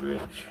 ostrich.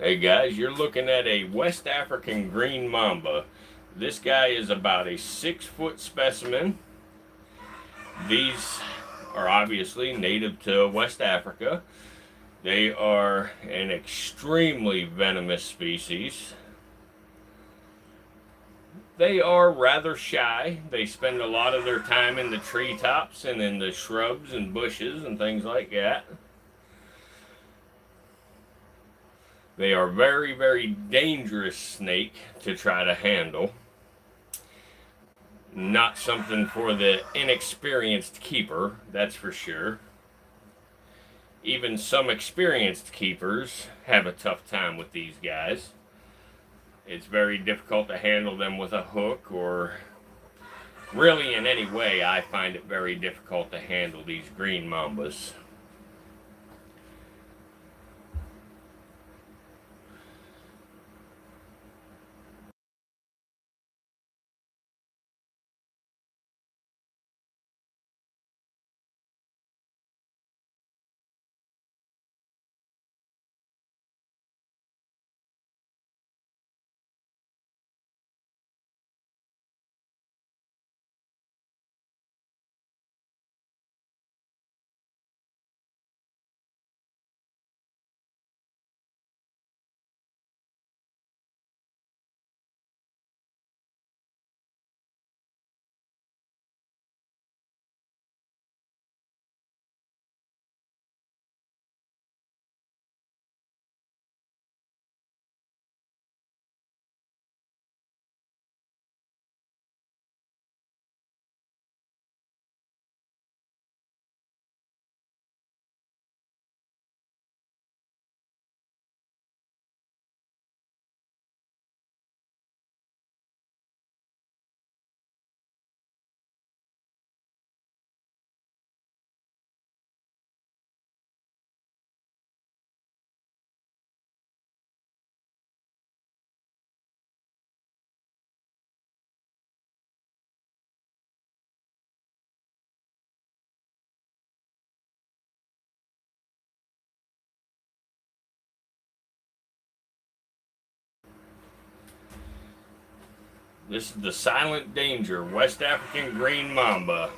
Hey guys, you're looking at a West African Green Mamba. This guy is about a 6-foot specimen. These are obviously native to West Africa. They are an extremely venomous species. They are rather shy. They spend a lot of their time in the treetops and in the shrubs and bushes and things like that. They are very, very dangerous snake to try to handle. Not something for the inexperienced keeper, that's for sure. Even some experienced keepers have a tough time with these guys. It's very difficult to handle them with a hook, or really in any way. I find it very difficult to handle these green mambas. This is the silent danger, West African Green Mamba.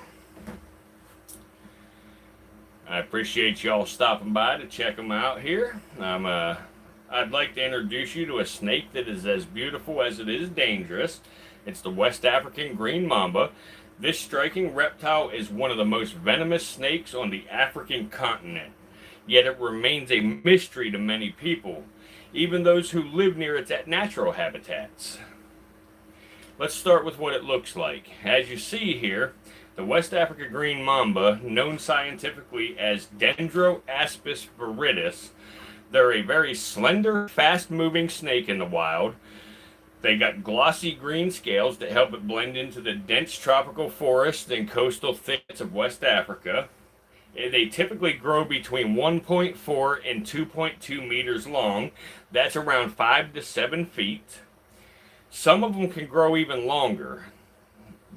I appreciate y'all stopping by to check them out here. I'd like to introduce you to a snake that is as beautiful as it is dangerous. It's the West African Green Mamba. This striking reptile is one of the most venomous snakes on the African continent, yet it remains a mystery to many people, even those who live near its natural habitats. Let's start with what it looks like. As you see here, the West African Green Mamba, known scientifically as dendroaspis viridis, they're a very slender, fast-moving snake in the wild. They got glossy green scales that help it blend into the dense tropical forests and coastal thickets of West Africa. They typically grow between 1.4 and 2.2 meters long. That's around 5 to 7 feet. Some of them can grow even longer.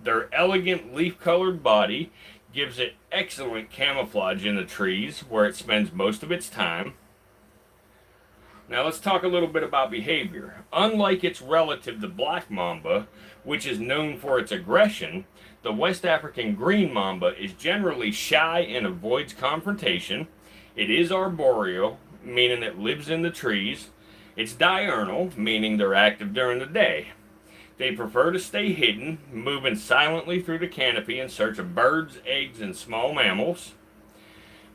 Their elegant leaf-colored body gives it excellent camouflage in the trees where it spends most of its time. Now let's talk a little bit about behavior. Unlike its relative, the black mamba, which is known for its aggression, the West African Green Mamba is generally shy and avoids confrontation. It is arboreal, meaning it lives in the trees. It's diurnal, meaning they're active during the day. They prefer to stay hidden, moving silently through the canopy in search of birds, eggs, and small mammals.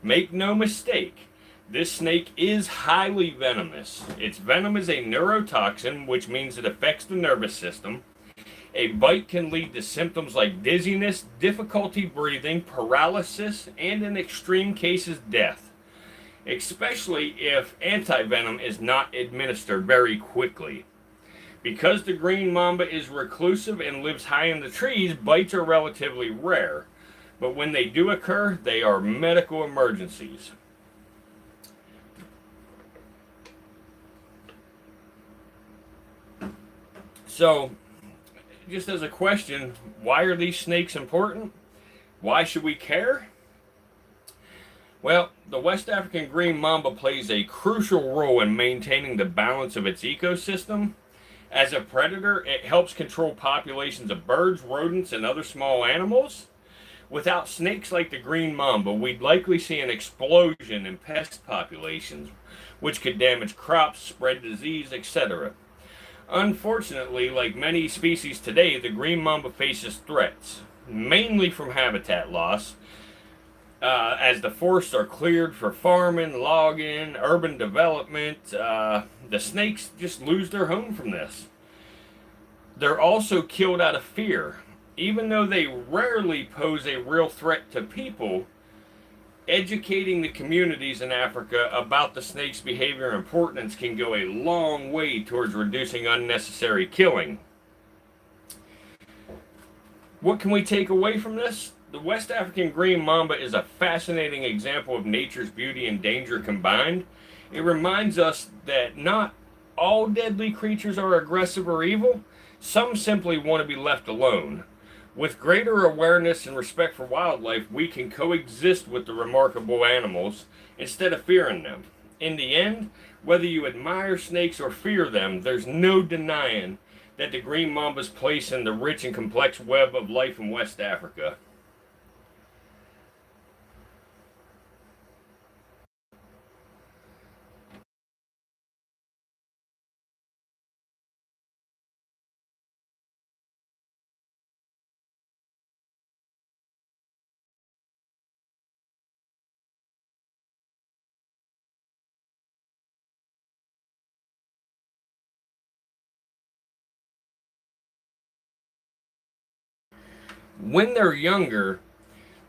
Make no mistake, this snake is highly venomous. Its venom is a neurotoxin, which means it affects the nervous system. A bite can lead to symptoms like dizziness, difficulty breathing, paralysis, and in extreme cases, death. Especially if antivenom is not administered very quickly. Because the green mamba is reclusive and lives high in the trees, bites are relatively rare. But when they do occur, they are medical emergencies. So, just as a question, why are these snakes important? Why should we care? Well, the West African Green Mamba plays a crucial role in maintaining the balance of its ecosystem. As a predator, it helps control populations of birds, rodents, and other small animals. Without snakes like the Green Mamba, we'd likely see an explosion in pest populations, which could damage crops, spread disease, etc. Unfortunately, like many species today, the Green Mamba faces threats, mainly from habitat loss, as the forests are cleared for farming, logging, urban development. The snakes just lose their home from this. They're also killed out of fear. Even though they rarely pose a real threat to people, educating the communities in Africa about the snake's behavior and importance can go a long way towards reducing unnecessary killing. What can we take away from this? The West African Green Mamba is a fascinating example of nature's beauty and danger combined. It reminds us that not all deadly creatures are aggressive or evil. Some simply want to be left alone. With greater awareness and respect for wildlife, we can coexist with the remarkable animals instead of fearing them. In the end, whether you admire snakes or fear them, there's no denying that the Green Mamba's place in the rich and complex web of life in West Africa. When they're younger,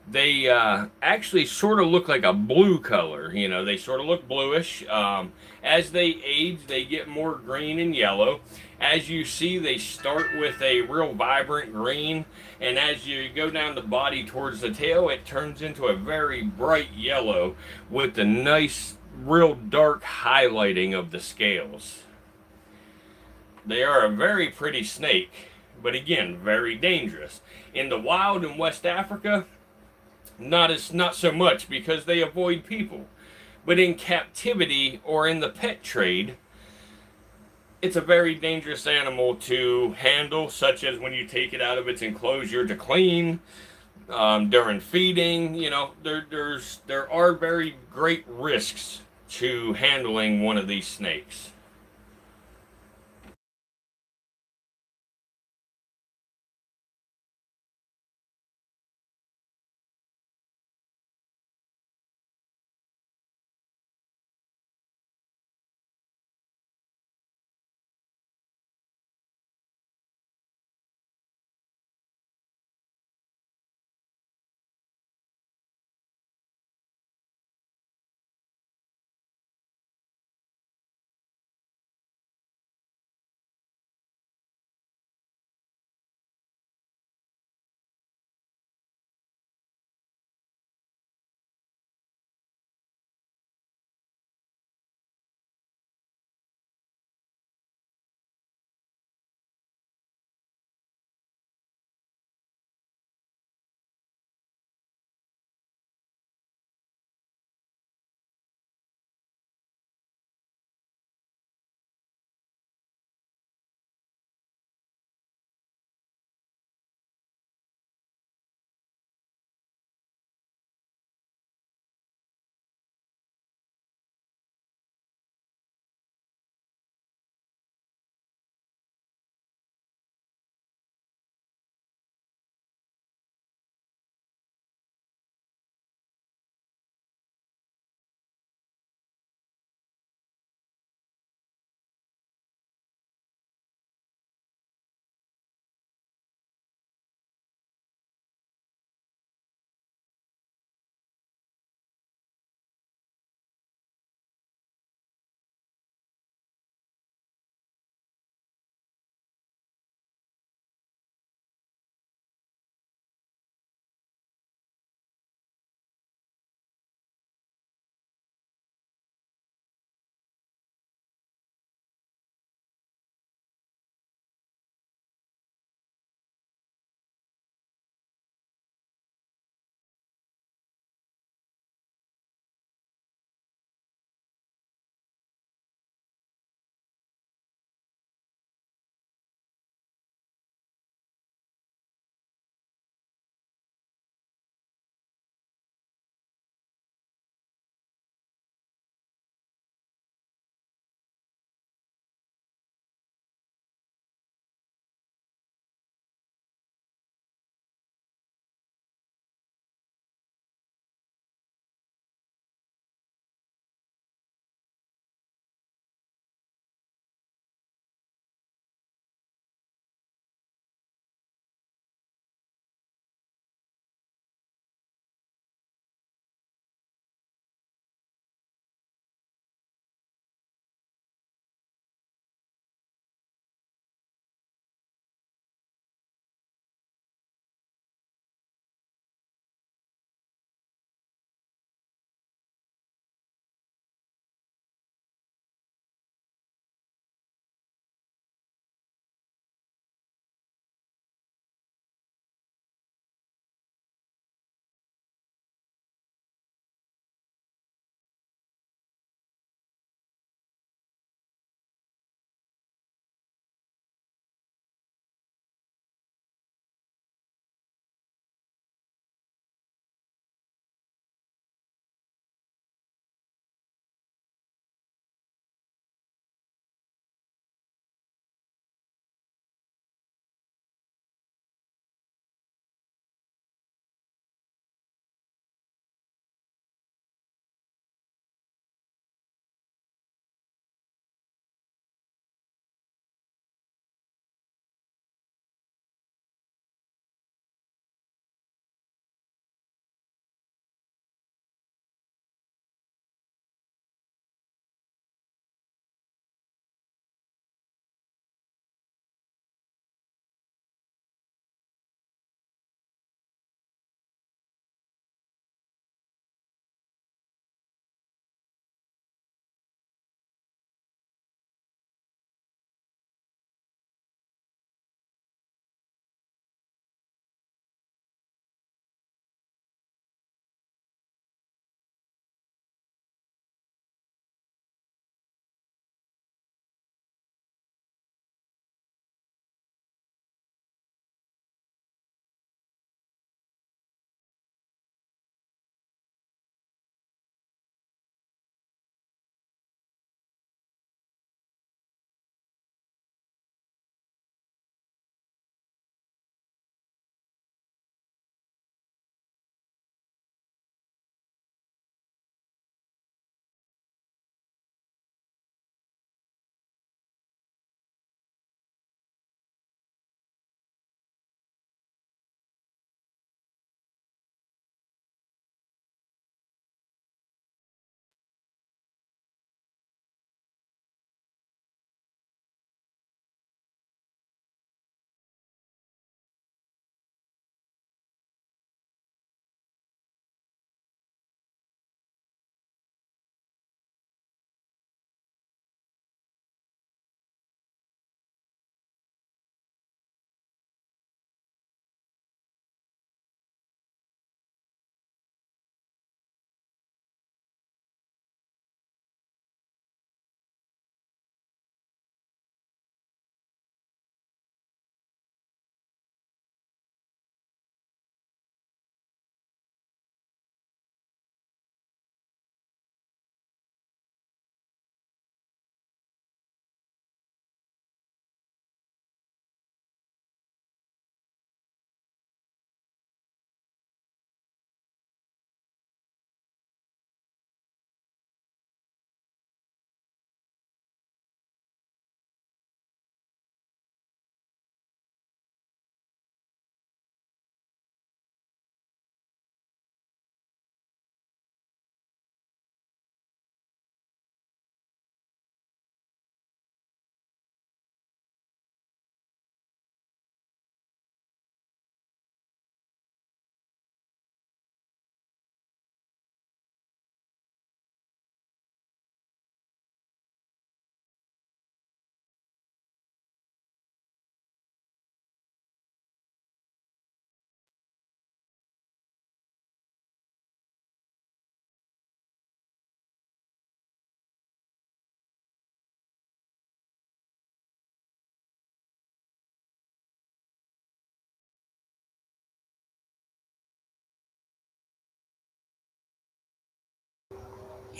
they actually sort of look like a blue color. You know, they sort of look bluish. As they age, they get more green and yellow. As you see, they start with a real vibrant green, and as you go down the body towards the tail, it turns into a very bright yellow with the nice, real dark highlighting of the scales. They are a very pretty snake, but again, very dangerous. In the wild in West Africa, not so much because they avoid people. But in captivity or in the pet trade, it's a very dangerous animal to handle, such as when you take it out of its enclosure to clean, during feeding. You know, there are very great risks to handling one of these snakes.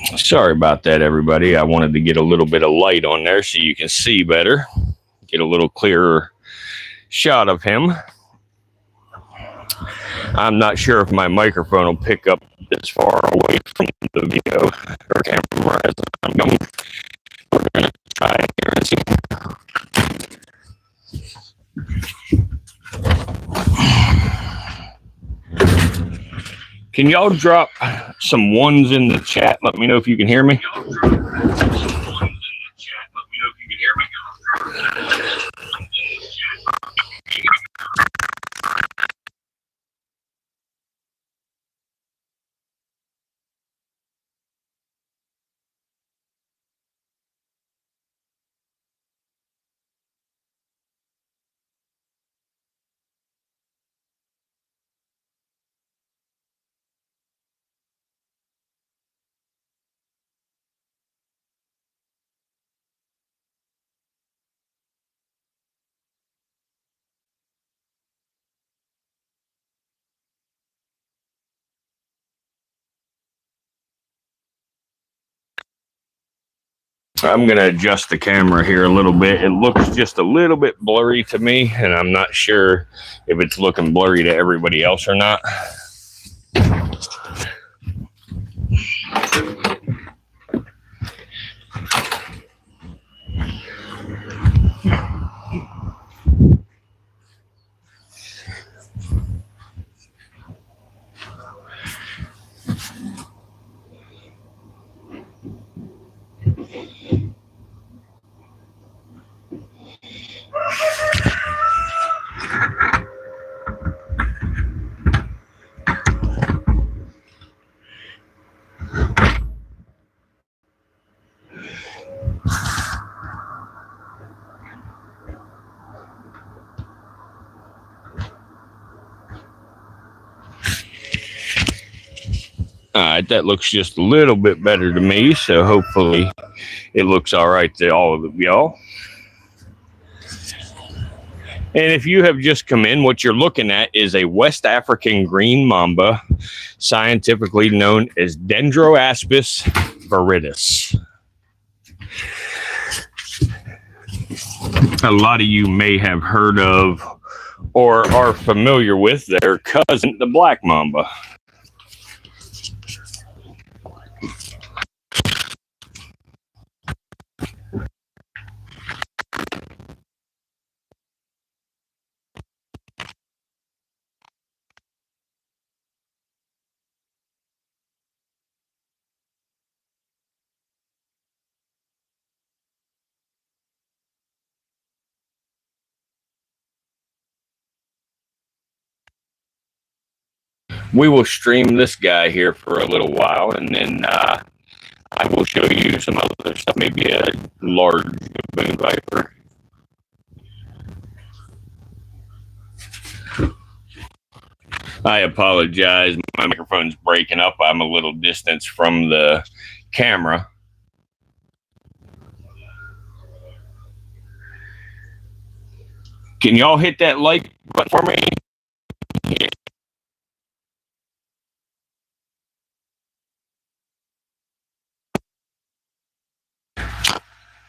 Sorry about that, everybody. I wanted to get a little bit of light on there so you can see better, get a little clearer shot of him. I'm not sure if my microphone will pick up this far away from the video or camera as I'm going. We're going to try it here and see. Can y'all drop some ones in the chat? Let me know if you can hear me. I'm going to adjust the camera here a little bit. It looks just a little bit blurry to me, and I'm not sure if it's looking blurry to everybody else or not. All right, that looks just a little bit better to me, so hopefully it looks all right to all of y'all. And if you have just come in, what you're looking at is a West African green mamba, scientifically known as dendroaspis viridis. A lot of you may have heard of or are familiar with their cousin, the black mamba. We will stream this guy here for a little while, and then I will show you some other stuff, maybe a large boom viper. I apologize. My microphone's breaking up. I'm a little distance from the camera. Can y'all hit that like button for me? Yeah.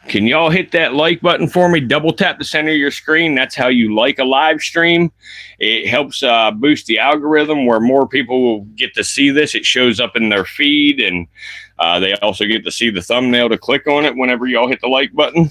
Can y'all hit that like button for me? Double tap the center of your screen. That's how you like a live stream. It helps boost the algorithm where more people will get to see this. It shows up in their feed, and they also get to see the thumbnail to click on it whenever y'all hit the like button.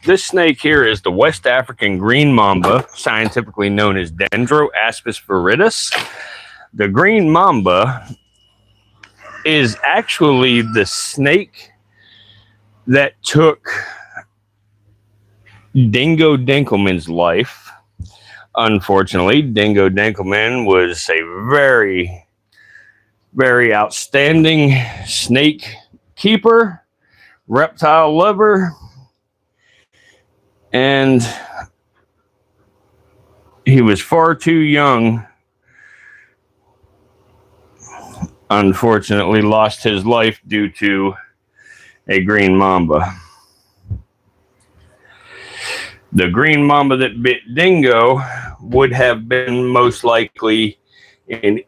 This snake here is the West African Green Mamba, scientifically known as dendroaspis viridis. The Green Mamba is actually the snake that took Dingo Dinkelman's life. Unfortunately, Dingo Dinkelman was a very, very outstanding snake keeper, reptile lover, and he was far too young. Unfortunately, lost his life due to a green mamba. The green mamba that bit Dingo would have been most likely an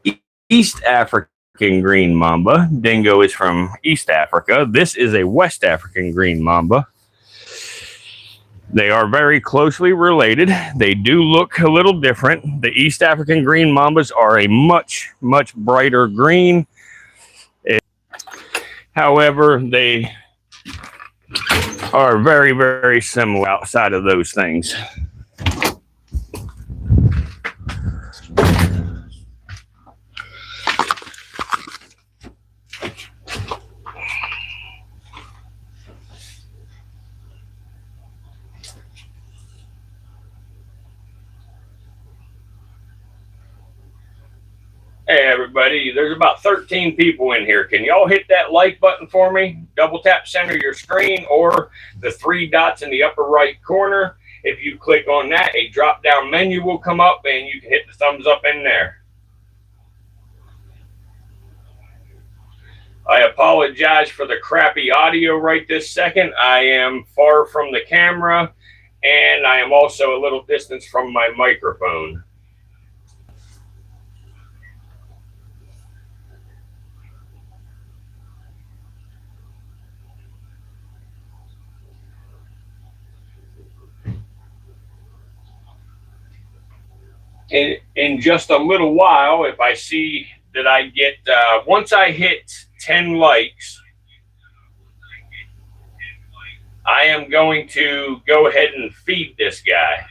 East African green mamba. Dingo is from East Africa. This is a West African green mamba. They are very closely related. They do look a little different. The East African green mambas are a much, much brighter green. However, they are very, very similar outside of those things. Hey everybody, there's about 13 people in here. Can y'all hit that like button for me? Double tap center your screen or the 3 dots in the upper right corner. If you click on that, a drop down menu will come up and you can hit the thumbs up in there. I apologize for the crappy audio right this second. I am far from the camera and I am also a little distance from my microphone. In just a little while, if I see that I get, once I hit 10 likes, I am going to go ahead and feed this guy.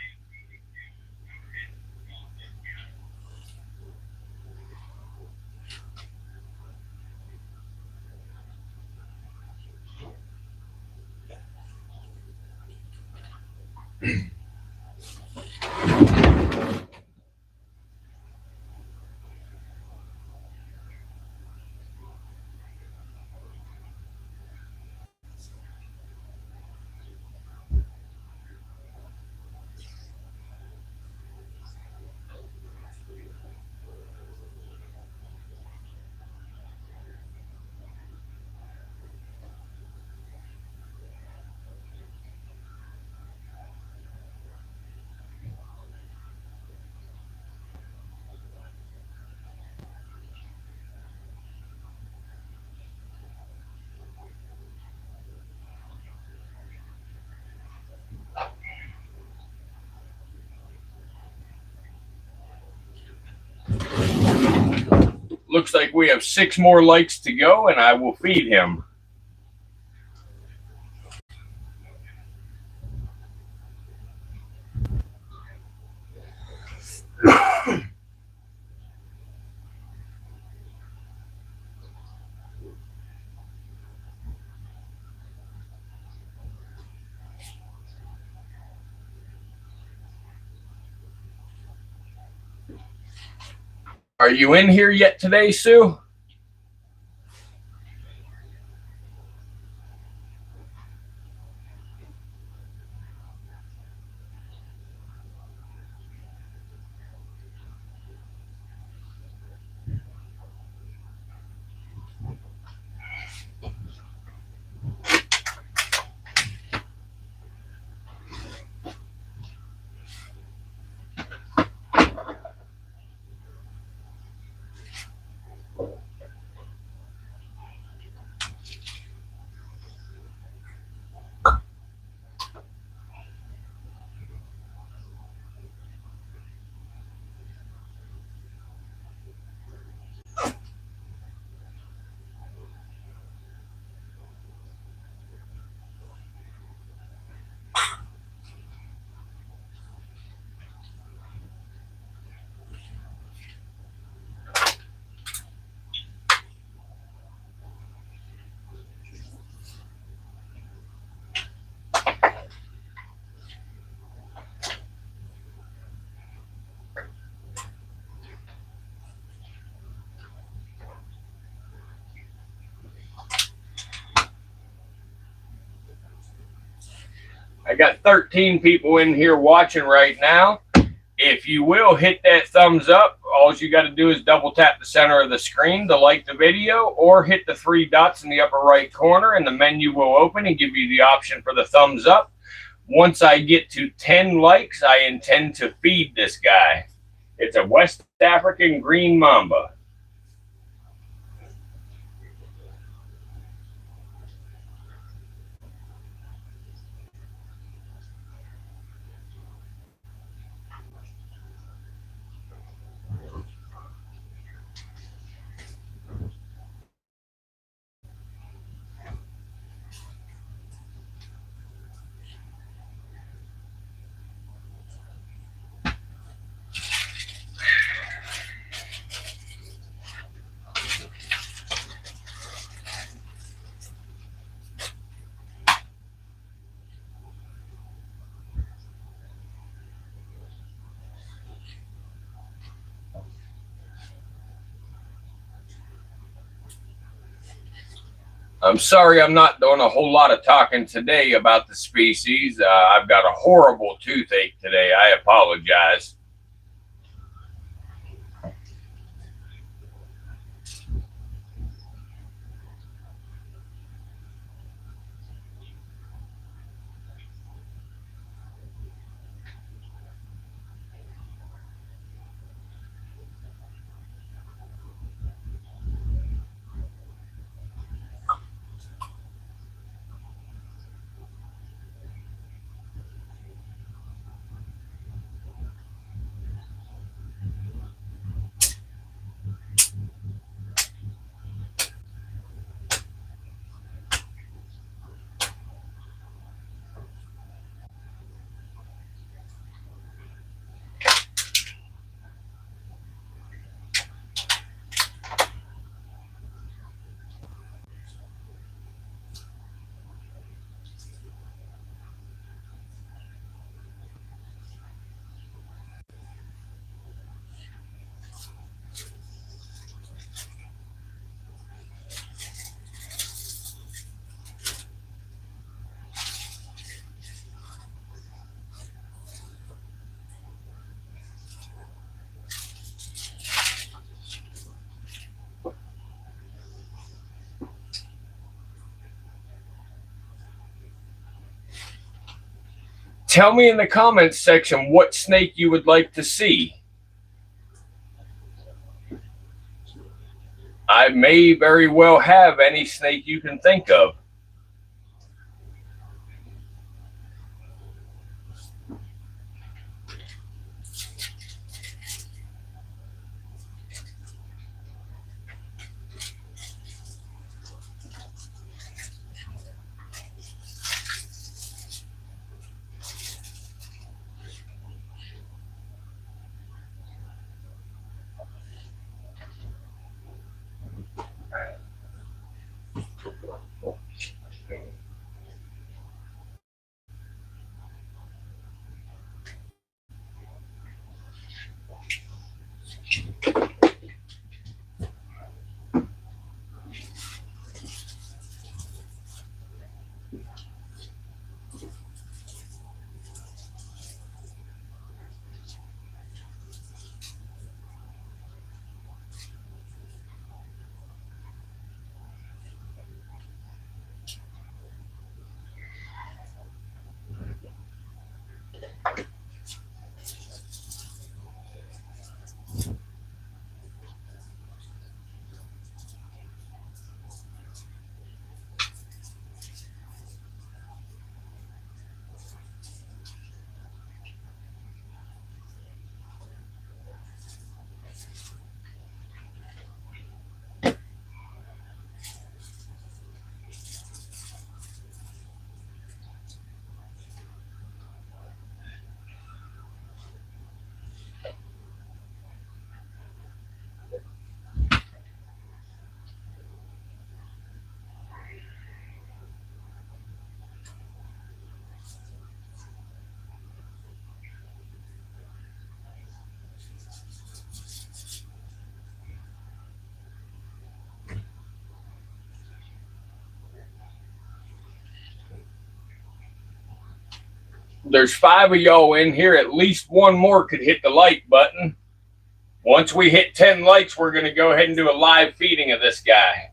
Looks like we have 6 more likes to go and I will feed him. Are you in here yet today, Sue? I got 13 people in here watching right now. If you will hit that thumbs up, all you got to do is double tap the center of the screen to like the video, or hit the three dots in the upper right corner and the menu will open and give you the option for the thumbs up. Once I get to 10 likes, I intend to feed this guy. It's a West African Green Mamba. I'm sorry I'm not doing a whole lot of talking today about the species. I've got a horrible toothache today. I apologize. Tell me in the comments section what snake you would like to see. I may very well have any snake you can think of. There's 5 of y'all in here. At least one more could hit the like button. Once we hit 10 likes, we're going to go ahead and do a live feeding of this guy.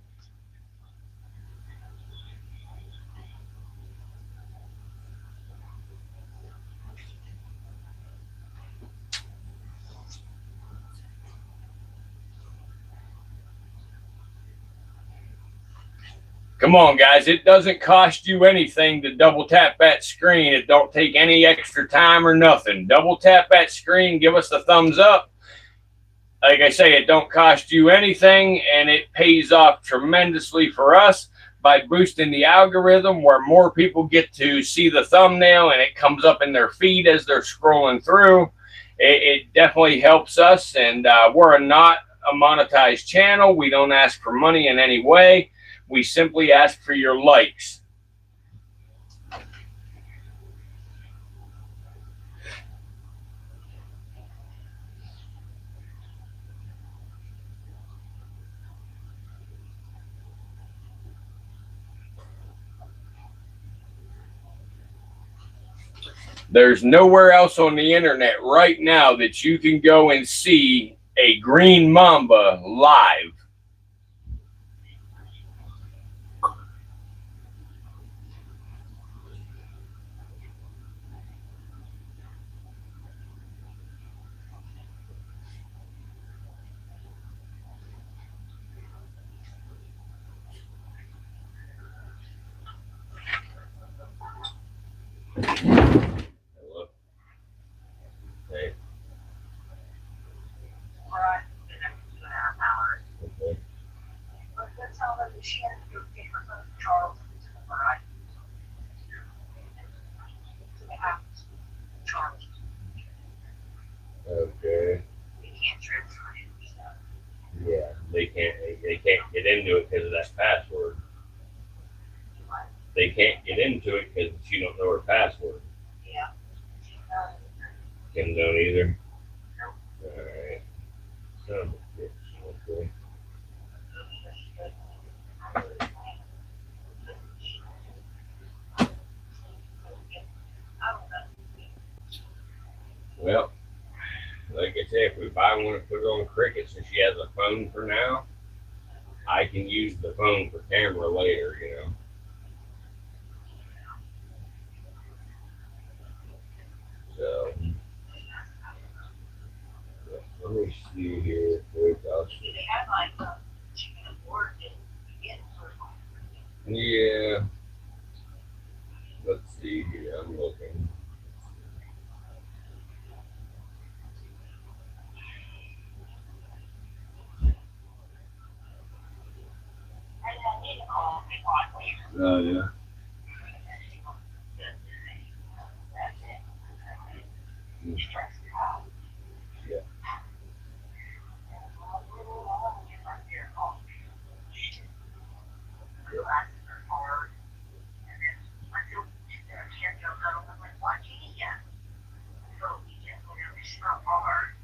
Come on, guys. It doesn't cost you anything to double tap that screen. It don't take any extra time or nothing. Double tap that screen. Give us the thumbs up. Like I say, it don't cost you anything, and it pays off tremendously for us by boosting the algorithm where more people get to see the thumbnail and it comes up in their feed as they're scrolling through. It definitely helps us, and we're not a monetized channel. We don't ask for money in any way. We simply ask for your likes. There's nowhere else on the internet right now that you can go and see a green mamba live. Hello. Hey. Right. Okay. But that's how that she had to do paper from Charles. Right. Charles. Okay. They can't transfer it. Yeah, they can't get into it because of that password. They can't get into it because you don't know her password. Yeah. Kim don't either. Nope. All right. Son of a bitch. Okay. Well, like I said, if we buy one and put it on Cricket, since she has a phone for now, I can use the phone for camera later, you know. So, let me see here. Yeah. Let's see here. I'm looking. Oh, yeah.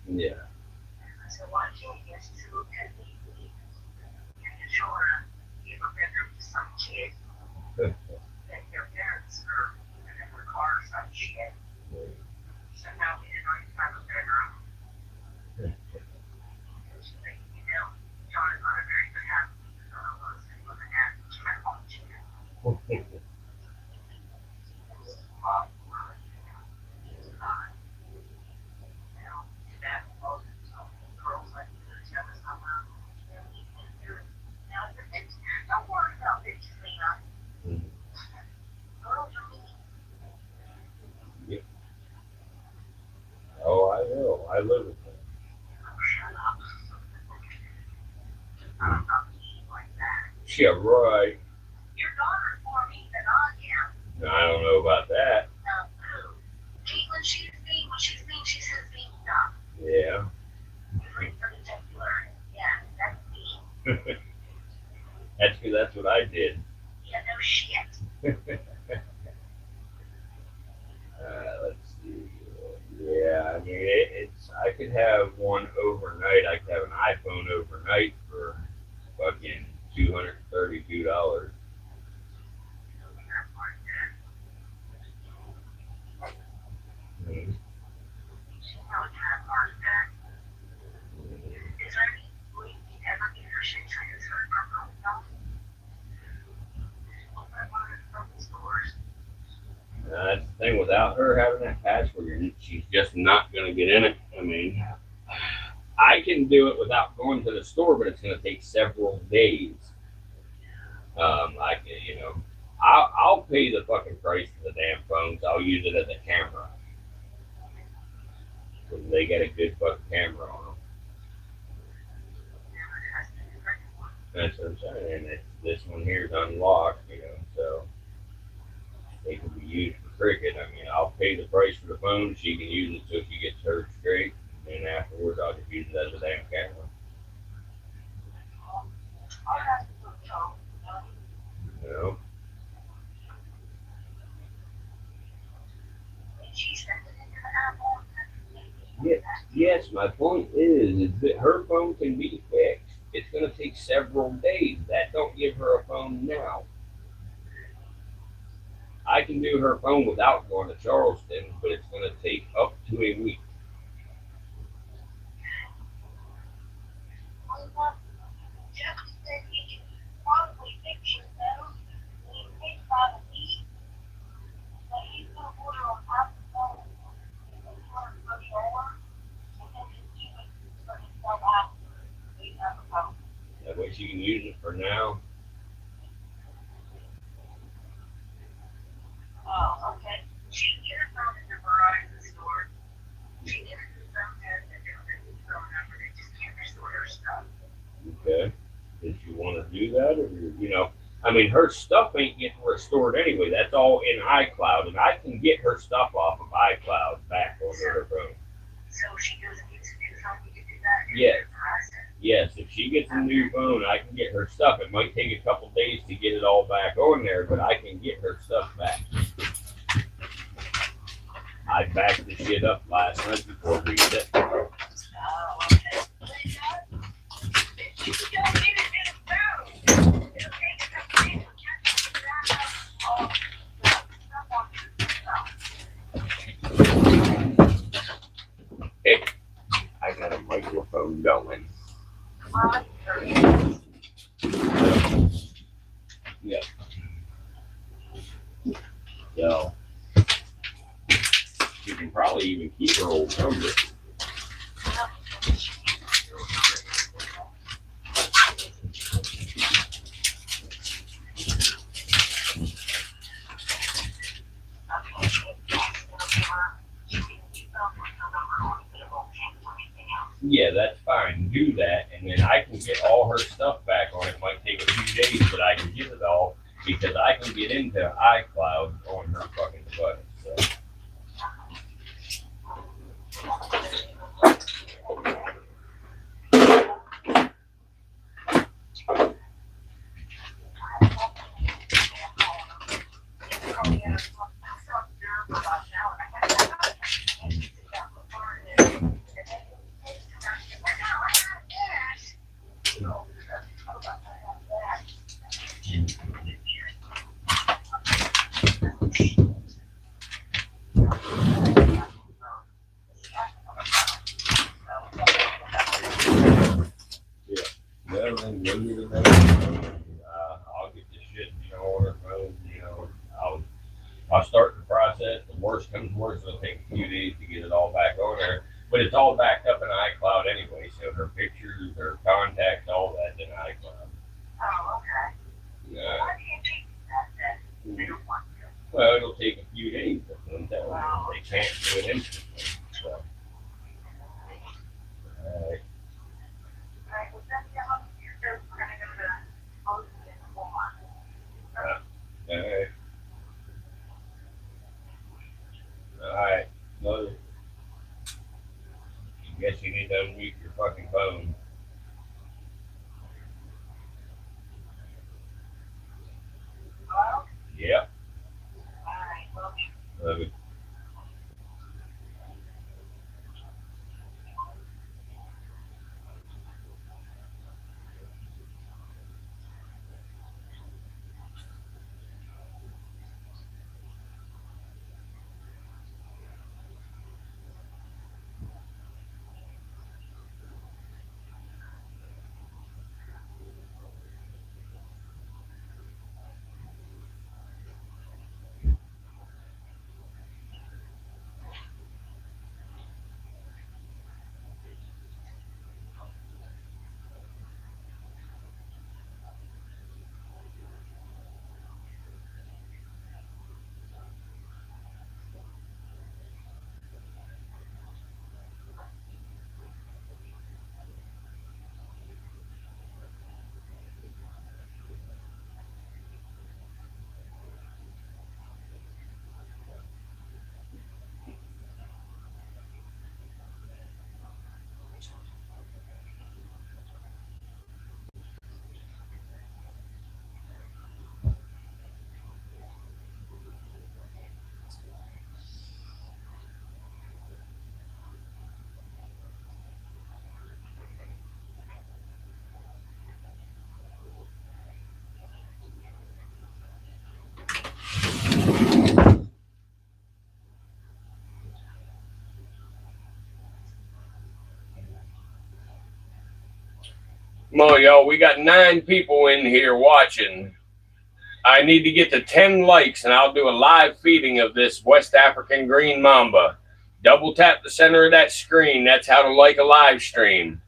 Yeah. Yeah. Oh, I know. I live with them. Yeah, right. Your daughter's more mean than I am. I don't know about that. When she's mean, she says mean stuff. Yeah. Yeah, that's mean. That's what I did. Yeah, no shit. Let's see. Yeah, I mean, it's. I could have one overnight. I could have an iPhone overnight for fucking $232. That's the thing, without her having that password, she's just not going to get in it. I mean, I can do it without going to the store, but it's going to take several days. I can, I'll pay the fucking price for the damn phones. I'll use it as a camera. Because they get a good fucking camera on them. That's what I'm saying. And this one here is unlocked, so they can be used for cricket. I mean, I'll pay the price for the phone. She can use it till she gets hers straight. And then afterwards, I'll just use it as a damn camera. You know? Yeah, yes, my point is that her phone can be fixed. It's going to take several days. That don't give her a phone now. I can do her phone without going to Charleston, but it's going to take up to a week. That way she can use it for now. Oh, okay. She can get her phone in the Verizon store. She can get her phone there and they're phone number. They just can't restore her stuff. Okay. Did you want to do that, or I mean, her stuff ain't getting restored anyway. That's all in iCloud, and I can get her stuff off of iCloud back on her phone. So she goes and gets a new phone. You can do that. Yes. Yes, if she gets a new phone, I can get her stuff. It might take a couple days to get it all back on there, but I can get her stuff back. I backed the shit up last night before we set. Oh, okay. Hey, I got a microphone going. Yeah. So, you can probably even keep her old number. Yeah, that's fine. Do that, and then I can get all her stuff back on it. Might take a few days, but I can get it all because I can get into iCloud on her fucking device. So. I'll get this shit, on her phone. I'll start the process. The worst comes to worst, it'll take a few days to get it all back on there. But it's all backed up in iCloud anyway, so her pictures, her contacts, all that's in iCloud. Oh, okay. Yeah. Why can't you do that then? They don't want to. Well, it'll take a few days. They can't do it instantly. So. Alright. Right, well, then, we're going to go to Ocean in Walmart. Alright. Alright. Love it. I guess you need to unmute your fucking phone. Hello? Yep. All right, love you. Love it. Come on, y'all. We got 9 people in here watching. I need to get to 10 likes and I'll do a live feeding of this West African green mamba. Double tap the center of that screen. That's how to like a live stream.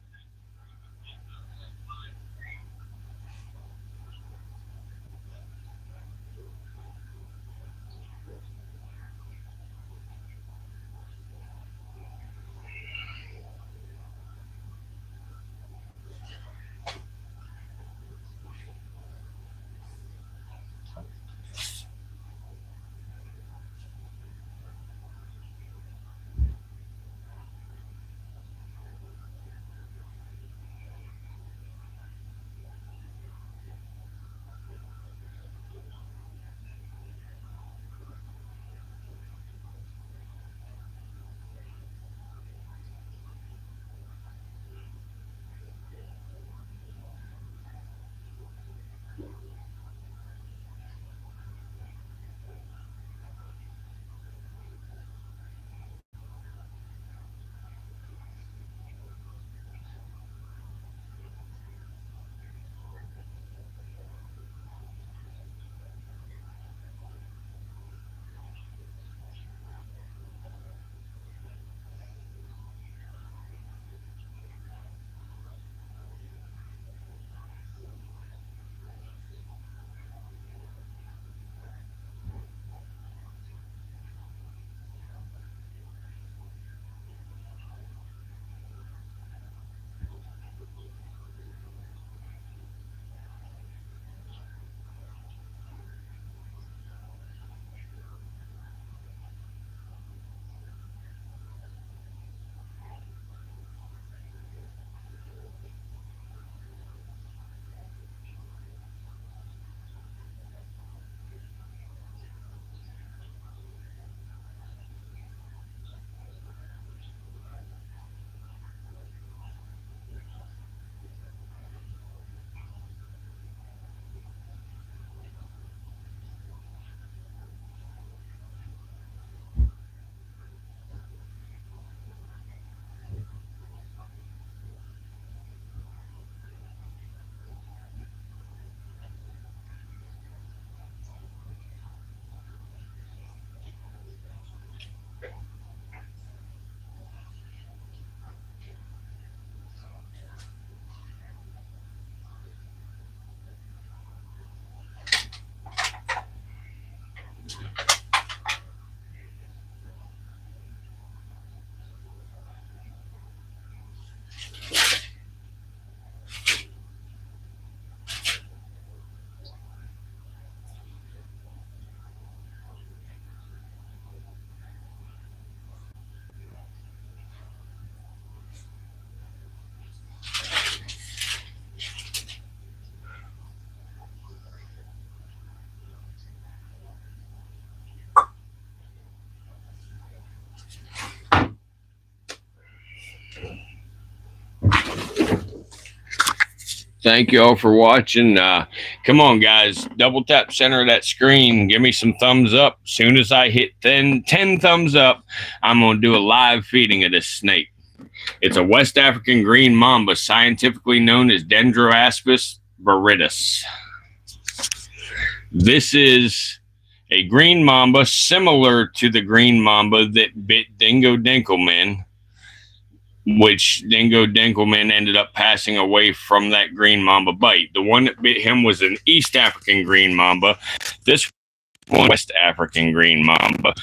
Thank you all for watching. Come on, guys. Double tap center of that screen. Give me some thumbs up. Soon as I hit 10 thumbs up, I'm going to do a live feeding of this snake. It's a West African green mamba, scientifically known as dendroaspis viridis. This is a green mamba similar to the green mamba that bit Dingo Dinkelman, which Dingo Dinkelman ended up passing away from that green mamba bite. The one that bit him was an East African green mamba. This one, West African green mamba.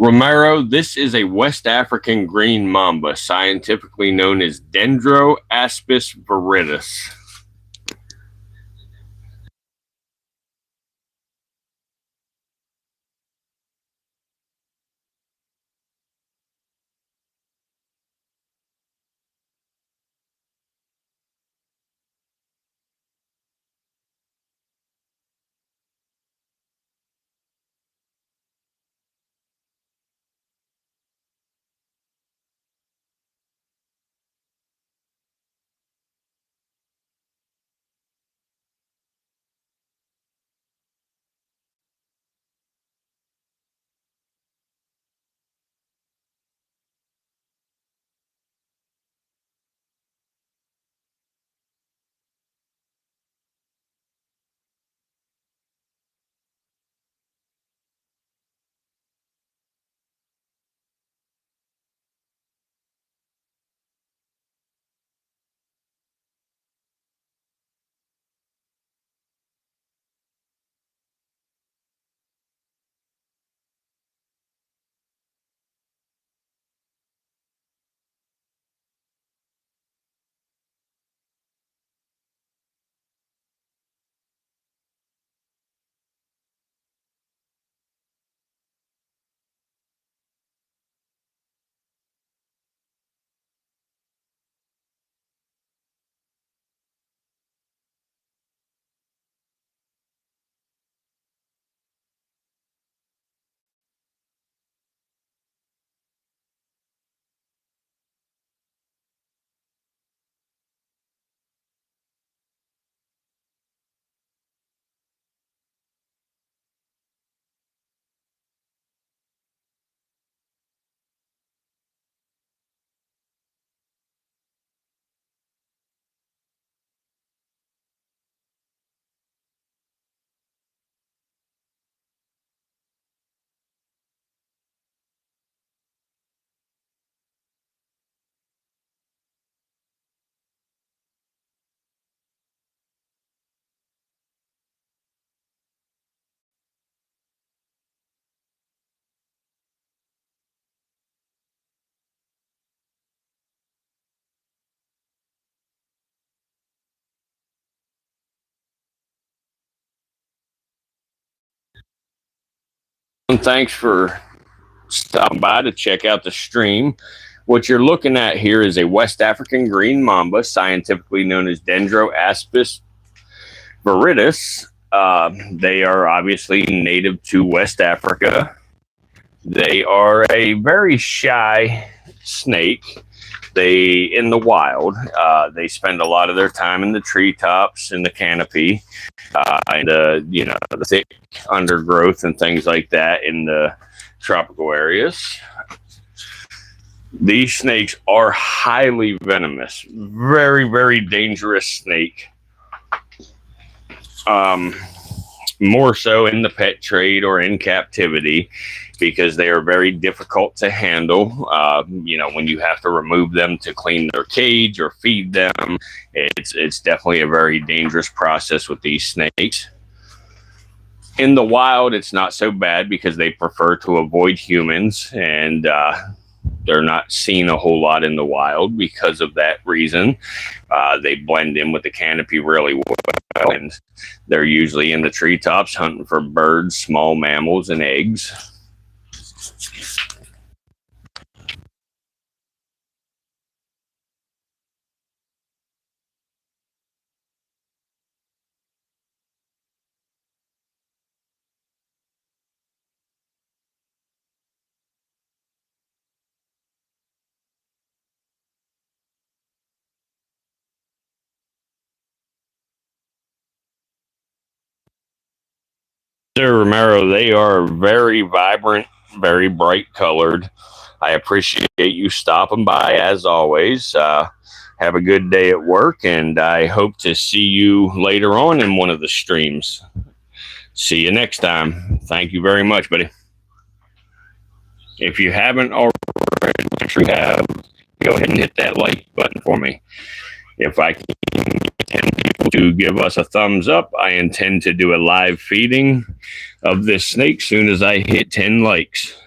Romero, this is a West African green mamba, scientifically known as dendroaspis viridis. And thanks for stopping by to check out the stream. What you're looking at here is a West African green mamba, scientifically known as dendroaspis viridis. They are obviously native to West Africa. They are a very shy snake. In the wild, they spend a lot of their time in the treetops, in the canopy, and the thick undergrowth and things like that in the tropical areas. These snakes are highly venomous, very, very dangerous snake. More so in the pet trade or in captivity, because they are very difficult to handle. When you have to remove them to clean their cage or feed them, it's definitely a very dangerous process with these snakes. In the wild, it's not so bad because they prefer to avoid humans, and they're not seen a whole lot in the wild because of that reason. They blend in with the canopy really well, and they're usually in the treetops hunting for birds, small mammals, and eggs. Sir Romero, they are very vibrant, very bright colored. I appreciate you stopping by as always. Have a good day at work, and I hope to see you later on in one of the streams. See you next time. Thank you very much, buddy. If you haven't already, go ahead and hit that like button for me. If I can get 10 people to give us a thumbs up, I intend to do a live feeding of this snake soon as I hit 10 likes.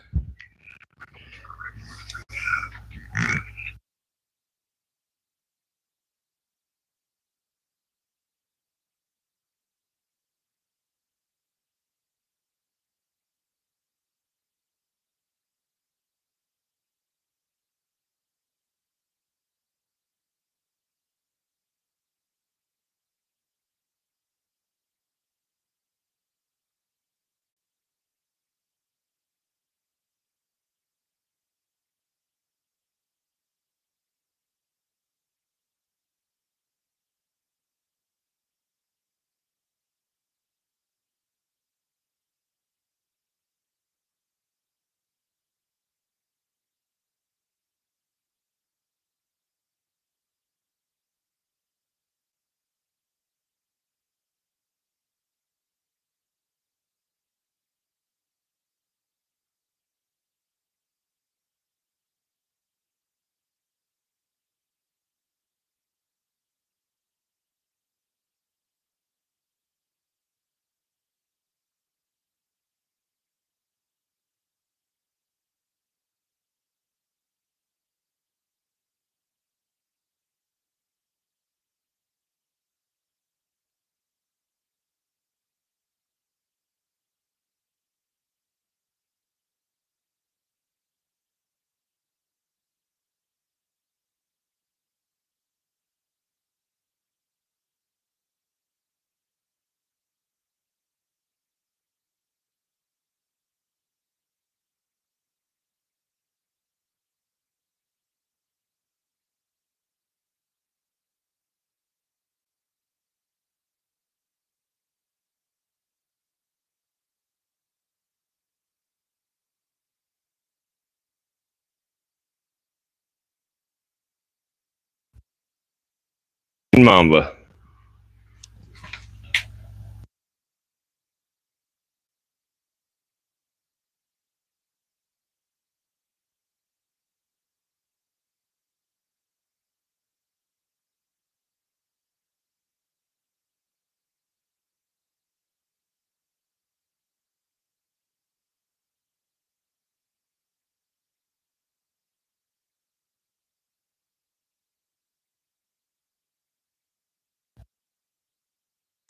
Mamba.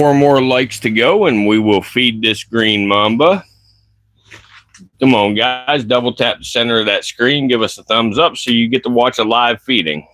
Four more likes to go, and we will feed this green mamba. Come on, guys. Double tap the center of that screen. Give us a thumbs up so you get to watch a live feeding.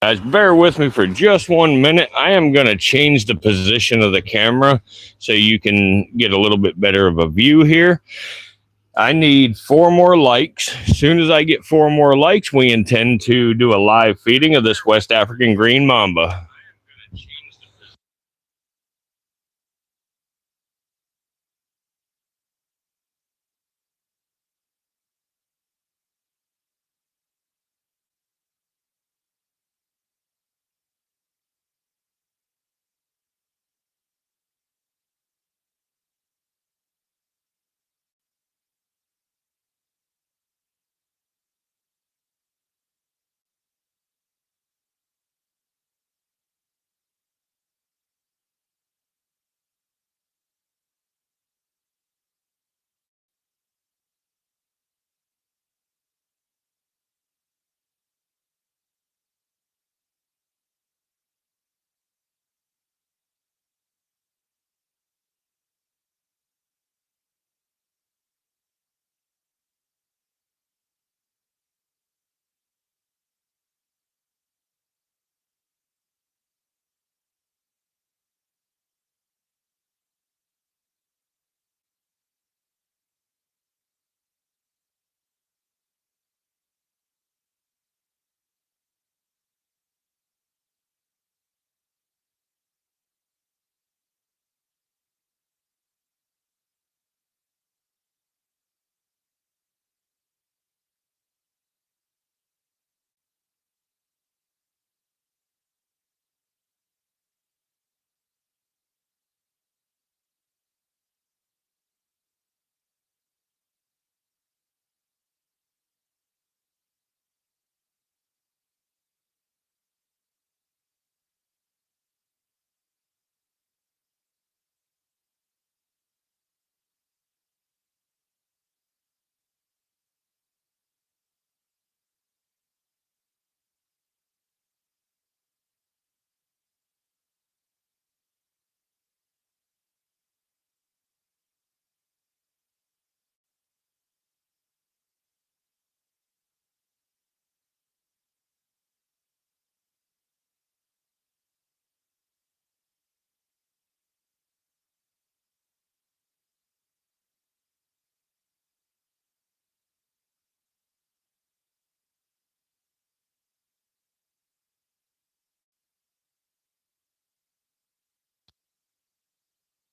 Guys, bear with me for just 1 minute. I am going to change the position of the camera so you can get a little bit better of a view here. I need 4 more likes. As soon as I get 4 more likes, we intend to do a live feeding of this West African green mamba.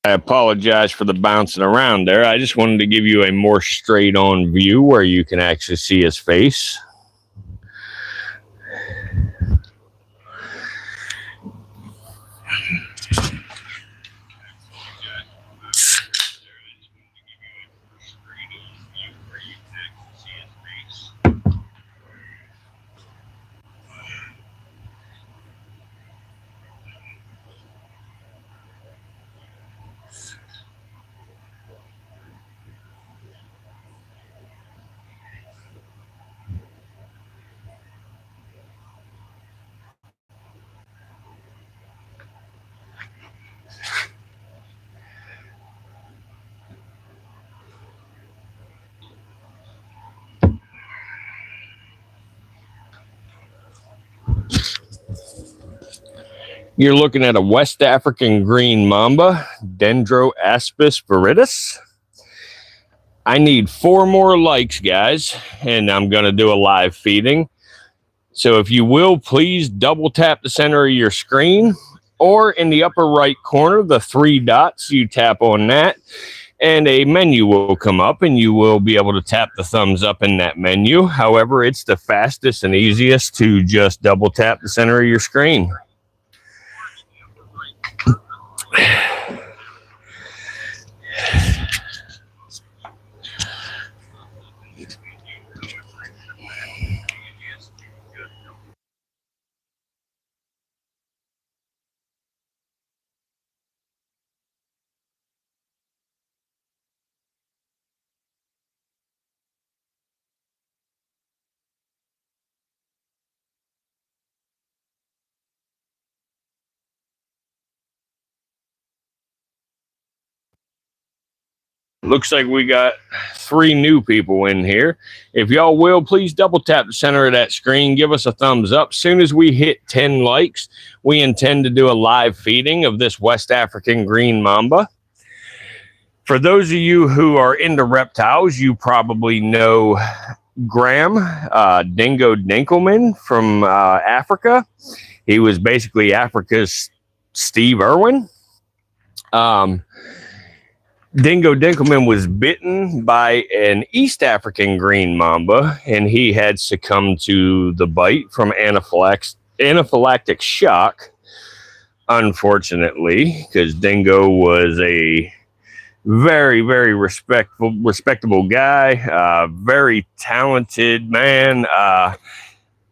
I apologize for the bouncing around there. I just wanted to give you a more straight on view where you can actually see his face. You're looking at a West African Green Mamba, dendroaspis viridis. I need 4 more likes, guys, and I'm going to do a live feeding. So if you will, please double tap the center of your screen, or in the upper right corner, the 3 dots, you tap on that, and a menu will come up, and you will be able to tap the thumbs up in that menu. However, it's the fastest and easiest to just double tap the center of your screen. Looks like we got 3 new people in here. If y'all will, please double tap the center of that screen. Give us a thumbs up. Soon as we hit 10 likes, we intend to do a live feeding of this West African Green Mamba. For those of you who are into reptiles, you probably know Graham, Dingo Dinkelman from Africa. He was basically Africa's Steve Irwin. Dingo Dinkelman was bitten by an East African Green Mamba, and he had succumbed to the bite from anaphylactic shock, unfortunately, because Dingo was a very, very respectable guy, very talented man,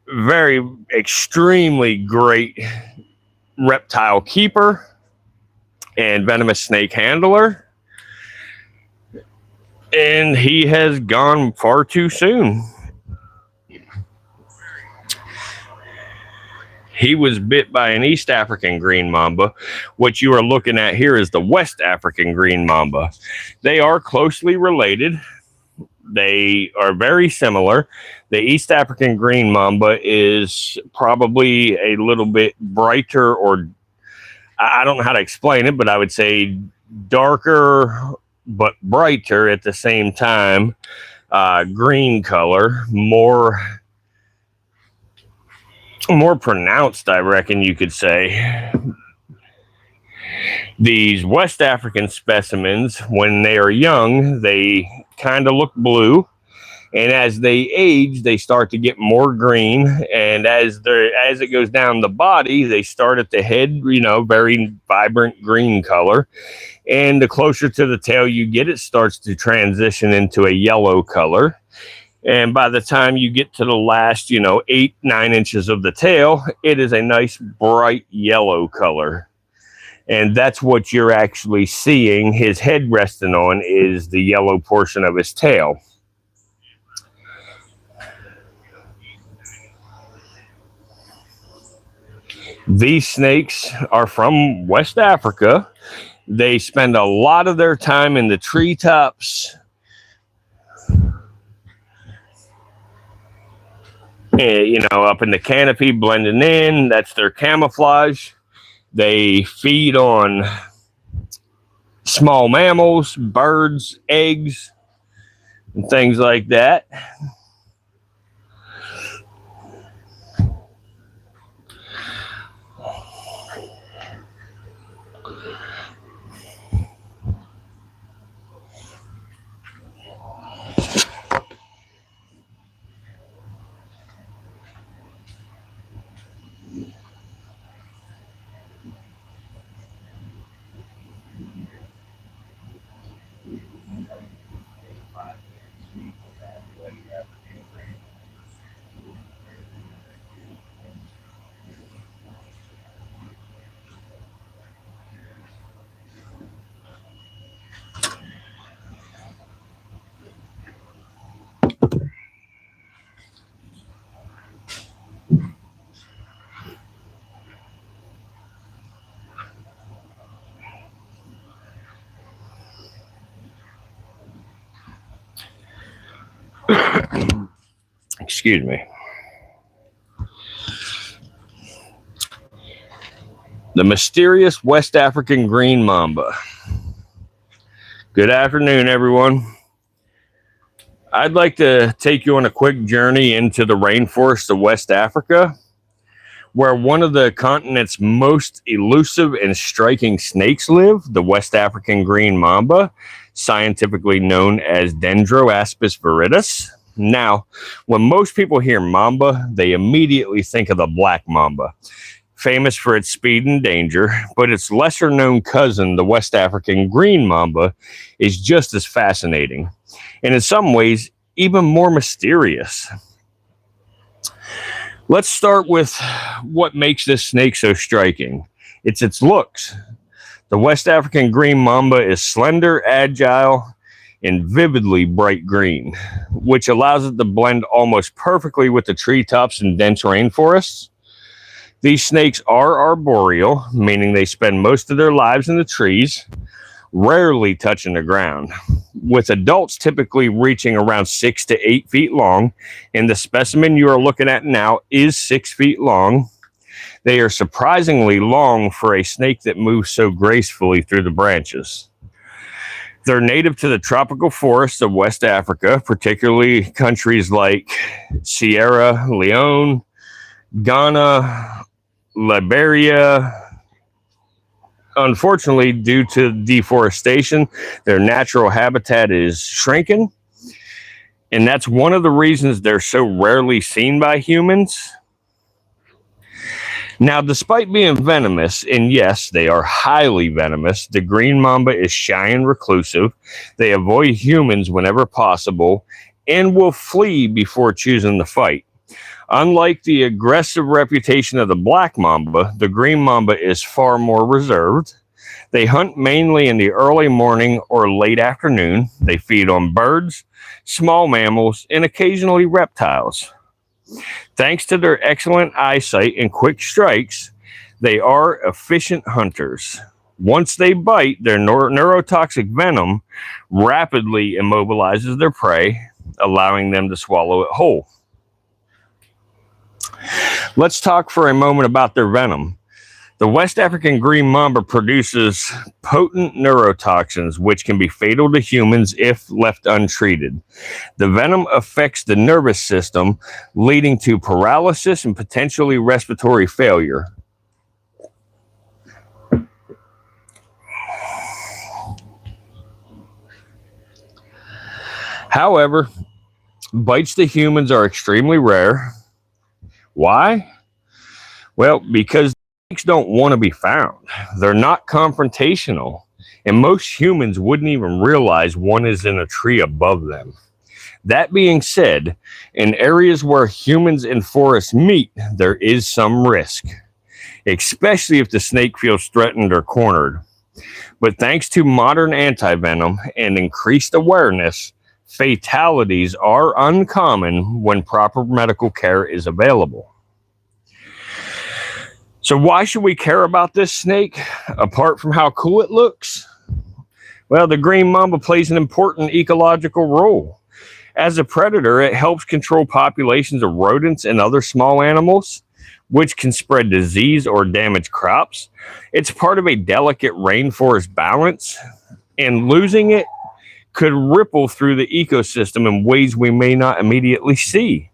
very extremely great reptile keeper and venomous snake handler. And he has gone far too soon. He was bit by an East African Green Mamba. What you are looking at here is the West African Green Mamba. They are closely related. They are very similar. The East African Green Mamba is probably a little bit brighter, or I don't know how to explain it, but I would say darker but brighter at the same time. Green color, more pronounced, I reckon you could say. These West African specimens, when they are young, they kind of look blue, and as they age, they start to get more green. And as it goes down the body, they start at the head, very vibrant green color. And the closer to the tail you get, it starts to transition into a yellow color. And by the time you get to the last, 8, 9 inches of the tail, it is a nice bright yellow color. And that's what you're actually seeing his head resting on, is the yellow portion of his tail. These snakes are from West Africa. They spend a lot of their time in the treetops, up in the canopy, blending in. That's their camouflage. They feed on small mammals, birds, eggs, and things like that. Excuse me. the mysterious West African green mamba. Good afternoon, everyone. I'd like to take you on a quick journey into the rainforest of West Africa, where one of the continent's most elusive and striking snakes live, the West African green mamba, scientifically known as dendroaspis viridis. Now, when most people hear mamba, they immediately think of the black mamba, famous for its speed and danger, but its lesser known cousin, the West African green mamba, is just as fascinating, and in some ways, even more mysterious. Let's start with what makes this snake so striking. It's its looks. The West African green mamba is slender, agile, and vividly bright green, which allows it to blend almost perfectly with the treetops and dense rainforests. These snakes are arboreal, meaning they spend most of their lives in the trees, rarely touching the ground, with adults typically reaching around 6 to 8 feet long, and the specimen you are looking at now is 6 feet long. They are surprisingly long for a snake that moves so gracefully through the branches. They're native to the tropical forests of West Africa, particularly countries like Sierra Leone, Ghana, Liberia. Unfortunately, due to deforestation, their natural habitat is shrinking, and that's one of the reasons they're so rarely seen by humans. Now, despite being venomous, and yes, they are highly venomous, the green mamba is shy and reclusive. They avoid humans whenever possible and will flee before choosing to fight. Unlike the aggressive reputation of the black mamba, the green mamba is far more reserved. They hunt mainly in the early morning or late afternoon. They feed on birds, small mammals, and occasionally reptiles. Thanks to their excellent eyesight and quick strikes, they are efficient hunters. Once they bite, their neurotoxic venom rapidly immobilizes their prey, allowing them to swallow it whole. Let's talk for a moment about their venom. The West African green mamba produces potent neurotoxins, which can be fatal to humans if left untreated. The venom affects the nervous system, leading to paralysis and potentially respiratory failure. However, bites to humans are extremely rare. Why? Well, because snakes don't want to be found. They're not confrontational, and most humans wouldn't even realize one is in a tree above them. That being said, in areas where humans and forests meet, there is some risk, especially if the snake feels threatened or cornered. But thanks to modern antivenom and increased awareness, fatalities are uncommon when proper medical care is available. So why should we care about this snake, apart from how cool it looks? Well, the green mamba plays an important ecological role. As a predator, it helps control populations of rodents and other small animals, which can spread disease or damage crops. It's part of a delicate rainforest balance, and losing it could ripple through the ecosystem in ways we may not immediately see.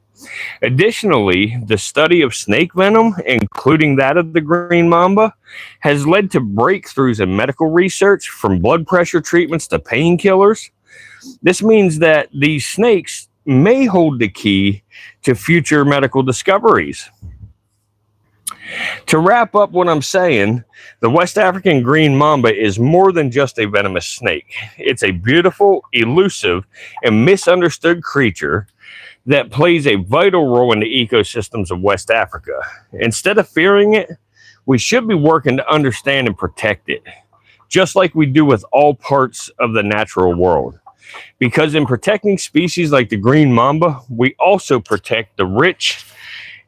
Additionally, the study of snake venom, including that of the green mamba, has led to breakthroughs in medical research, from blood pressure treatments to painkillers. This means that these snakes may hold the key to future medical discoveries. To wrap up what I'm saying, the West African green mamba is more than just a venomous snake. It's a beautiful, elusive, and misunderstood creature that plays a vital role in the ecosystems of West Africa. Instead of fearing it, we should be working to understand and protect it, just like we do with all parts of the natural world. Because in protecting species like the green mamba, we also protect the rich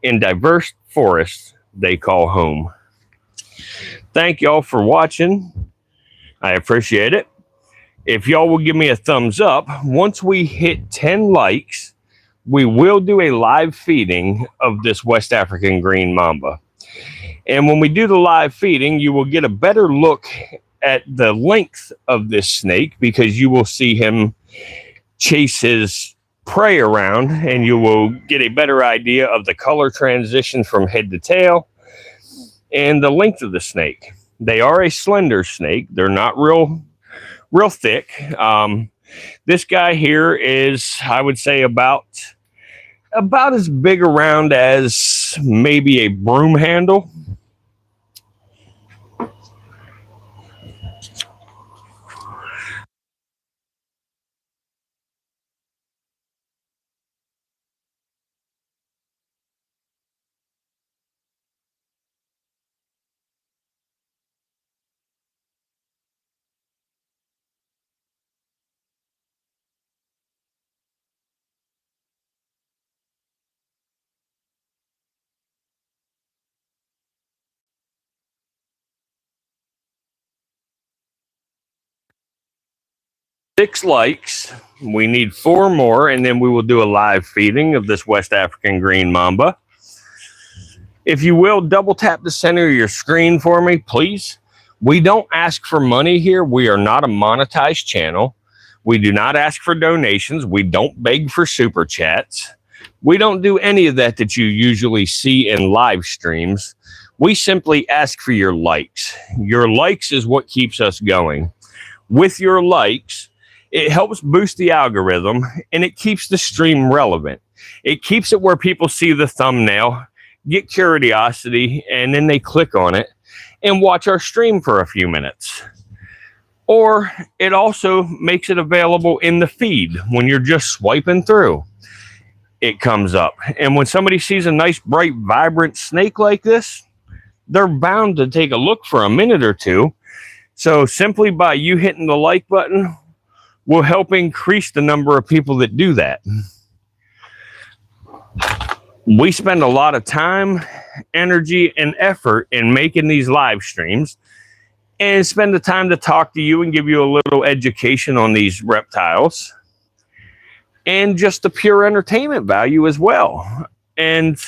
and diverse forests they call home. Thank y'all for watching. I appreciate it. If y'all will give me a thumbs up, once we hit 10 likes, we will do a live feeding of this West African green mamba. And when we do the live feeding, you will get a better look at the length of this snake because you will see him chase his prey around and you will get a better idea of the color transition from head to tail and the length of the snake. They are a slender snake. They're not real thick. This guy here is, I would say, about as big around as maybe a broom handle. 6 likes. We need 4 more, and then we will do a live feeding of this West African Green Mamba. If you will, double tap the center of your screen for me, please. We don't ask for money here. We are not a monetized channel. We do not ask for donations. We don't beg for super chats. We don't do any of that you usually see in live streams. We simply ask for your likes. Your likes is what keeps us going. With your likes, it helps boost the algorithm and it keeps the stream relevant. It keeps it where people see the thumbnail, get curiosity, and then they click on it and watch our stream for a few minutes. Or it also makes it available in the feed when you're just swiping through. It comes up. And when somebody sees a nice, bright, vibrant snake like this, they're bound to take a look for a minute or two. So simply by you hitting the like button will help increase the number of people that do that. We spend a lot of time, energy, and effort in making these live streams and spend the time to talk to you and give you a little education on these reptiles and just the pure entertainment value as well. And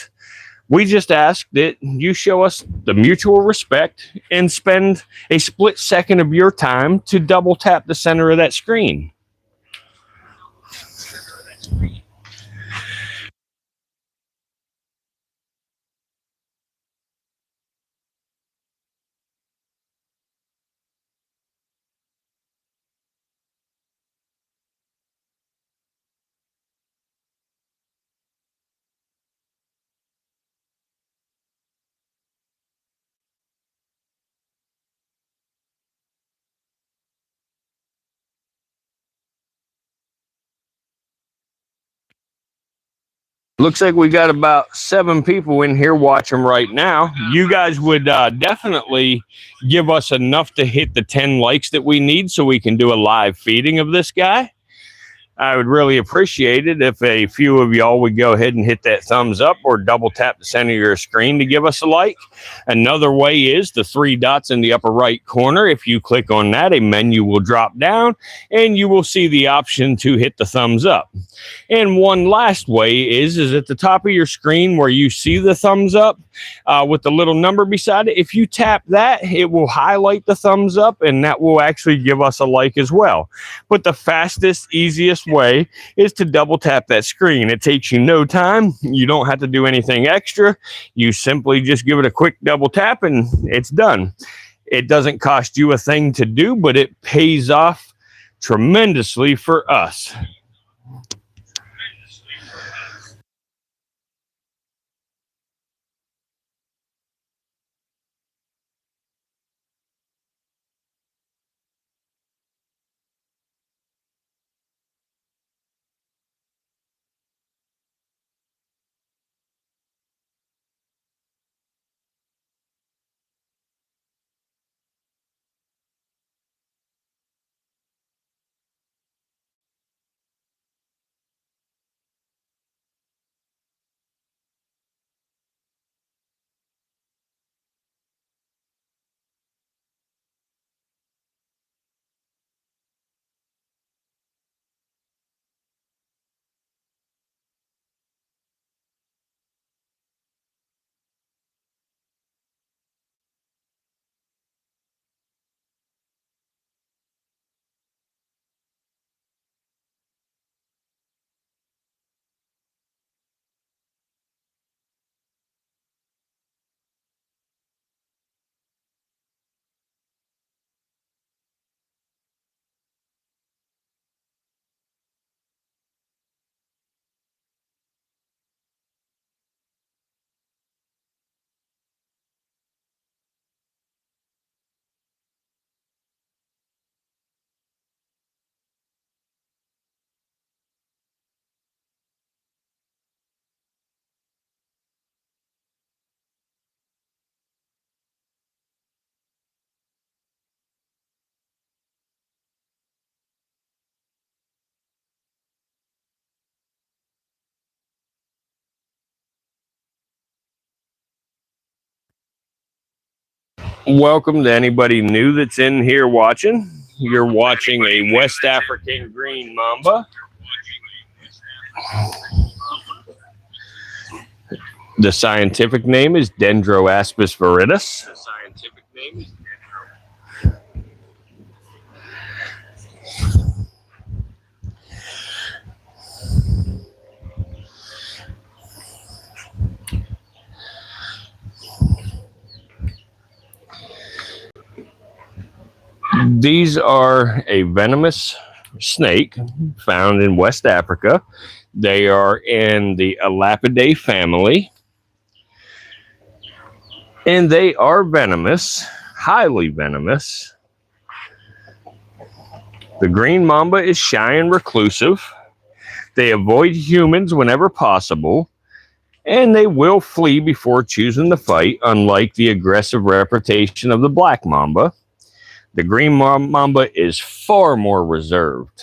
we just ask that you show us the mutual respect and spend a split second of your time to double tap the center of that screen. Looks like we got about 7 people in here watching right now. You guys would definitely give us enough to hit the 10 likes that we need so we can do a live feeding of this guy. I would really appreciate it if a few of y'all would go ahead and hit that thumbs up or double tap the center of your screen to give us a like. Another way is the 3 dots in the upper right corner. If you click on that, a menu will drop down and you will see the option to hit the thumbs up. And one last way is at the top of your screen where you see the thumbs up with the little number beside it. If you tap that, it will highlight the thumbs up and that will actually give us a like as well. But the fastest, easiest way is to double tap that screen. It takes you no time. You don't have to do anything extra. You simply just give it a quick double tap and it's done. It doesn't cost you a thing to do, but it pays off tremendously for us. Welcome to anybody new that's in here watching. You're watching a West African green mamba. The scientific name is dendroaspis viridis. These are a venomous snake found in West Africa. They are in the Elapidae family. And they are venomous, highly venomous. The green mamba is shy and reclusive. They avoid humans whenever possible. And they will flee before choosing to fight, unlike the aggressive reputation of the black mamba. The green mamba is far more reserved.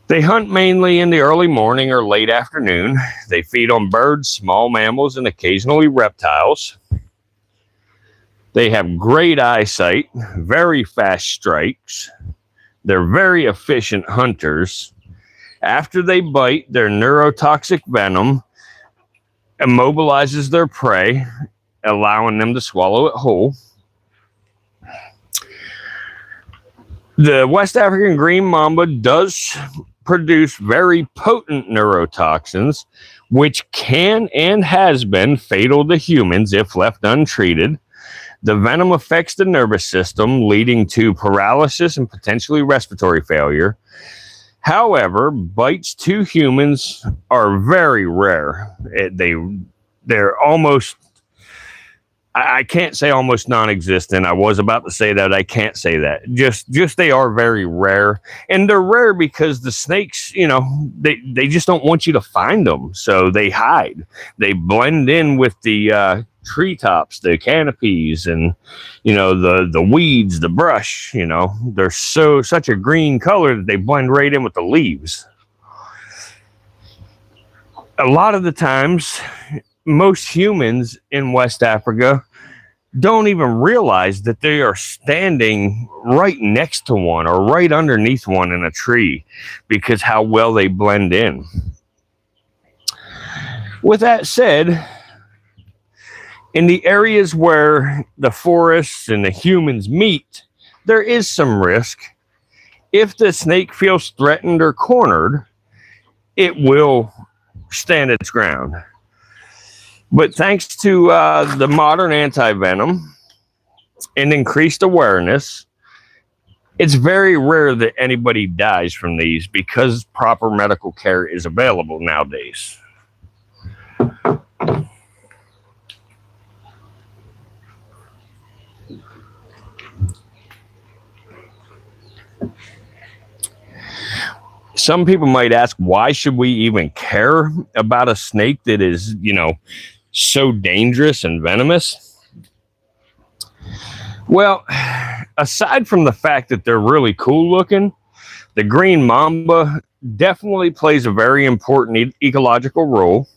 They hunt mainly in the early morning or late afternoon. They feed on birds, small mammals, and occasionally reptiles. They have great eyesight, very fast strikes. They're very efficient hunters. After they bite, their neurotoxic venom immobilizes their prey, allowing them to swallow it whole. The West African green mamba does produce very potent neurotoxins, which can and has been fatal to humans if left untreated. The venom affects the nervous system, leading to paralysis and potentially respiratory failure. However, bites to humans are very rare. They're almost, I can't say almost non-existent. I was about to say that. I can't say that. Just they are very rare. And they're rare because the snakes, they just don't want you to find them. So they hide. They blend in with the treetops, the canopies, and, the weeds, the brush. They're such a green color that they blend right in with the leaves. A lot of the times, most humans in West Africa don't even realize that they are standing right next to one or right underneath one in a tree because how well they blend in. With that said, in the areas where the forests and the humans meet, there is some risk. If the snake feels threatened or cornered, it will stand its ground. But thanks to the modern anti-venom and increased awareness, it's very rare that anybody dies from these because proper medical care is available nowadays. Some people might ask, why should we even care about a snake that is, so dangerous and venomous? Well, aside from the fact that they're really cool looking, the green mamba definitely plays a very important ecological role.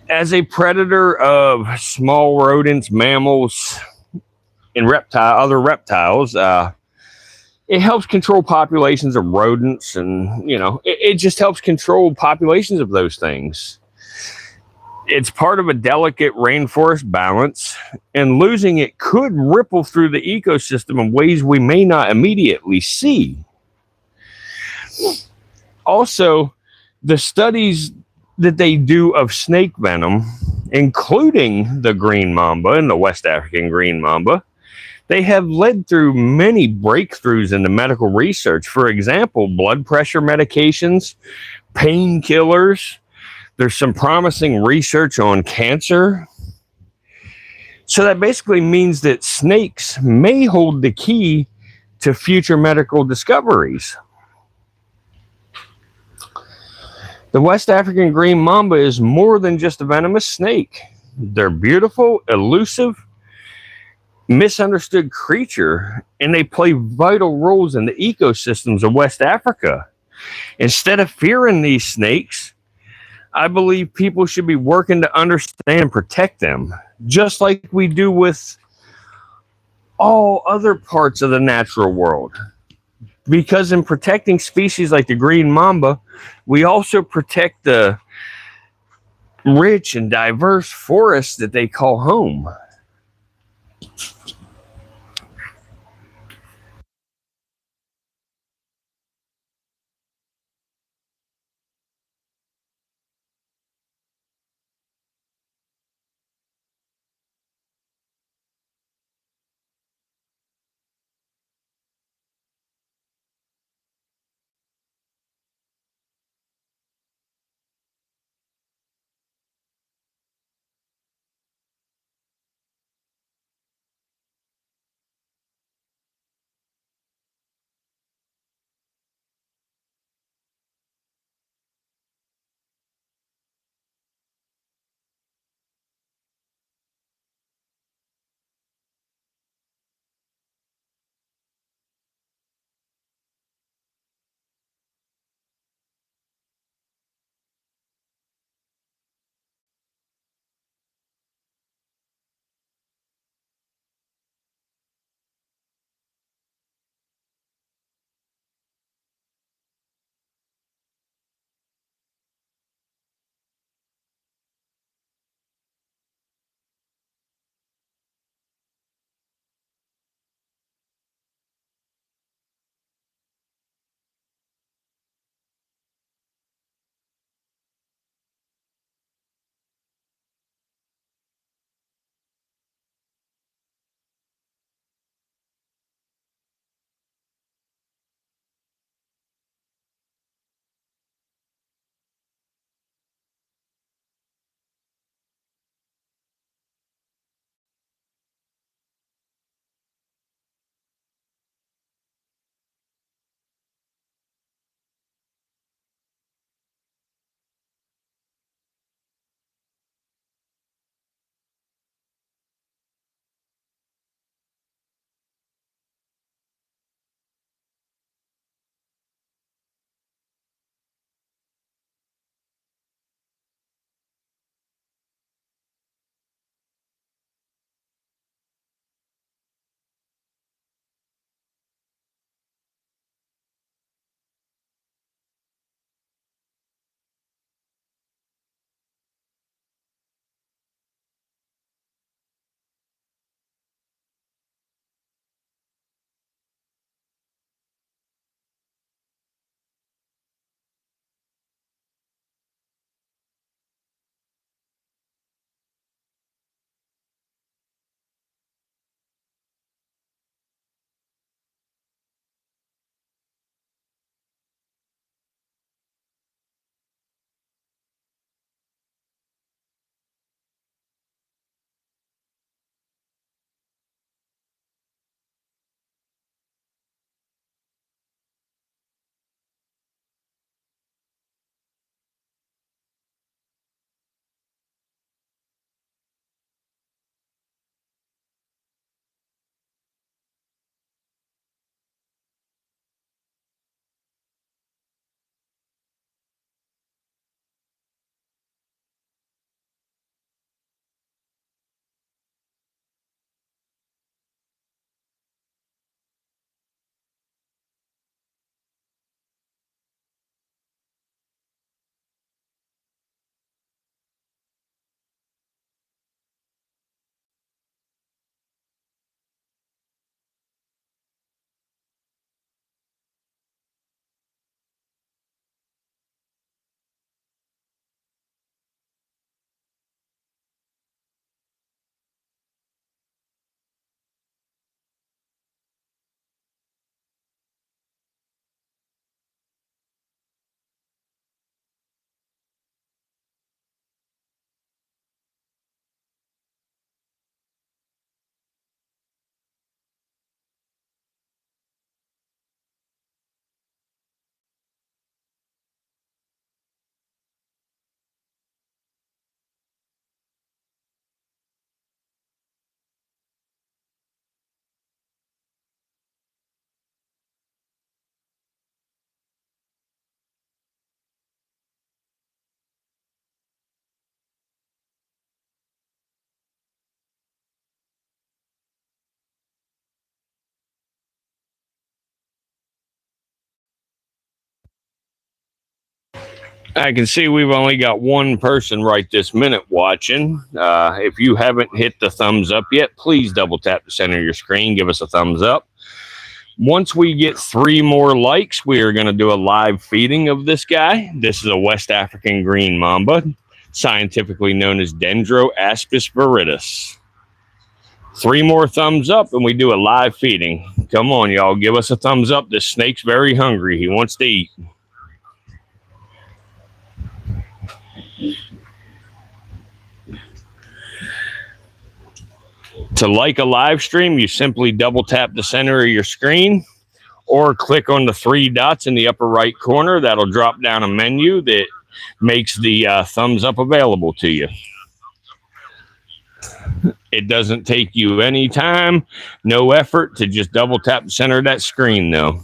As a predator of small rodents, mammals, and other reptiles, it helps control populations of rodents, and it just helps control populations of those things. It's part of a delicate rainforest balance, and losing it could ripple through the ecosystem in ways we may not immediately see. Also, the studies that they do of snake venom, including the green mamba and the West African green mamba, they have led through many breakthroughs in the medical research. For example, blood pressure medications, painkillers. There's some promising research on cancer. So that basically means that snakes may hold the key to future medical discoveries. The West African green mamba is more than just a venomous snake. They're beautiful, elusive, misunderstood creature, and they play vital roles in the ecosystems of West Africa. Instead of fearing these snakes, I believe people should be working to understand and protect them, just like we do with all other parts of the natural world. Because in protecting species like the green mamba, we also protect the rich and diverse forests that they call home. I can see we've only got one person right this minute watching. If you haven't hit the thumbs up yet, please double tap the center of your screen. Give us a thumbs up. Once we get 3 more likes, we are going to do a live feeding of this guy. This is a West African green mamba, scientifically known as dendroaspis viridis. 3 more thumbs up and we do a live feeding. Come on, y'all. Give us a thumbs up. This snake's very hungry. He wants to eat. To like a live stream, you simply double tap the center of your screen or click on the 3 dots in the upper right corner. That'll drop down a menu that makes the thumbs up available to you. It doesn't take you any time, no effort to just double tap the center of that screen, though.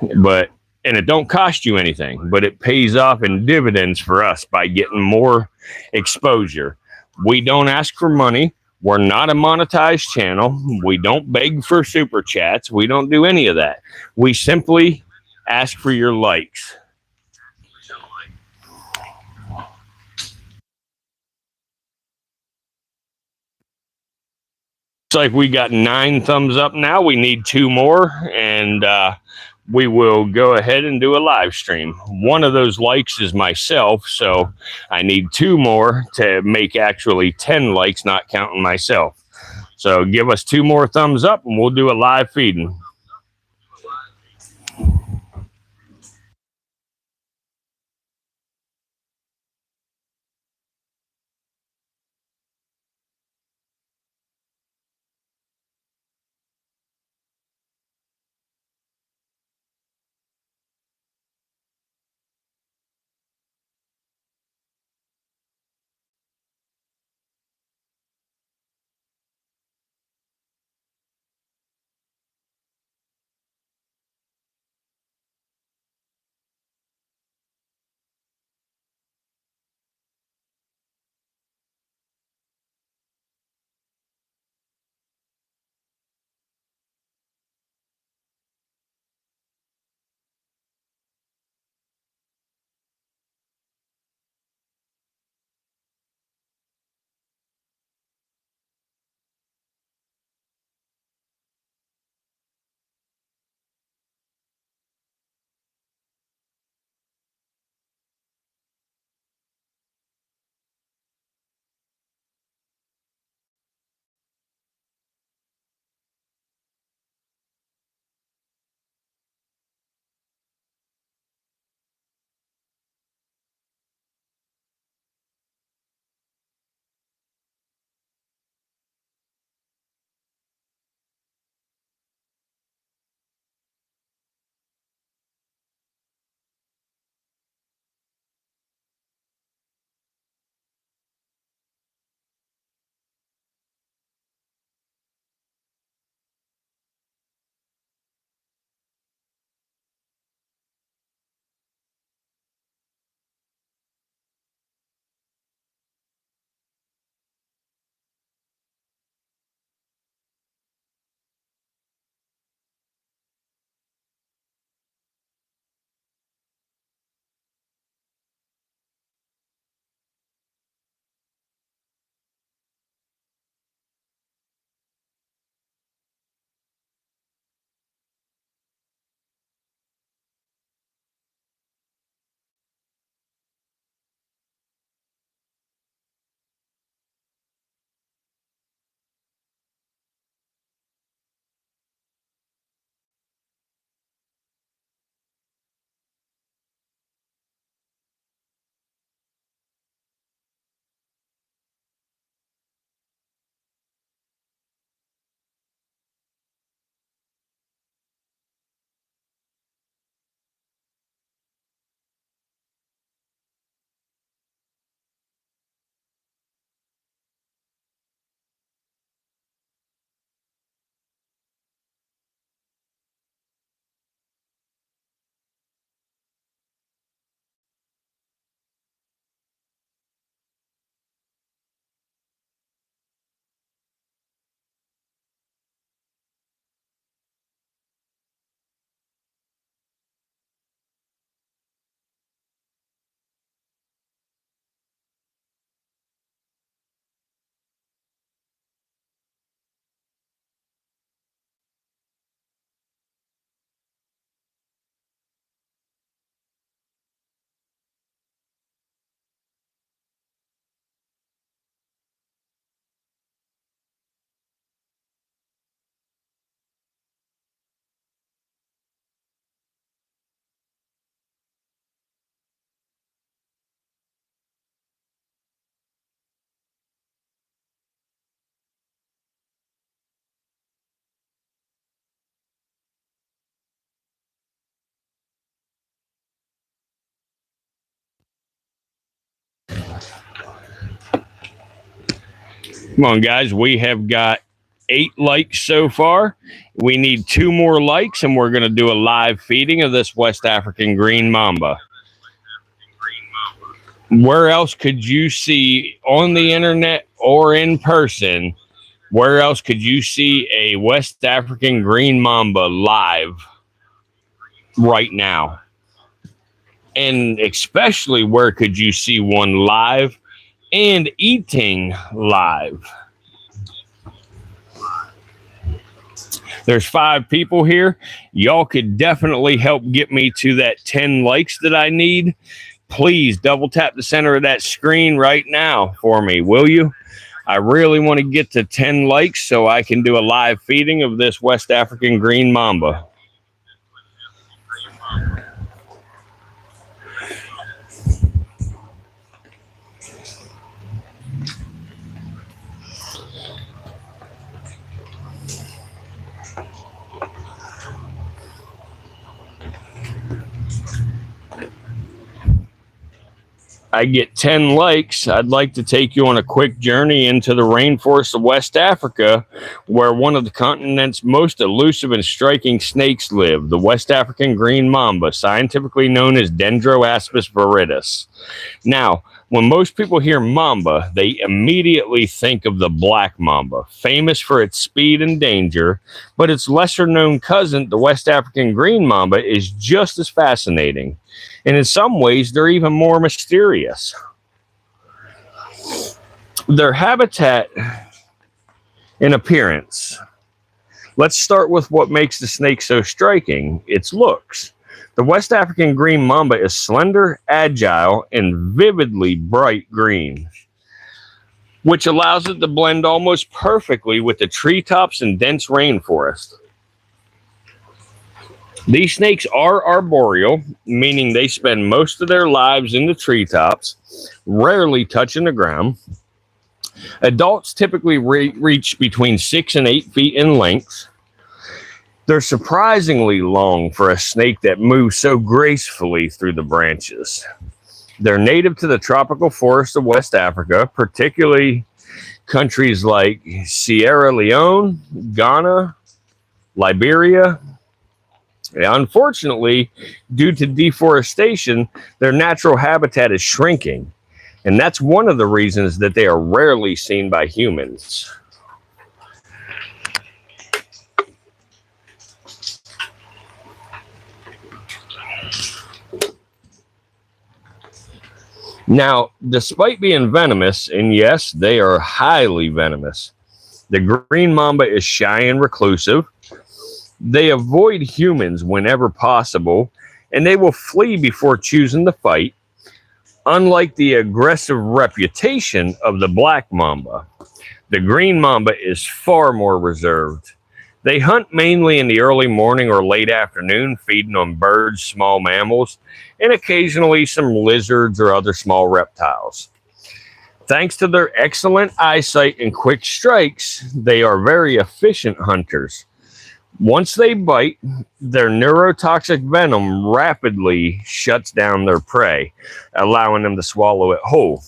And it don't cost you anything, but it pays off in dividends for us by getting more exposure. We don't ask for money. We're not a monetized channel. We don't beg for super chats. We don't do any of that. We simply ask for your likes. Looks like we got 9 thumbs up now. We need 2 more, and we will go ahead and do a live stream. One of those likes is myself, so I need 2 more to make actually 10 likes, not counting myself. So give us 2 more thumbs up, and we'll do a live feeding. Come on, guys. We have got 8 likes so far. We need 2 more likes, and we're going to do a live feeding of this West African Green Mamba. Where else could you see on the internet or in person? Where else could you see a West African Green Mamba live right now? And especially, where could you see one live and eating live? There's 5 people here. Y'all could definitely help get me to that 10 likes that I need. Please double tap the center of that screen right now for me, will you? I really want to get to 10 likes so I can do a live feeding of this West African Green Mamba. I get 10 likes, I'd like to take you on a quick journey into the rainforest of West Africa, where one of the continent's most elusive and striking snakes live, the West African Green Mamba, scientifically known as dendroaspis viridis. Now, when most people hear mamba, they immediately think of the black mamba, famous for its speed and danger, but its lesser-known cousin, the West African Green Mamba, is just as fascinating. And in some ways, they're even more mysterious. Their habitat and appearance. Let's start with what makes the snake so striking, its looks. The West African Green Mamba is slender, agile, and vividly bright green, which allows it to blend almost perfectly with the treetops and dense rainforest. These snakes are arboreal, meaning they spend most of their lives in the treetops, rarely touching the ground. Adults typically reach between 6 and 8 feet in length. They're surprisingly long for a snake that moves so gracefully through the branches. They're native to the tropical forests of West Africa, particularly countries like Sierra Leone, Ghana, Liberia. Unfortunately, due to deforestation, their natural habitat is shrinking, and that's one of the reasons that they are rarely seen by humans. Now, despite being venomous, and yes, they are highly venomous, the green mamba is shy and reclusive. They avoid humans whenever possible, and they will flee before choosing to fight, unlike the aggressive reputation of the black mamba. The green mamba is far more reserved. They hunt mainly in the early morning or late afternoon, feeding on birds, small mammals, and occasionally some lizards or other small reptiles. Thanks to their excellent eyesight and quick strikes, they are very efficient hunters. Once they bite, their neurotoxic venom rapidly shuts down their prey, allowing them to swallow it whole.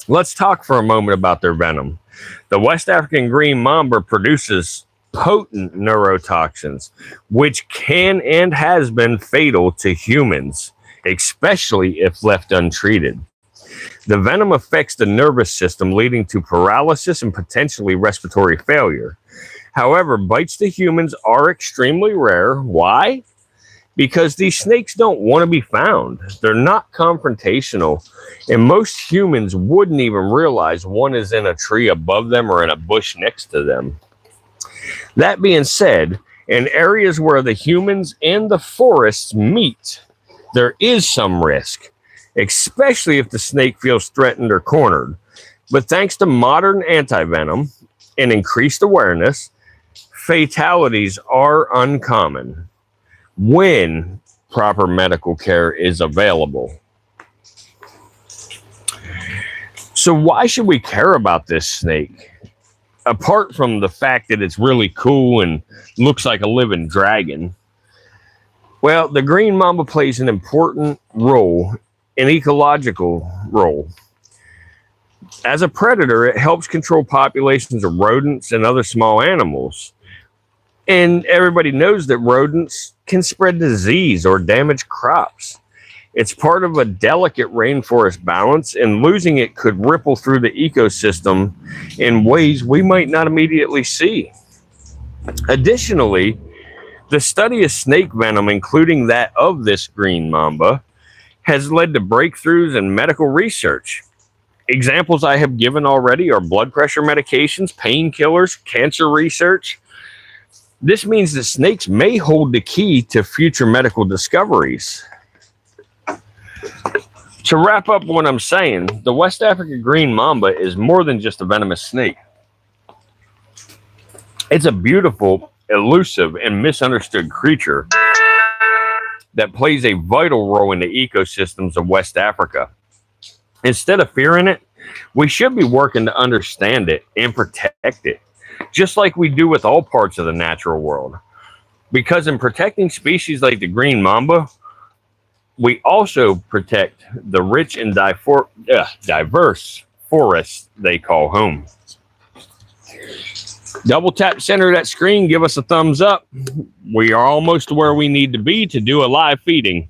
Let's talk for a moment about their venom. The West African Green Mamba produces potent neurotoxins, which can and has been fatal to humans, especially if left untreated. The venom affects the nervous system, leading to paralysis and potentially respiratory failure. However, bites to humans are extremely rare. Why? Because these snakes don't want to be found. They're not confrontational, and most humans wouldn't even realize one is in a tree above them or in a bush next to them. That being said, in areas where the humans and the forests meet, there is some risk, especially if the snake feels threatened or cornered. But thanks to modern antivenom and increased awareness, fatalities are uncommon when proper medical care is available. So why should we care about this snake? Apart from the fact that it's really cool and looks like a living dragon. Well, the green mamba plays an important role, an ecological role. As a predator, it helps control populations of rodents and other small animals. And everybody knows that rodents can spread disease or damage crops. It's part of a delicate rainforest balance, and losing it could ripple through the ecosystem in ways we might not immediately see. Additionally, the study of snake venom, including that of this green mamba, has led to breakthroughs in medical research. Examples I have given already are blood pressure medications, painkillers, cancer research. This means that snakes may hold the key to future medical discoveries. To wrap up what I'm saying, the West African green mamba is more than just a venomous snake. It's a beautiful, elusive, and misunderstood creature that plays a vital role in the ecosystems of West Africa. Instead of fearing it, we should be working to understand it and protect it, just like we do with all parts of the natural world. Because in protecting species like the green mamba, we also protect the rich and diverse forests they call home. Double tap center of that screen, give us a thumbs up. We are almost where we need to be to do a live feeding.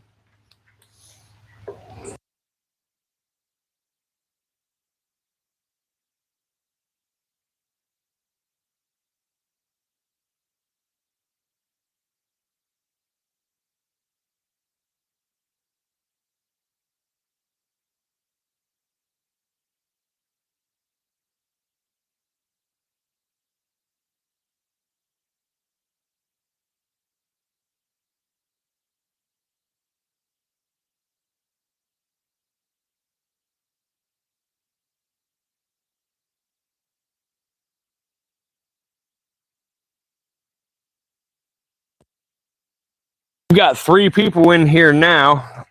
We've got 3 people in here now.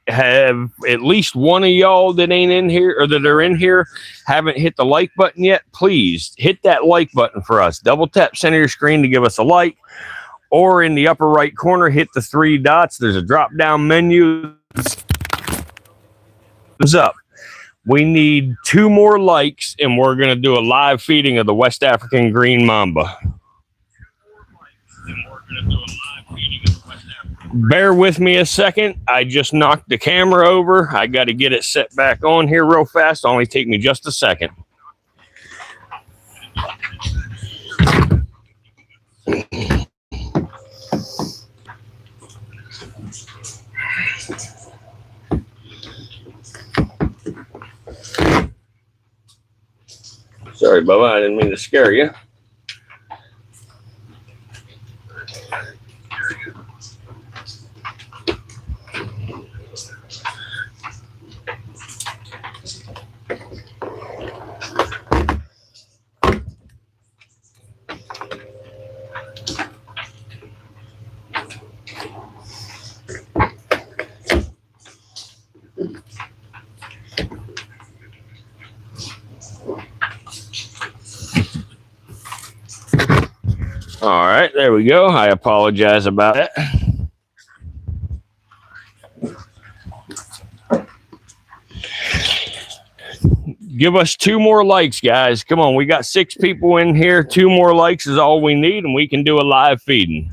Have at least one of y'all that ain't in here or that are in here haven't hit the like button yet? Please hit that like button for us. Double tap center of your screen to give us a like, or in the upper right corner, hit the 3 dots. There's a drop down menu. Thumbs up. We need 2 more likes, and we're going to do a live feeding of the West African green mamba. Bear with me a second. I just knocked the camera over. I got to get it set back on here real fast. It'll only take me just a second. Sorry, Bubba. I didn't mean to scare you. All right, there we go. I apologize about that. Give us 2 more likes, guys. Come on, we got 6 people in here. 2 more likes is all we need, and we can do a live feeding.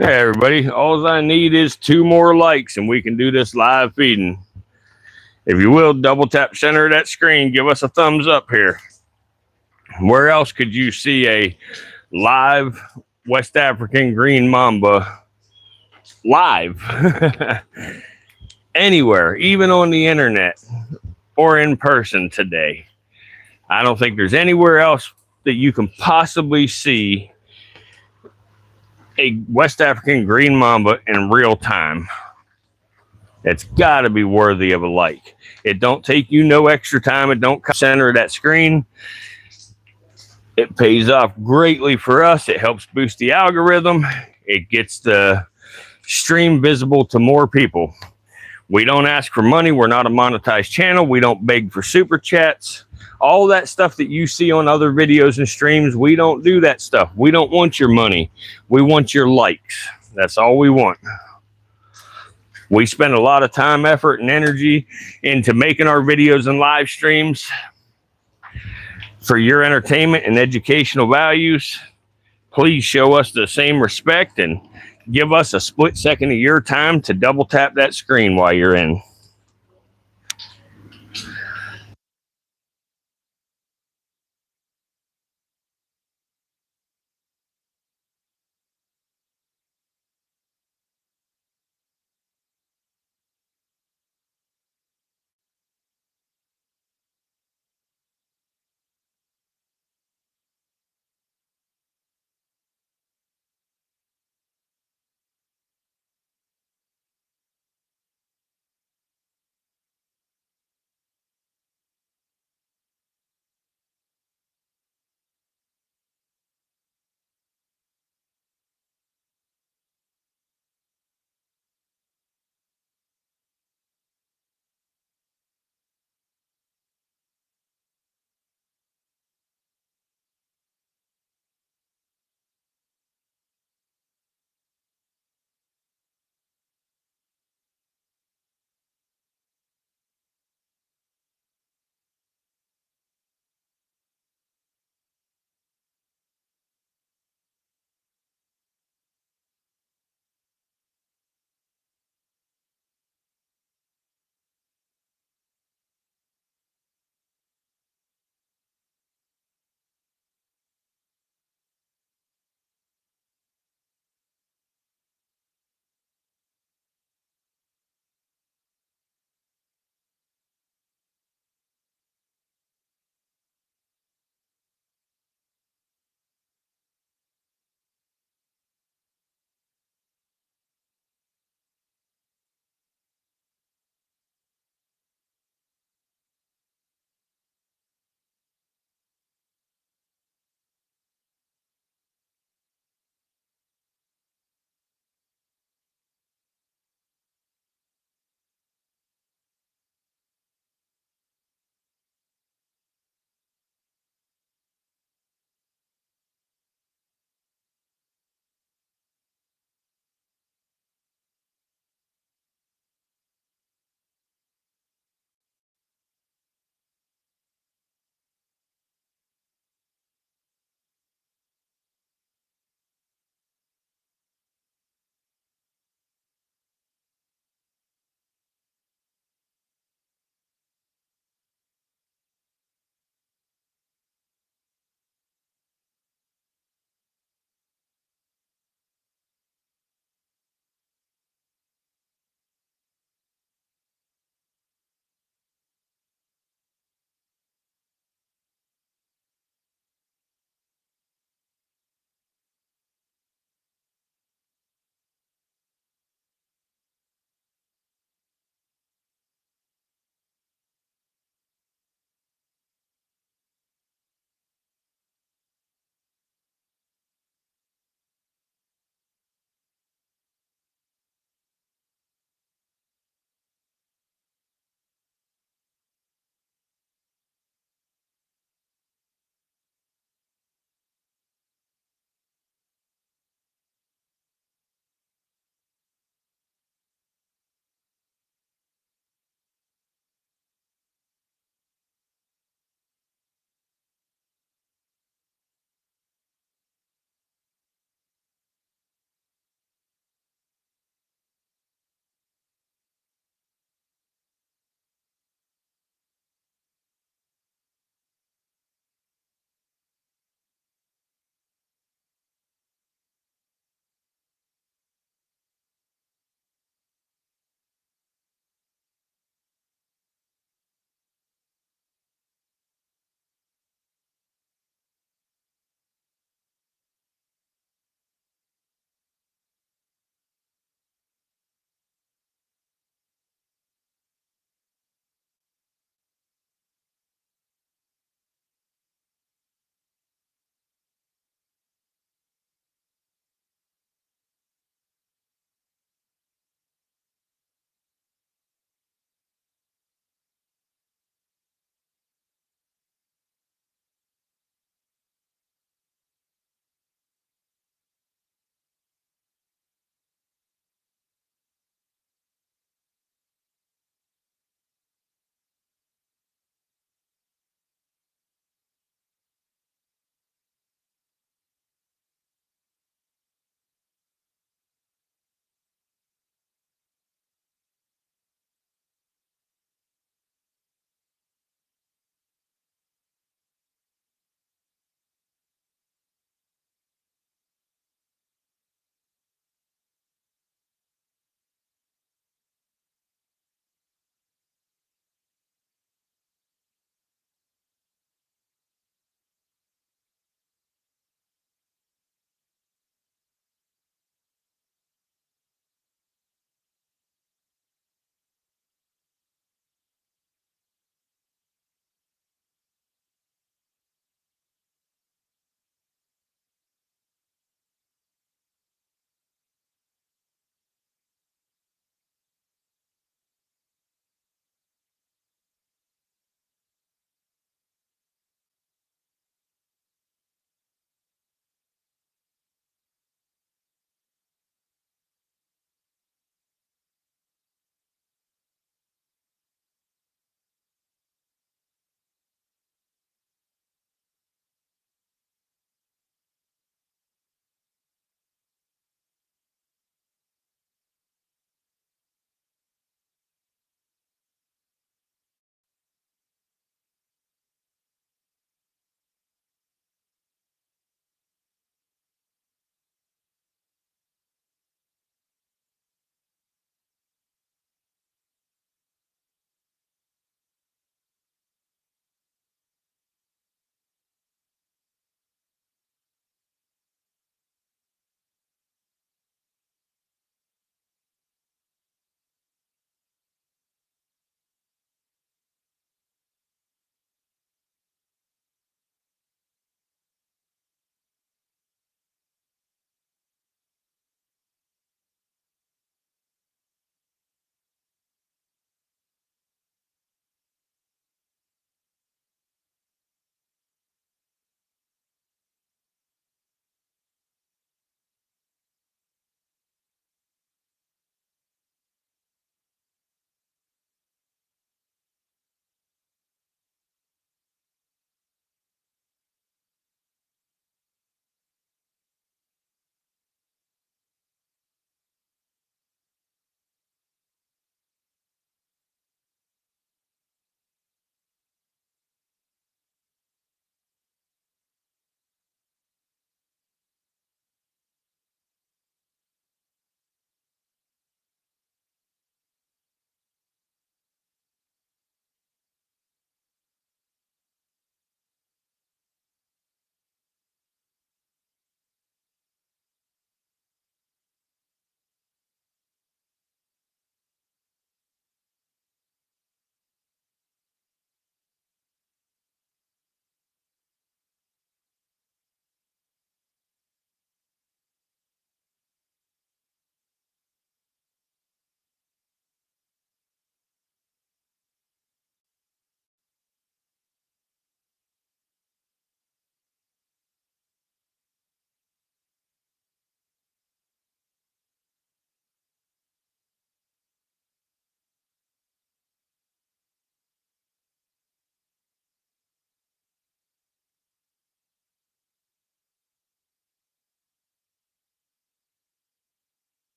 Hey everybody, all I need is 2 more likes and we can do this live feeding. If you will, double tap center of that screen, give us a thumbs up here. Where else could you see a live West African green mamba live? Anywhere, even on the internet or in person today. I don't think there's anywhere else that you can possibly see a West African green mamba in real time. It's got to be worthy of a like. It don't take you no extra time. It don't center that screen. It pays off greatly for us. It helps boost the algorithm. It gets the stream visible to more people. We don't ask for money. We're not a monetized channel. We don't beg for super chats. All that stuff that you see on other videos and streams, we don't do that stuff. We don't want your money. We want your likes. That's all we want. We spend a lot of time, effort, and energy into making our videos and live streams for your entertainment and educational values. Please show us the same respect and give us a split second of your time to double tap that screen while you're in.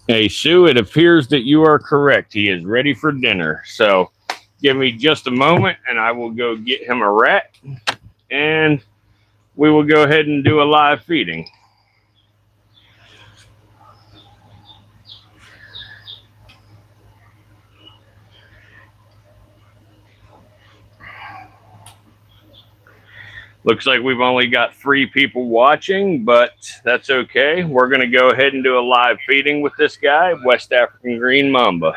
Hey, Sue, it appears that you are correct. He is ready for dinner. So give me just a moment and I will go get him a rat and we will go ahead and do a live feeding. Looks like we've only got 3 people watching, but that's okay. We're going to go ahead and do a live feeding with this guy, West African Green Mamba.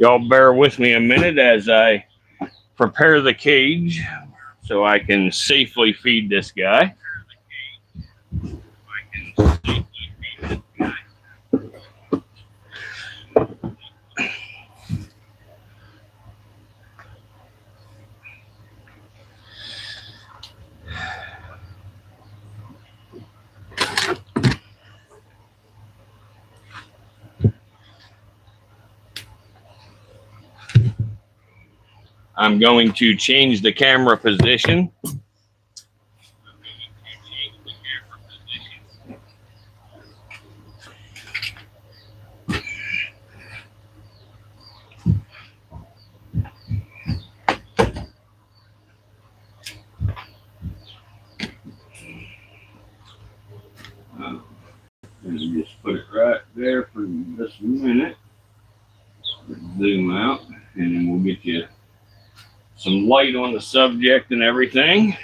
Y'all bear with me a minute as I prepare the cage so I can safely feed this guy. I'm going to change the camera position. Just put it right there for just a minute. Zoom out, and then we'll get you some light on the subject and everything.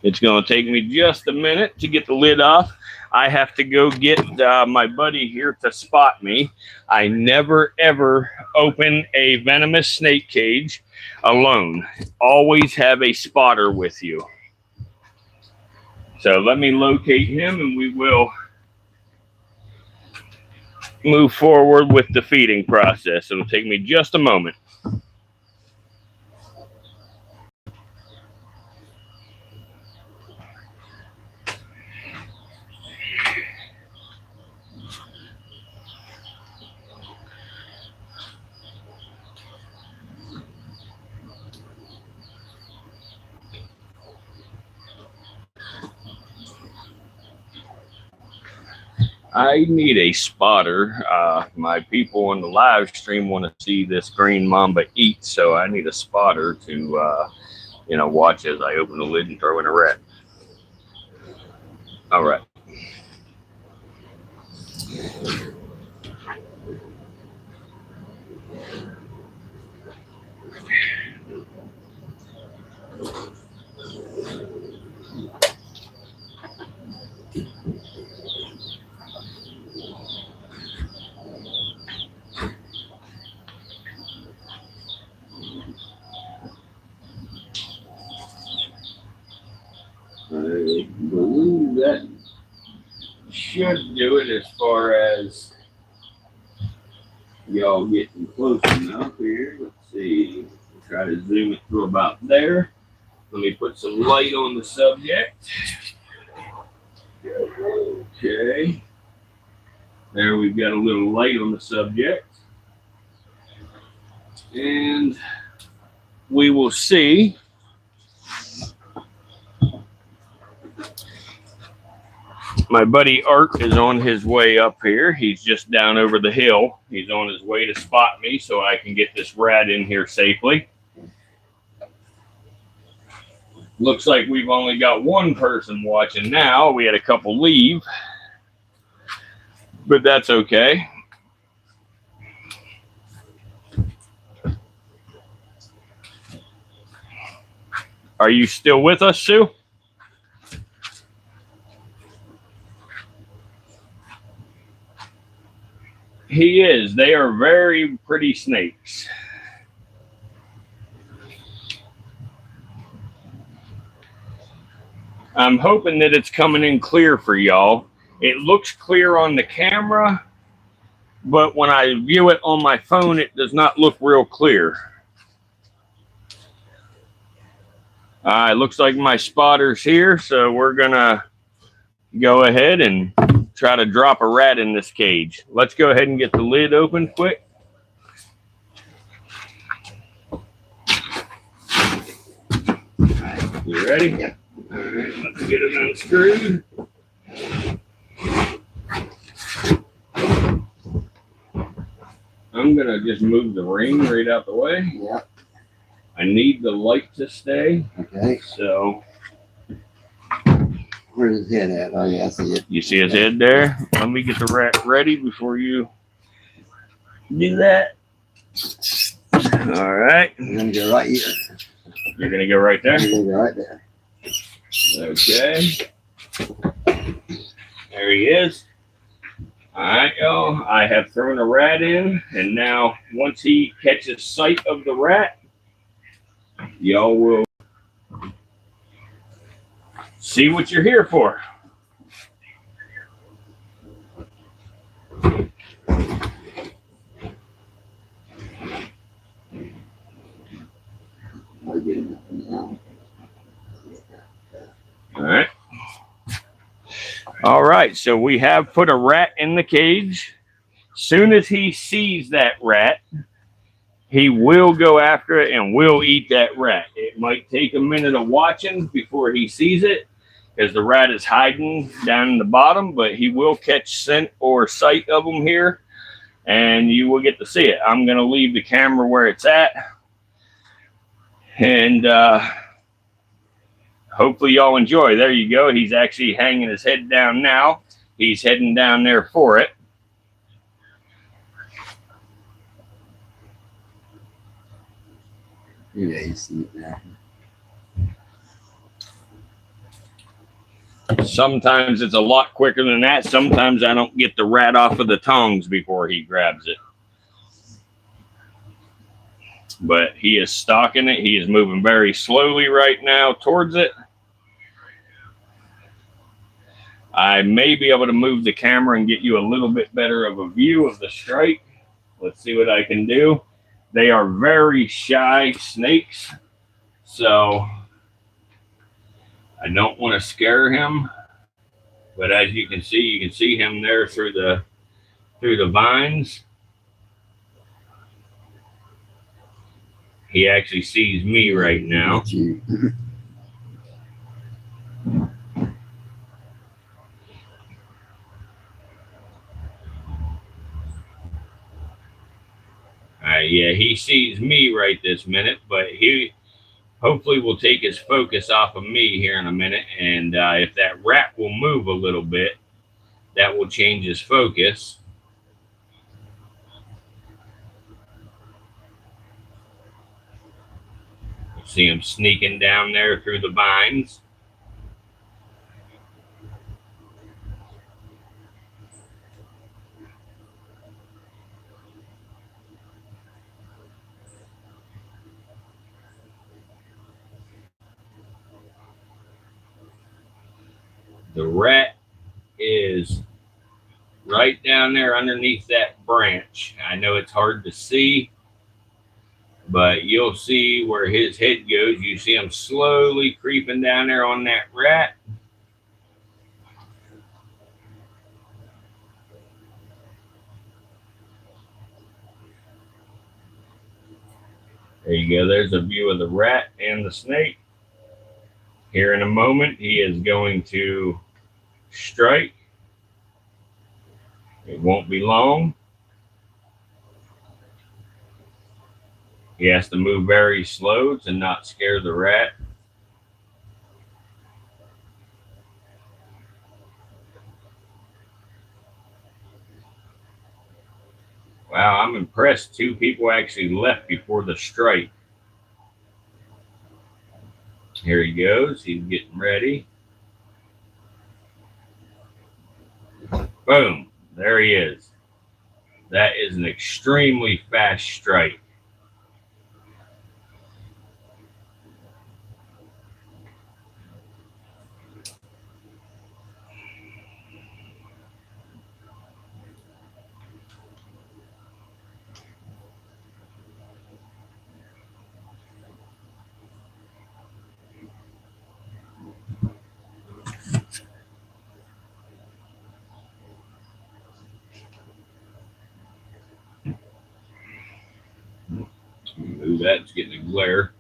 It's going to take me just a minute to get the lid off. I have to go get my buddy here to spot me. I never, ever open a venomous snake cage alone. Always have a spotter with you. So let me locate him and we will move forward with the feeding process. It'll take me just a moment. I need a spotter. My people on the live stream want to see this green mamba eat, so I need a spotter to, watch as I open the lid and throw in a rat. All right. believe that should do it as far as y'all getting close enough here. Let's see. Try to zoom it to about there. Let me put some light on the subject. Okay. There we've got a little light on the subject. And we will see. My buddy Art is on his way up here. He's just down over the hill. He's on his way to spot me so I can get this rat in here safely. Looks like we've only got one person watching now. We had a couple leave, but that's okay. Are you still with us, Sue? He is. They are very pretty snakes. I'm hoping that it's coming in clear for y'all. It looks clear on the camera, but when I view it on my phone, it does not look real clear. It looks like my spotter's here, so we're gonna go ahead and try to drop a rat in this cage. Let's go ahead and get the lid open quick. You ready? Yeah. All right, let's get it unscrewed. I'm gonna just move the ring right out the way. Yeah. I need the light to stay. Okay. So Where's his head at? Oh yeah, I see it. you see his head there? Let me get the rat ready before you do that. All right. You're gonna go right here. You're gonna go right there? You're gonna go right there. Okay. There he is. All right, y'all. I have thrown a rat in, and now once he catches sight of the rat, y'all will see what you're here for. I'll get him now. All right. All right. So we have put a rat in the cage. Soon as he sees that rat, he will go after it and will eat that rat. It might take a minute of watching before he sees it, because the rat is hiding down in the bottom, but he will catch scent or sight of him here, and you will get to see it. I'm going to leave the camera where it's at, and hopefully y'all enjoy. There you go. He's actually hanging his head down now. He's heading down there for it. Yeah, you see it now. Sometimes it's a lot quicker than that. Sometimes I don't get the rat off of the tongs before he grabs it. But he is stalking it. He is moving very slowly right now towards it. I may be able to move the camera and get you a little bit better of a view of the strike. Let's see what I can do. They are very shy snakes, so I don't want to scare him. But as you can see him there through the vines. He actually sees me right now. Yeah, he sees me right this minute, but he hopefully will take his focus off of me here in a minute. And if that rat will move a little bit, that will change his focus. See him sneaking down there through the vines. The rat is right down there underneath that branch. I know it's hard to see, but you'll see where his head goes. You see him slowly creeping down there on that rat. There you go. There's a view of the rat and the snake. Here in a moment, he is going to strike. It won't be long. He has to move very slow to not scare the rat. Wow, I'm impressed. 2 people actually left before the strike. Here he goes. He's getting ready. Boom. There he is. That is an extremely fast strike. Ooh, that's getting a glare.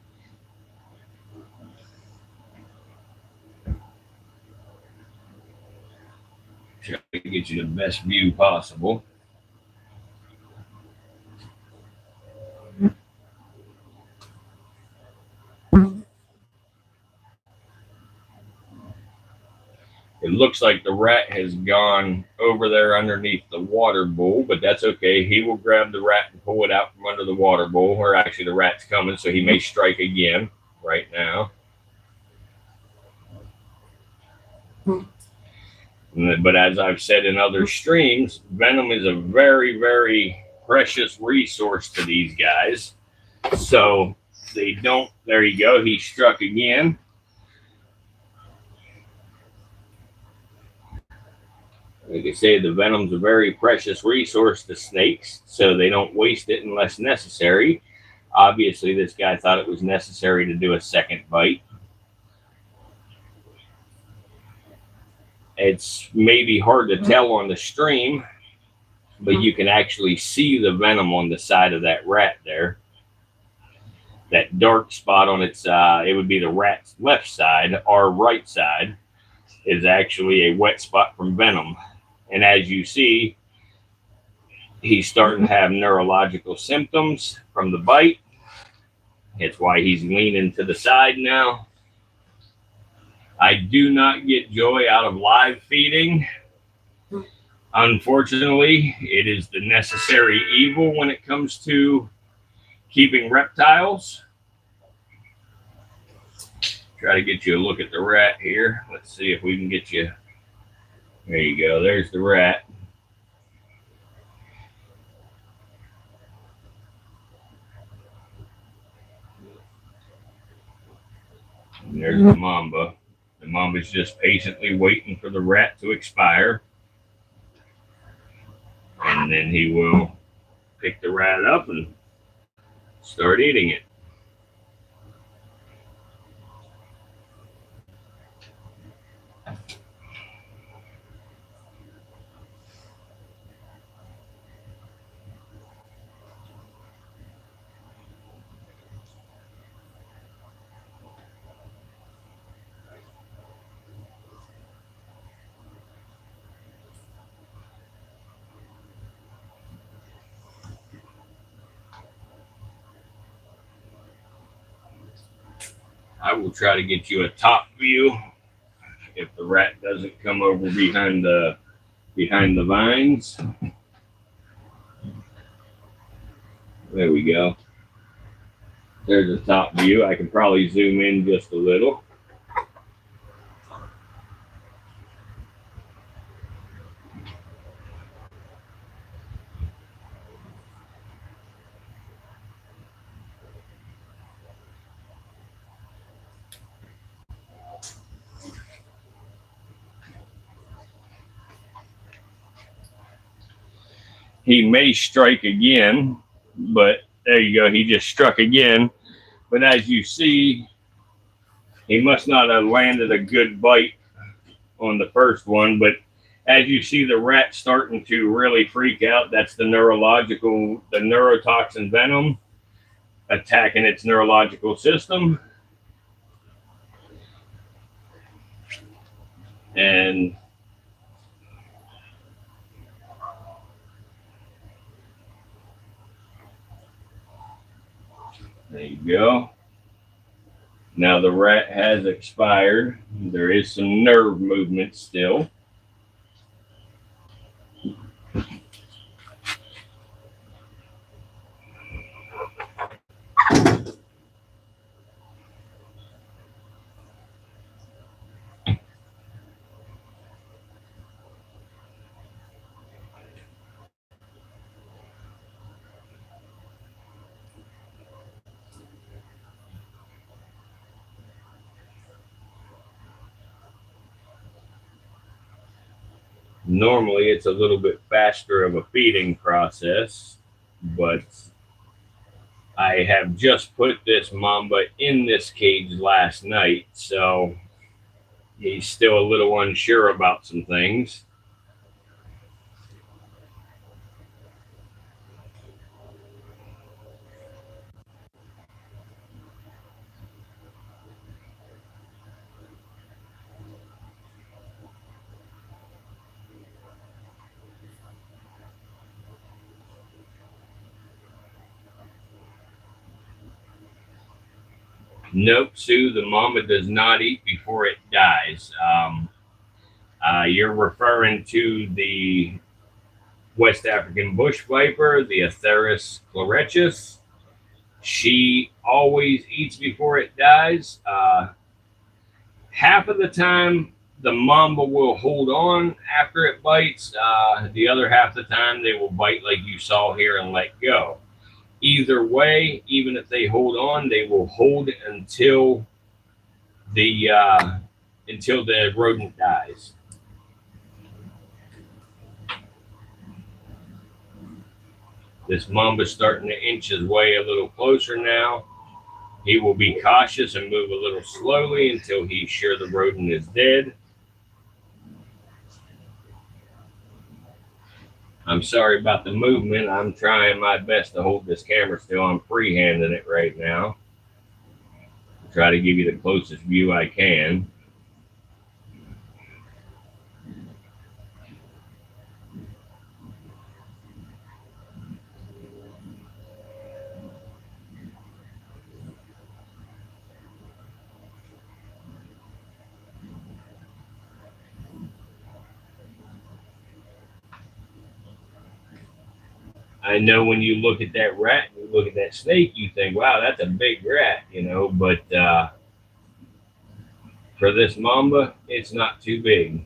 Try to get you the best view possible. It looks like the rat has gone over there underneath the water bowl, but that's okay. He will grab the rat and pull it out from under the water bowl, or actually the rat's coming, so he may strike again right now. But as I've said in other streams, venom is a very, very precious resource to these guys. So they don't, there you go, he struck again. Like I say, the venom's a very precious resource to snakes, so they don't waste it unless necessary. Obviously, this guy thought it was necessary to do a second bite. It's maybe hard to tell on the stream, but you can actually see the venom on the side of that rat there. That dark spot on its, it would be the rat's left side. Our right side is actually a wet spot from venom. And as you see, he's starting to have neurological symptoms from the bite. It's why he's leaning to the side now. I do not get joy out of live feeding. Unfortunately, it is the necessary evil when it comes to keeping reptiles. Try to get you a look at the rat here. Let's see if we can get you. There you go. There's the rat. And there's the mamba. The mamba's just patiently waiting for the rat to expire. And then he will pick the rat up and start eating it. I will try to get you a top view if the rat doesn't come over behind the vines. There we go. There's a top view. I can probably zoom in just a little. He may strike again, but there you go. He just struck again. But as you see, he must not have landed a good bite on the first one. But as you see the rat starting to really freak out, that's the neurotoxin venom attacking its neurological system. And there you go. Now the rat has expired. There is some nerve movement still. Normally it's a little bit faster of a feeding process, but I have just put this mamba in this cage last night, so he's still a little unsure about some things. Nope, Sue, the mamba does not eat before it dies. You're referring to the West African bush viper, the Atheris chlorechus. She always eats before it dies. Half of the time, the mamba will hold on after it bites. The other half of the time, they will bite like you saw here and let go. Either way, even if they hold on, they will hold until the rodent dies. This mamba's starting to inch his way a little closer now. He will be cautious and move a little slowly until he's sure the rodent is dead. I'm sorry about the movement. I'm trying my best to hold this camera still. I'm freehanding it right now. Try to give you the closest view I can. I know when you look at that rat, you look at that snake, you think, wow, that's a big rat, you know, but for this mamba, it's not too big.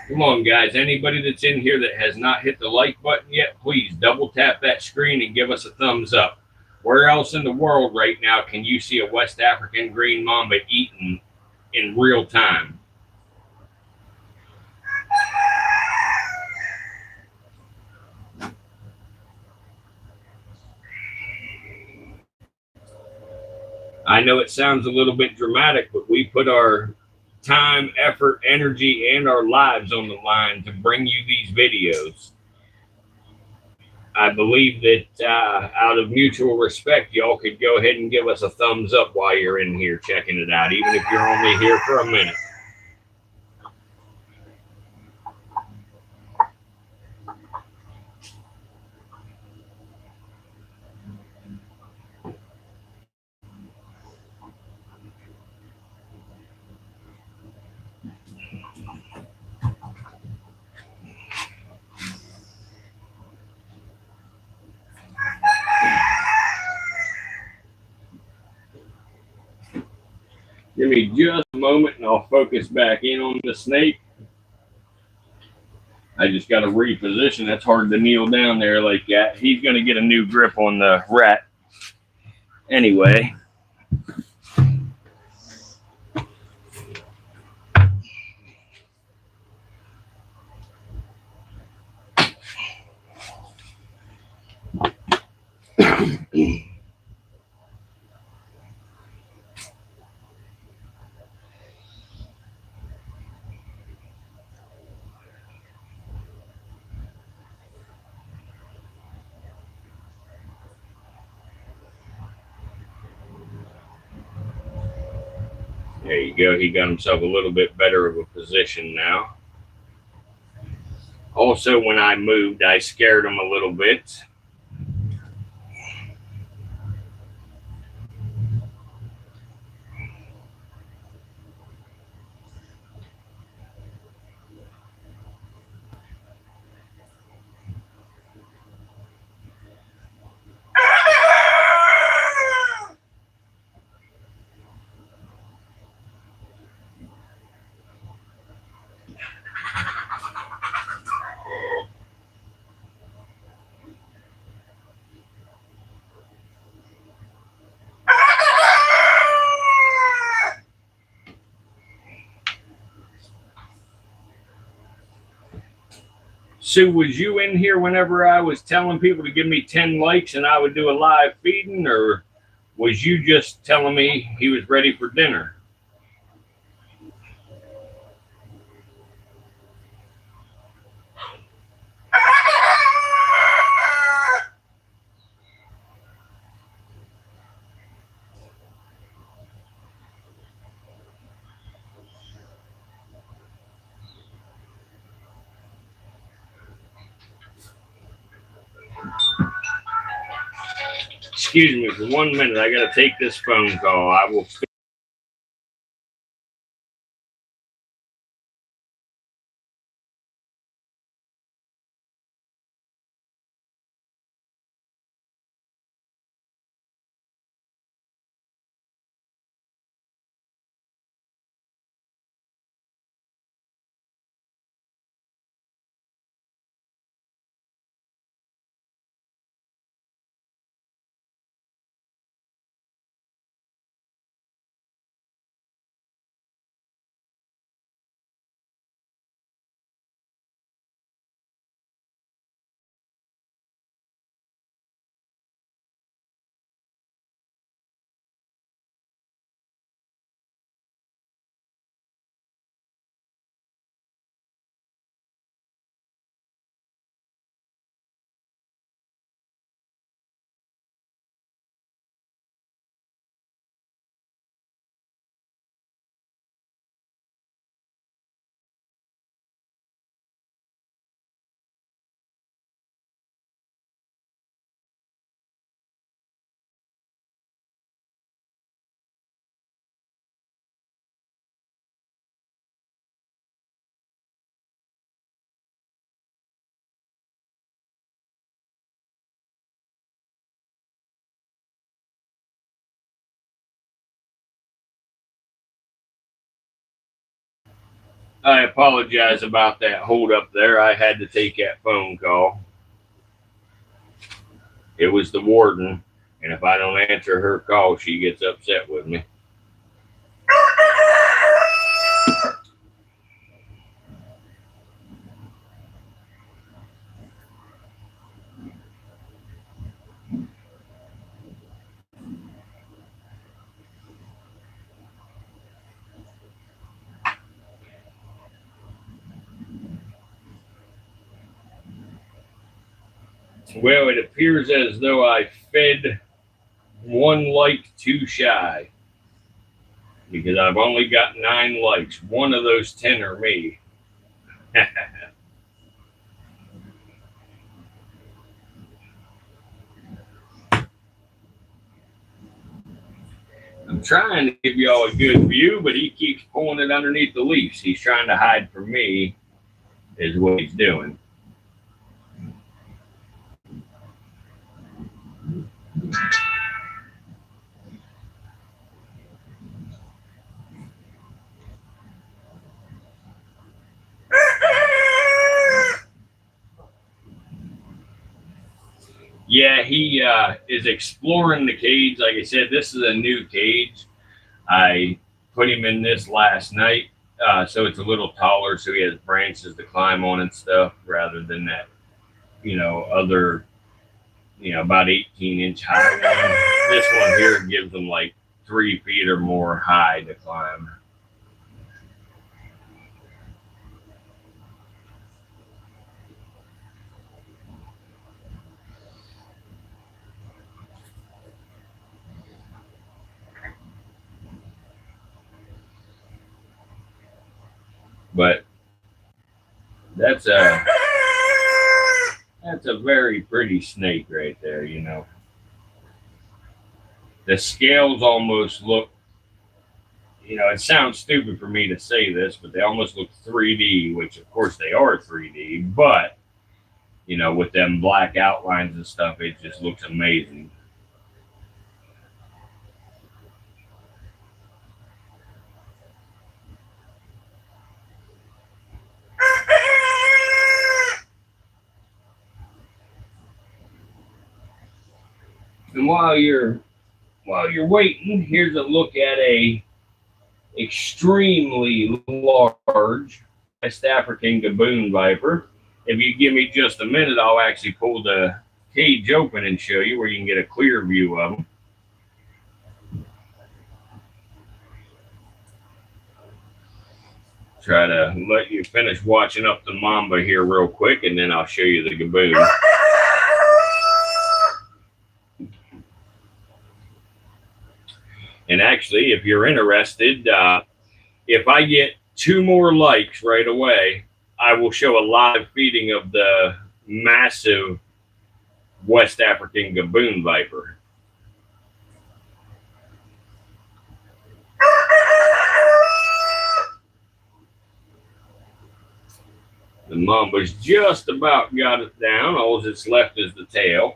Come on, guys. Anybody that's in here that has not hit the like button yet, please double tap that screen and give us a thumbs up. Where else in the world right now can you see a West African green mamba eaten in real time? I know it sounds a little bit dramatic, but we put our time, effort, energy, and our lives on the line to bring you these videos. I believe that out of mutual respect, y'all could go ahead and give us a thumbs up while you're in here checking it out, even if you're only here for a minute. Give me just a moment and I'll focus back in on the snake. I just got to reposition. That's hard to kneel down there like that. He's going to get a new grip on the rat. Anyway. There you go. He got himself a little bit better of a position now. Also, when I moved, I scared him a little bit. Sue, was you in here whenever I was telling people to give me 10 likes and I would do a live feeding, or was you just telling me he was ready for dinner? Excuse me for 1 minute. I got to take this phone call. I will. I apologize about that hold up there. I had to take that phone call. It was the warden, and if I don't answer her call, she gets upset with me. Well, it appears as though I fed 1 like too shy, because I've only got 9 likes. 1 of those 10 are me. I'm trying to give y'all a good view, but he keeps pulling it underneath the leaves. He's trying to hide from me, is what he's doing. Yeah, he is exploring the cage. Like I said, this is a new cage. I put him in this last night, so it's a little taller, so he has branches to climb on and stuff, rather than that, other, about 18-inch high one. This one here gives them like 3 feet or more high to climb. But that's a that's a very pretty snake right there. The scales almost look, it sounds stupid for me to say this, but they almost look 3D, which of course they are 3D, but with them black outlines and stuff, it just looks amazing. And while you're waiting, here's a look at a extremely large West African gaboon viper. If you give me just a minute, I'll actually pull the cage open and show you where you can get a clear view of them. Try to let you finish watching up the mamba here real quick, and then I'll show you the gaboon. And actually, if you're interested, if I get 2 more likes right away, I will show a live feeding of the massive West African gaboon viper. The mamba's just about got it down. All that's left is the tail.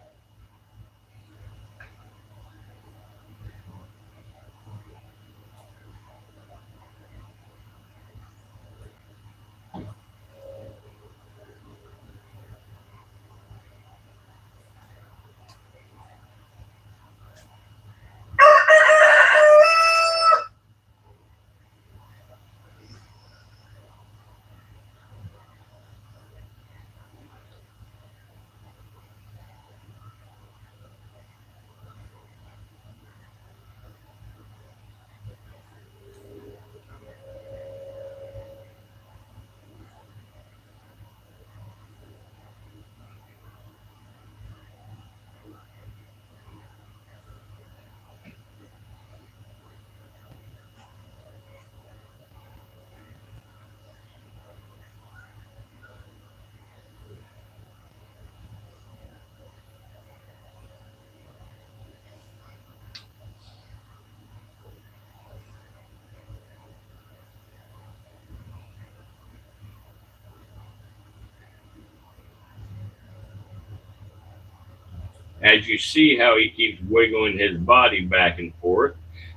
As you see how he keeps wiggling his body back and forth,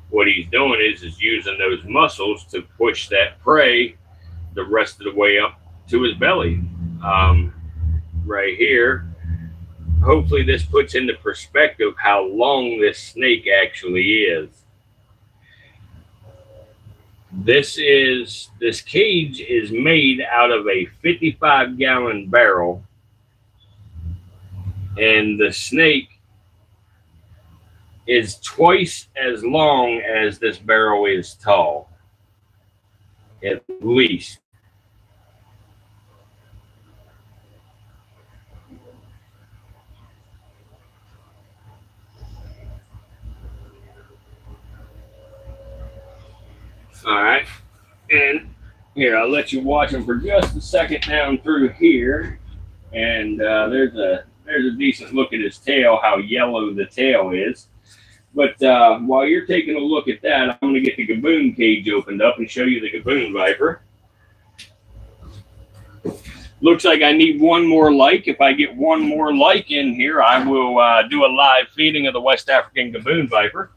what he's doing is using those muscles to push that prey the rest of the way up to his belly. Right here, hopefully this puts into perspective how long this snake actually is. This cage is made out of a 55-gallon barrel, and the snake is twice as long as this barrel is tall, at least. All right, and here I'll let you watch them for just a second down through here, and there's a decent look at his tail, how yellow the tail is. But while you're taking a look at that, I'm going to get the gaboon cage opened up and show you the gaboon viper. Looks like I need 1 more like. If I get 1 more like in here, I will do a live feeding of the West African gaboon viper.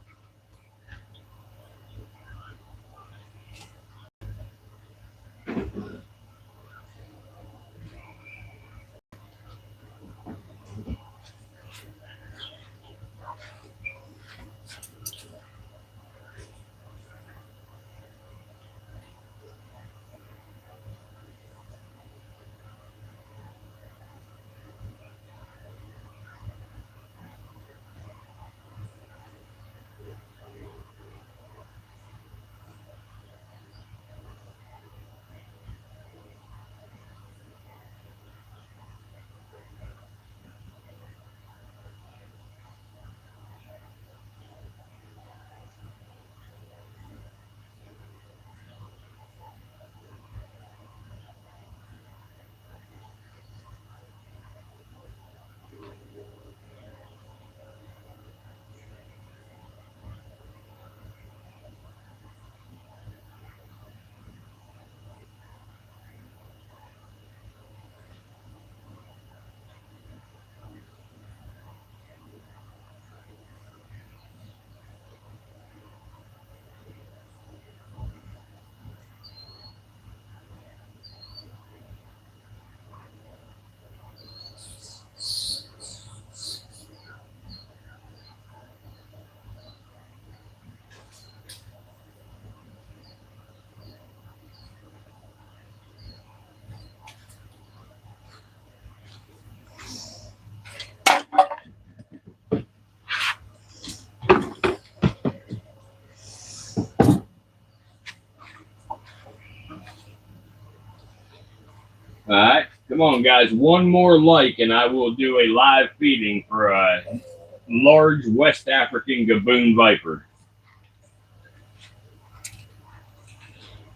All right, come on, guys. One more like, and I will do a live feeding for a large West African gaboon viper.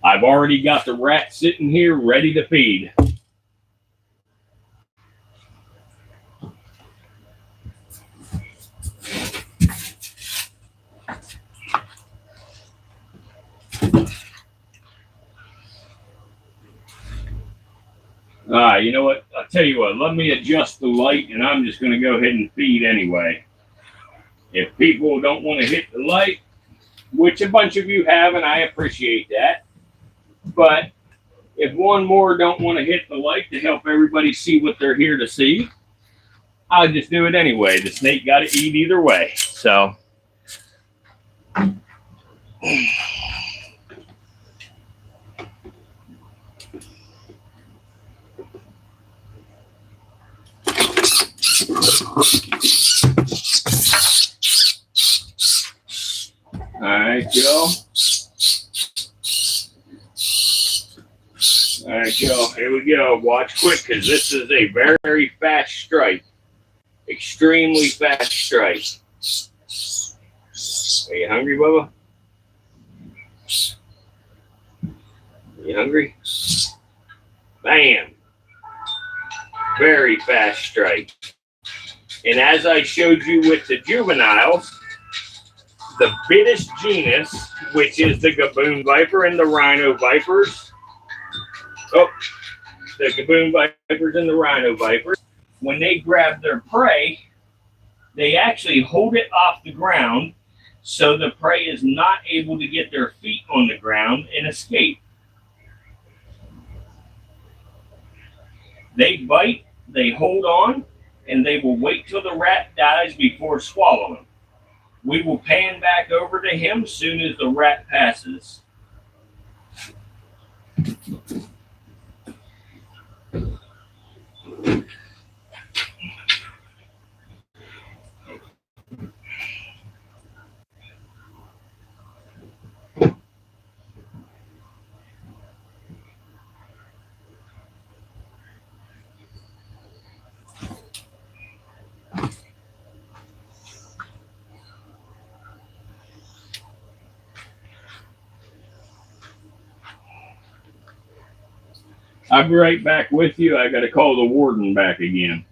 I've already got the rat sitting here ready to feed. All right, you know what? I'll tell you what, let me adjust the light, and I'm just going to go ahead and feed anyway. If people don't want to hit the light, which a bunch of you have, and I appreciate that, but if one more don't want to hit the light to help everybody see what they're here to see, I'll just do it anyway. The snake got to eat either way. So, all right, Joe. All right, Joe. Here we go. Watch quick, because this is a very fast strike. Extremely fast strike. Are you hungry, Bubba? Are you hungry? Bam. Very fast strike. And as I showed you with the juveniles, the Viridis genus, which is the gaboon viper and the rhino vipers. Oh, the gaboon vipers and the rhino vipers. When they grab their prey, they actually hold it off the ground so the prey is not able to get their feet on the ground and escape. They bite, they hold on, and they will wait till the rat dies before swallowing. We will pan back over to him soon as the rat passes. I'll be right back with you. I got to call the warden back again.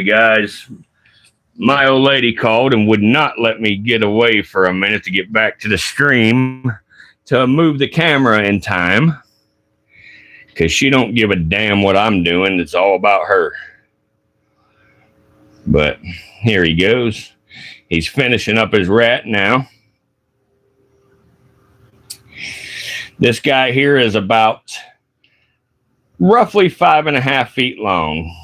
guys. My old lady called and would not let me get away for a minute to get back to the stream to move the camera in time because she don't give a damn what I'm doing. It's all about her. But here he goes. He's finishing up his rat now. This guy here is about roughly 5.5 feet long.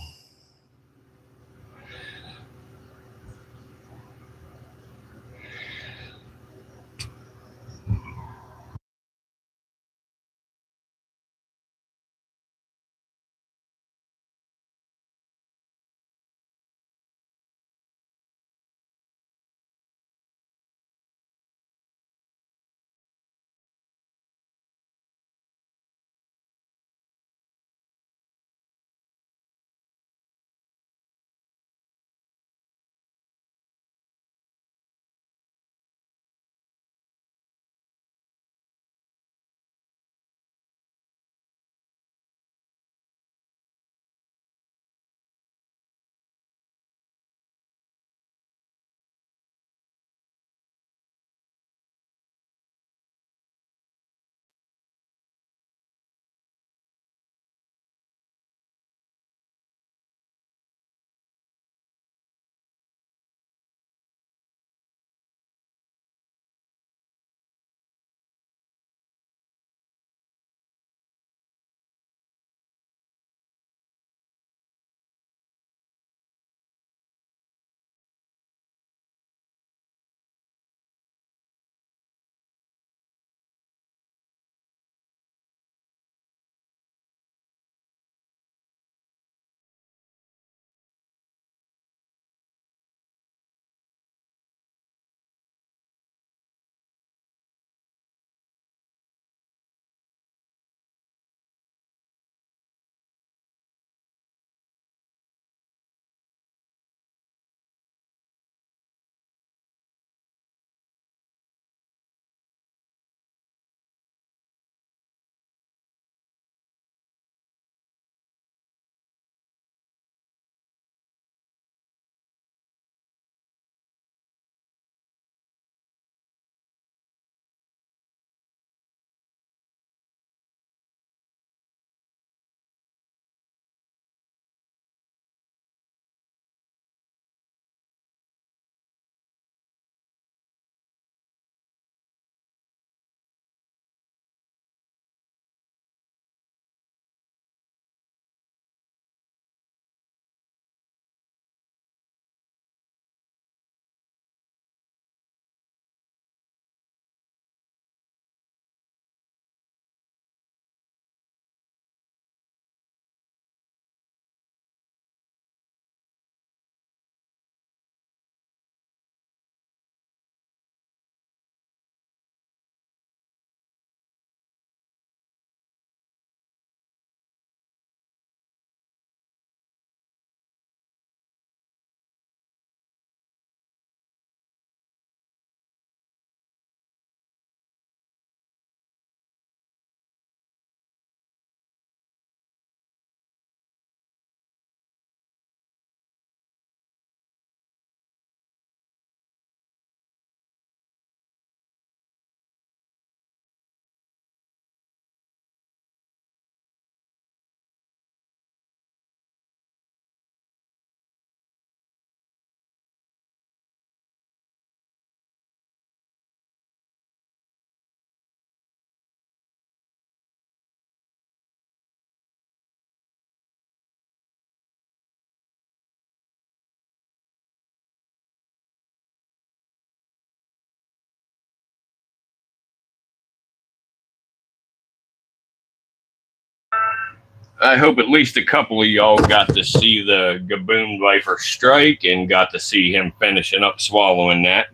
I hope at least a couple of y'all got to see the Gaboon Viper strike and got to see him finishing up swallowing that.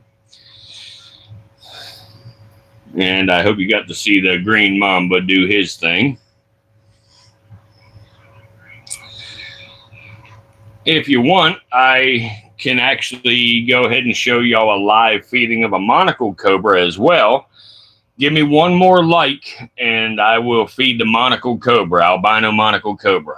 And I hope you got to see the Green Mamba do his thing. If you want, I can actually go ahead and show y'all a live feeding of a monocle cobra as well. Give me one more like, and I will feed the monocle cobra, albino monocle cobra.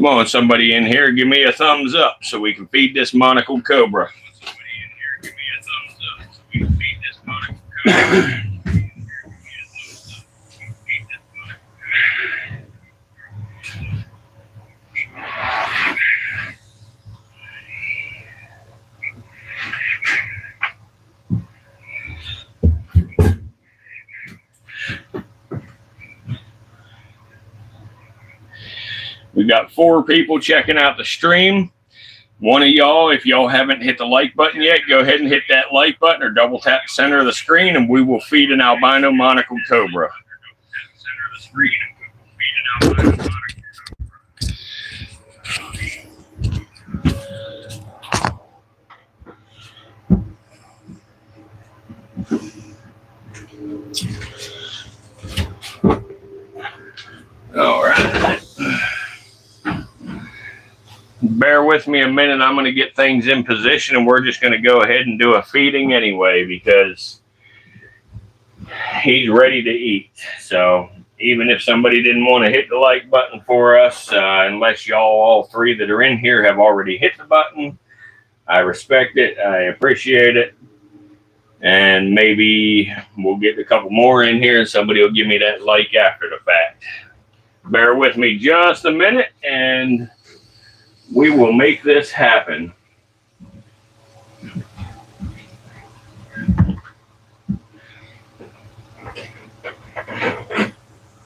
Come on, somebody in here, give me a thumbs up so we can feed this monocled cobra. We got 4 people checking out the stream. One of y'all, if y'all haven't hit the like button yet, go ahead and hit that like button or double tap the center of the screen and we will feed an albino monocled cobra. All right. Bear with me a minute. I'm going to get things in position and we're just going to go ahead and do a feeding anyway because he's ready to eat. So even if somebody didn't want to hit the like button for us, unless y'all, all 3 that are in here have already hit the button, I respect it. I appreciate it. And maybe we'll get a couple more in here and somebody will give me that like after the fact. Bear with me just a minute and we will make this happen.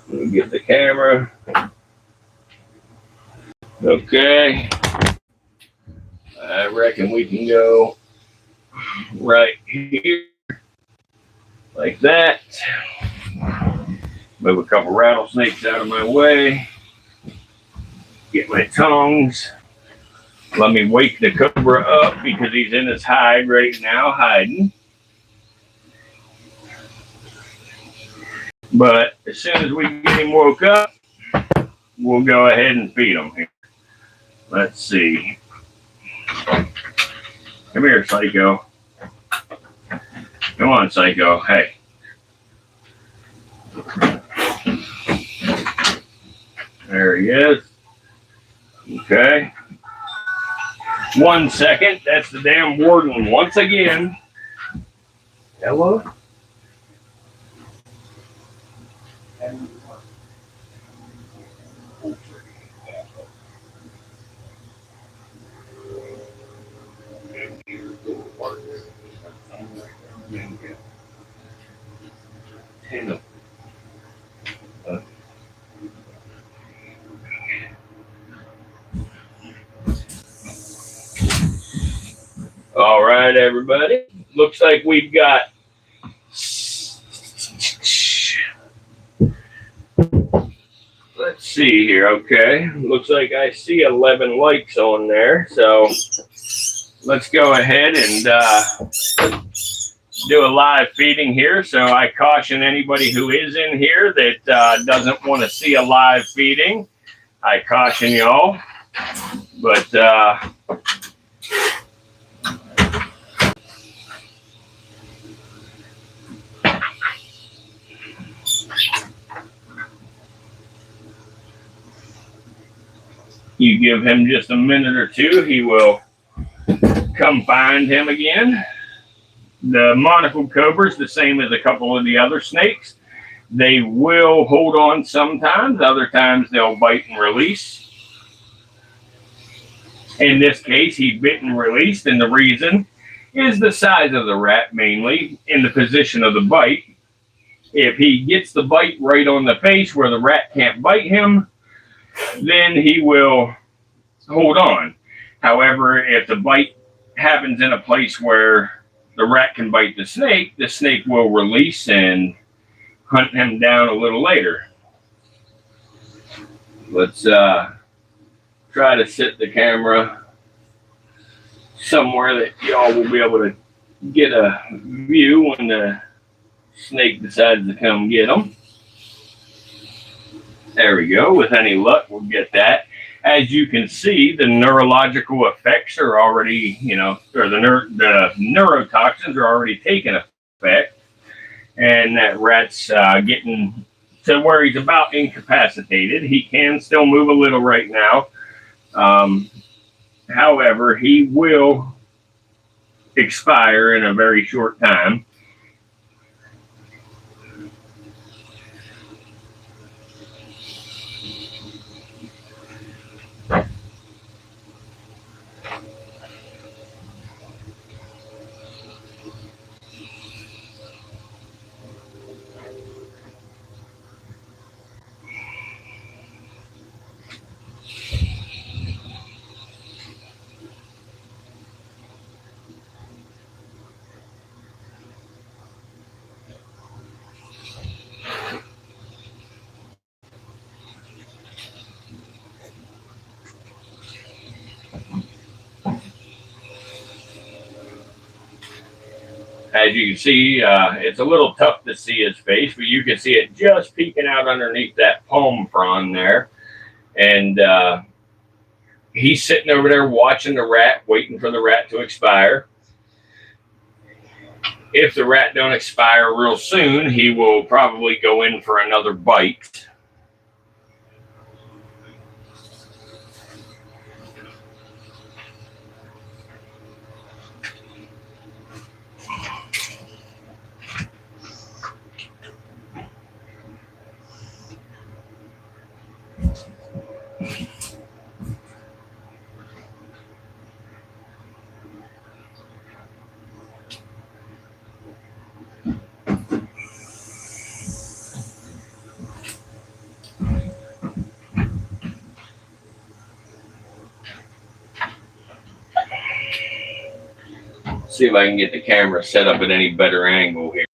We'll get the camera. Okay. I reckon we can go right here like that. Move a couple rattlesnakes out of my way. Get my tongs. Let me wake the cobra up because he's in his hide right now, hiding. But as soon as we get him woke up, we'll go ahead and feed him here. Let's see. Come here, Psycho. Come on, Psycho. Hey. There he is. Okay. 1 second. That's the damn warden once again. Hello? All right, everybody. Looks like we've got let's see here. Okay. Looks like I see 11 likes on there. So let's go ahead and do a live feeding here. So I caution anybody who is in here that doesn't want to see a live feeding. I caution y'all. But you give him just a minute or two, he will come find him again. The monocled cobra is the same as a couple of the other snakes. They will hold on sometimes, other times they'll bite and release. In this case, he bit and released, and the reason is the size of the rat, mainly in the position of the bite. If he gets the bite right on the face where the rat can't bite him, then he will hold on. However, if the bite happens in a place where the rat can bite the snake will release and hunt him down a little later. Let's try to set the camera somewhere that y'all will be able to get a view when the snake decides to come get them. There we go. With any luck, we'll get that. As you can see, the neurological effects are already, or the neurotoxins are already taking effect. And that rat's getting to where he's about incapacitated. He can still move a little right now, However, he will expire in a very short time. As you can see, it's a little tough to see his face, but you can see it just peeking out underneath that palm frond there. And he's sitting over there watching the rat, waiting for the rat to expire. If the rat don't expire real soon, he will probably go in for another bite. See if I can get the camera set up at any better angle here.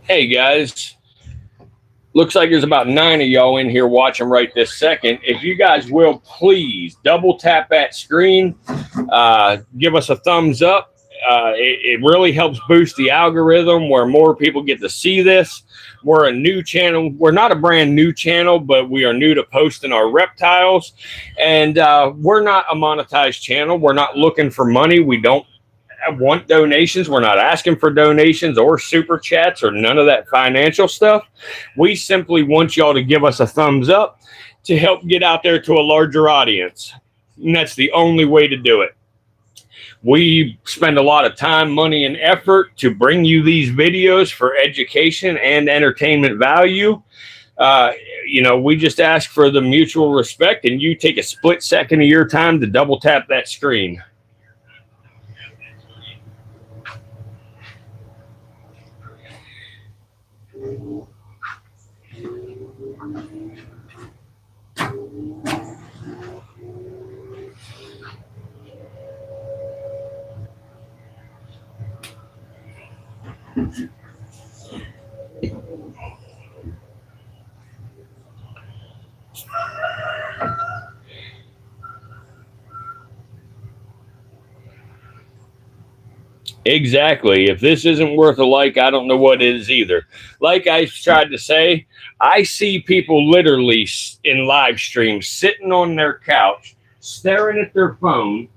Hey guys, looks like there's about 9 of y'all in here watching right this second. If you guys will please double tap that screen, give us a thumbs up. It really helps boost the algorithm where more people get to see this. We're a new channel. We're not a brand new channel, but we are new to posting our reptiles. And we're not a monetized channel. We're not looking for money. We don't want donations. We're not asking for donations or super chats or none of that financial stuff. We simply want y'all to give us a thumbs up to help get out there to a larger audience. And that's the only way to do it. We spend a lot of time, money, and effort to bring you these videos for education and entertainment value. We just ask for the mutual respect, and you take a split second of your time to double tap that screen. Exactly. If this isn't worth a like, I don't know what is either. Like I tried to say, I see people literally in live streams sitting on their couch, staring at their phone,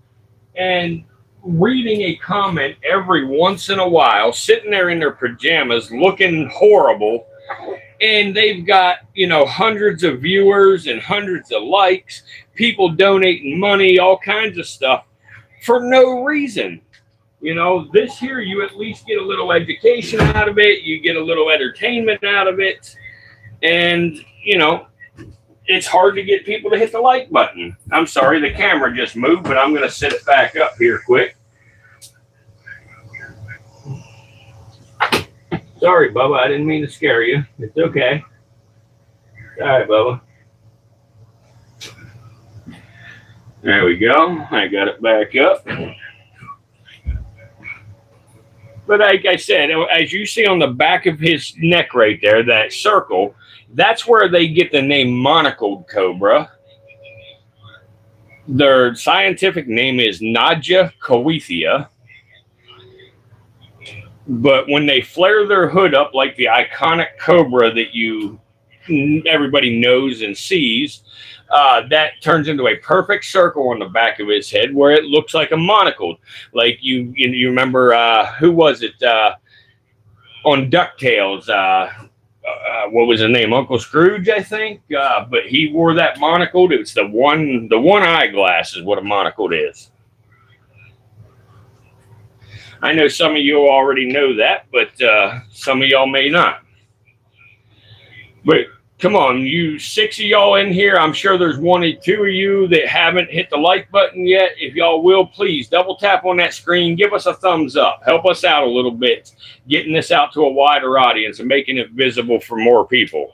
and reading a comment every once in a while, sitting there in their pajamas, looking horrible. And they've got, hundreds of viewers and hundreds of likes, people donating money, all kinds of stuff for no reason. This here, you at least get a little education out of it. You get a little entertainment out of it. And, it's hard to get people to hit the like button. I'm sorry, the camera just moved, but I'm going to set it back up here quick. Sorry, Bubba, I didn't mean to scare you. It's okay. All right, Bubba. There we go. I got it back up. But like I said, as you see on the back of his neck right there, that circle, that's where they get the name monocled cobra. Their scientific name is Naja coethia. But when they flare their hood up like the iconic cobra that everybody knows and sees, that turns into a perfect circle on the back of his head where it looks like a monocled. Like you remember, who was it on DuckTales? What was his name? Uncle Scrooge, I think. But he wore that monocled. It's the one eyeglass is what a monocled is. I know some of you already know that, but some of y'all may not. But come on, you 6 of y'all in here, I'm sure there's 1 or 2 of you that haven't hit the like button yet. If y'all will, please double tap on that screen. Give us a thumbs up. Help us out a little bit, getting this out to a wider audience and making it visible for more people.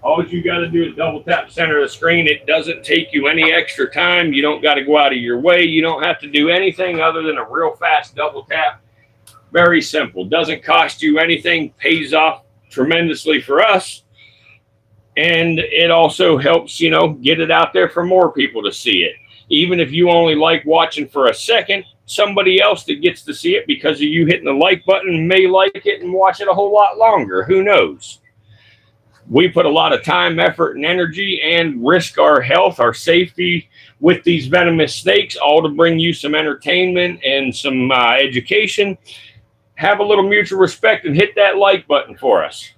All you got to do is double tap the center of the screen. It doesn't take you any extra time. You don't got to go out of your way. You don't have to do anything other than a real fast double tap. Very simple. Doesn't cost you anything. Pays off tremendously for us. And it also helps, get it out there for more people to see it. Even if you only like watching for a second, somebody else that gets to see it because of you hitting the like button may like it and watch it a whole lot longer. Who knows? We put a lot of time, effort, and energy and risk our health, our safety with these venomous snakes, all to bring you some entertainment and some education. Have a little mutual respect and hit that like button for us.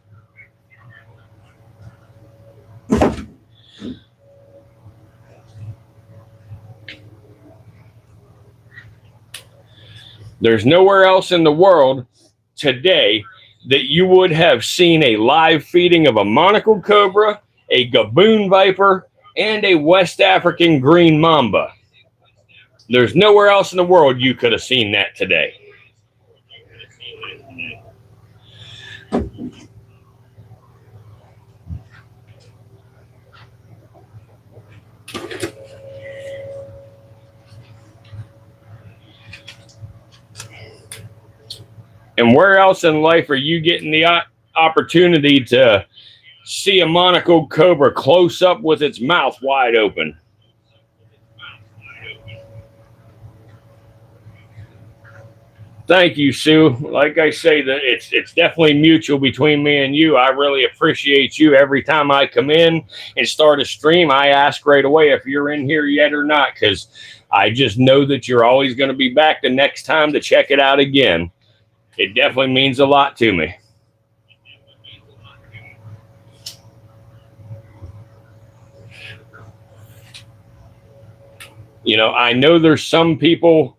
There's nowhere else in the world today that you would have seen a live feeding of a monocled cobra, a gaboon viper, and a West African green mamba. There's nowhere else in the world you could have seen that today. And where else in life are you getting the opportunity to see a monocled cobra close up with its mouth wide open? Thank you, Sue. Like I say, that it's definitely mutual between me and you. I really appreciate you. Every time I come in and start a stream, I ask right away if you're in here yet or not, because I just know that you're always going to be back the next time to check it out again. It definitely means a lot to me. You know, I know there's some people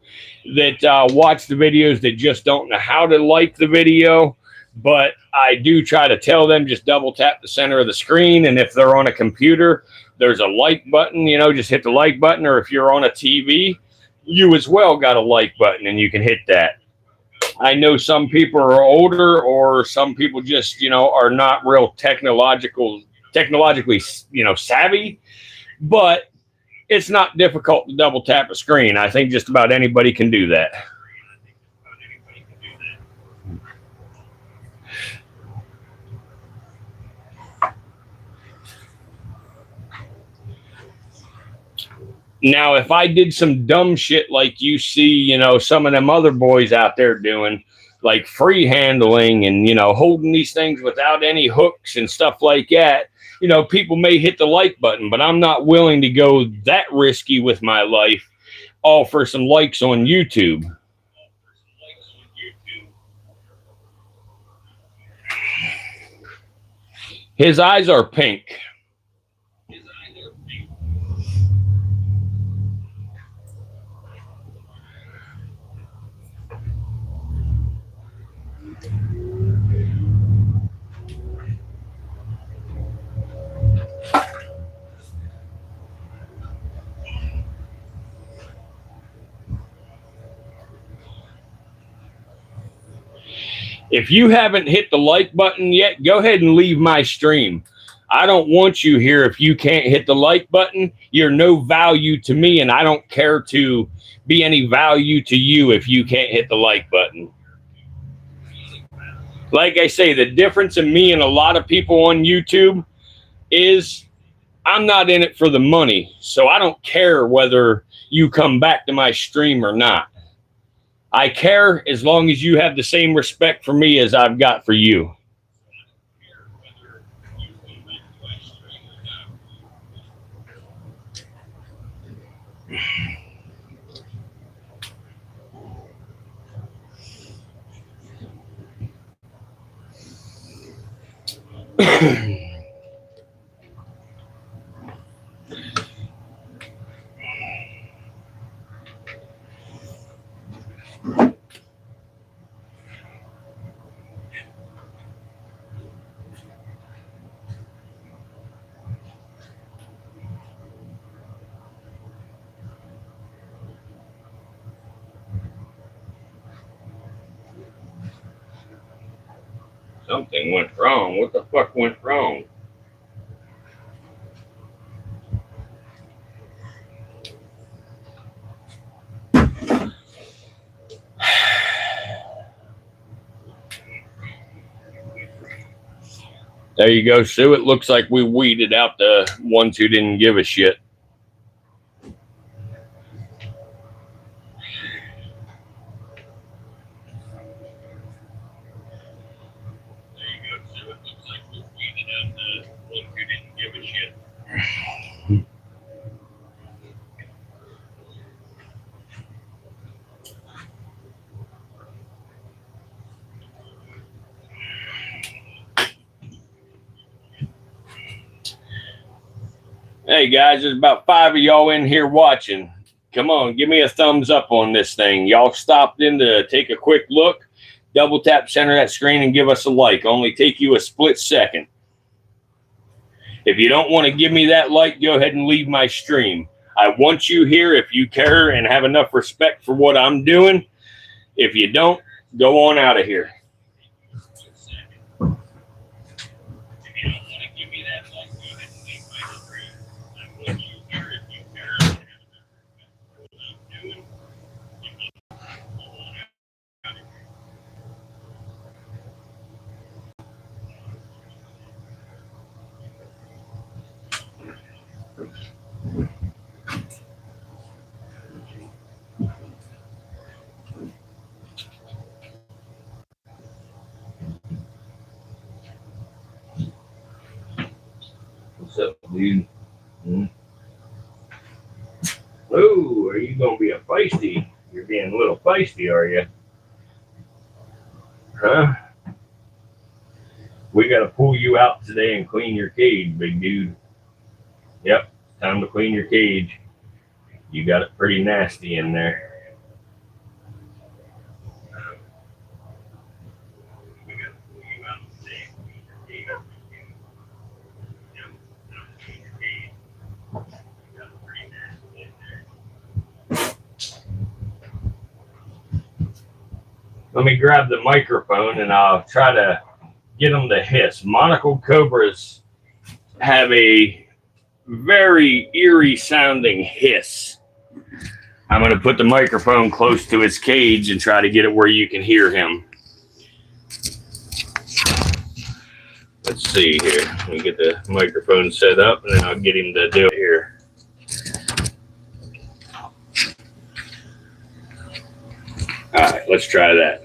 that watch the videos that just don't know how to like the video, but I do try to tell them just double tap the center of the screen. And if they're on a computer, there's a like button, you know, just hit the like button. Or if you're on a TV, you as well got a like button and you can hit that. I know some people are older, or some people just, you know, are not real technologically, you know, savvy, but it's not difficult to double tap a screen. I think just about anybody can do that. Now, if I did some dumb shit like you see, you know, some of them other boys out there doing, like free handling and, you know, holding these things without any hooks and stuff like that, you know, people may hit the like button, but I'm not willing to go that risky with my life, all for some likes on YouTube. His eyes are pink. If you haven't hit the like button yet, go ahead and leave my stream. I don't want you here if you can't hit the like button. You're no value to me, and I don't care to be any value to you if you can't hit the like button. Like I say, the difference in me and a lot of people on YouTube is I'm not in it for the money, so I don't care whether you come back to my stream or not. I care as long as you have the same respect for me as I've got for you. Something went wrong. What the fuck went wrong? There you go, Sue. It looks like we weeded out the ones who didn't give a shit. Hey guys, there's about 5 of y'all in here watching. Come on, give me a thumbs up on this thing. Y'all stopped in to take a quick look. Double tap center that screen and give us a like. Only take you a split second. If you don't want to give me that like, go ahead and leave my stream. I want you here if you care and have enough respect for what I'm doing. If you don't, go on out of here. What's up, dude? Oh, are you gonna be a feisty? You're being a little feisty, are you? Huh? We gotta pull you out today and clean your cage, big dude. Yep, time to clean your cage. You got it pretty nasty in there. Let me grab the microphone and I'll try to get them to hiss. Monocle cobras have a very eerie sounding hiss. I'm going to put the microphone close to his cage and try to get it where you can hear him. Let's see here. Let me get the microphone set up and then I'll get him to do it here. All right, let's try that.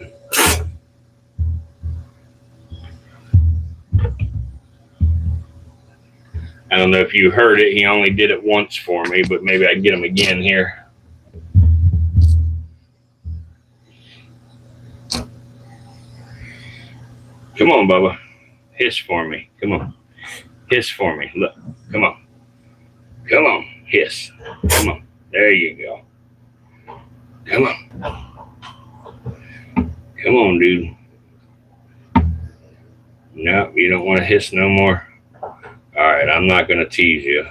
I don't know if you heard it. He only did it once for me, but maybe I can get him again here. Come on, Bubba. Hiss for me. Come on. Hiss for me. Look. Come on. Come on. Hiss. Come on. There you go. Come on. Come on, dude. No, you don't want to hiss no more. All right, I'm not going to tease you.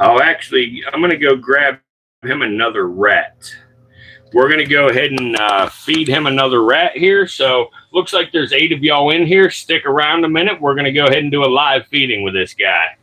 Oh, actually, I'm going to go grab him another rat. We're going to go ahead and feed him another rat here. So looks like there's 8 of y'all in here. Stick around a minute. We're going to go ahead and do a live feeding with this guy.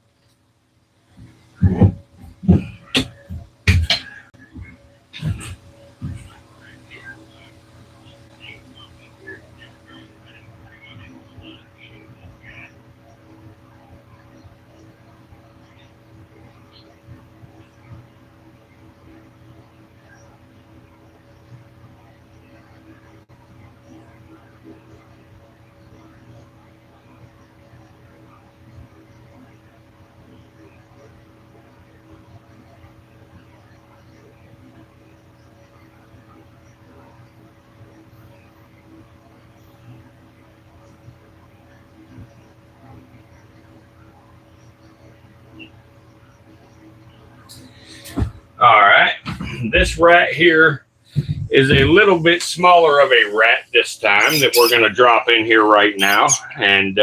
All right, this rat here is a little bit smaller of a rat this time that we're going to drop in here right now. And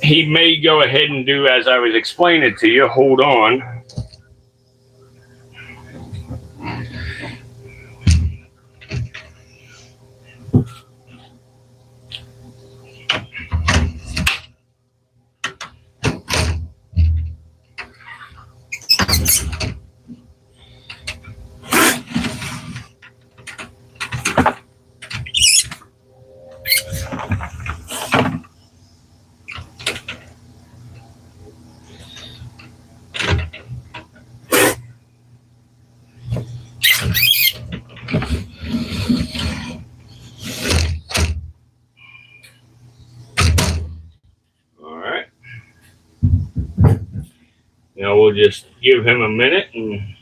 he may go ahead and do as I was explaining to you. Hold on. Now we'll just give him a minute and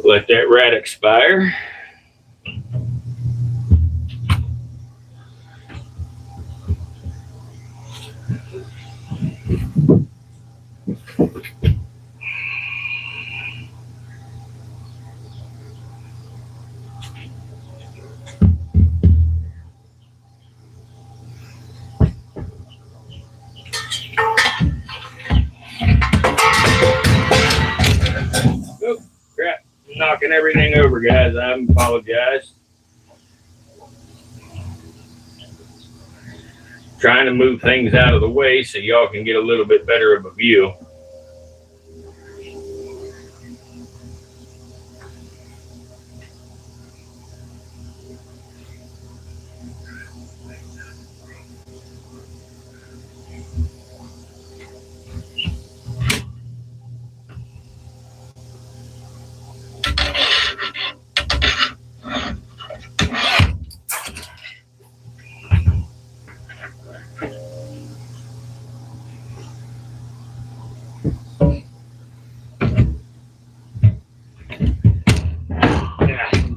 let that rat expire. Oh, crap. I'm knocking everything over, guys. I apologize. trying to move things out of the way so y'all can get a little bit better of a view.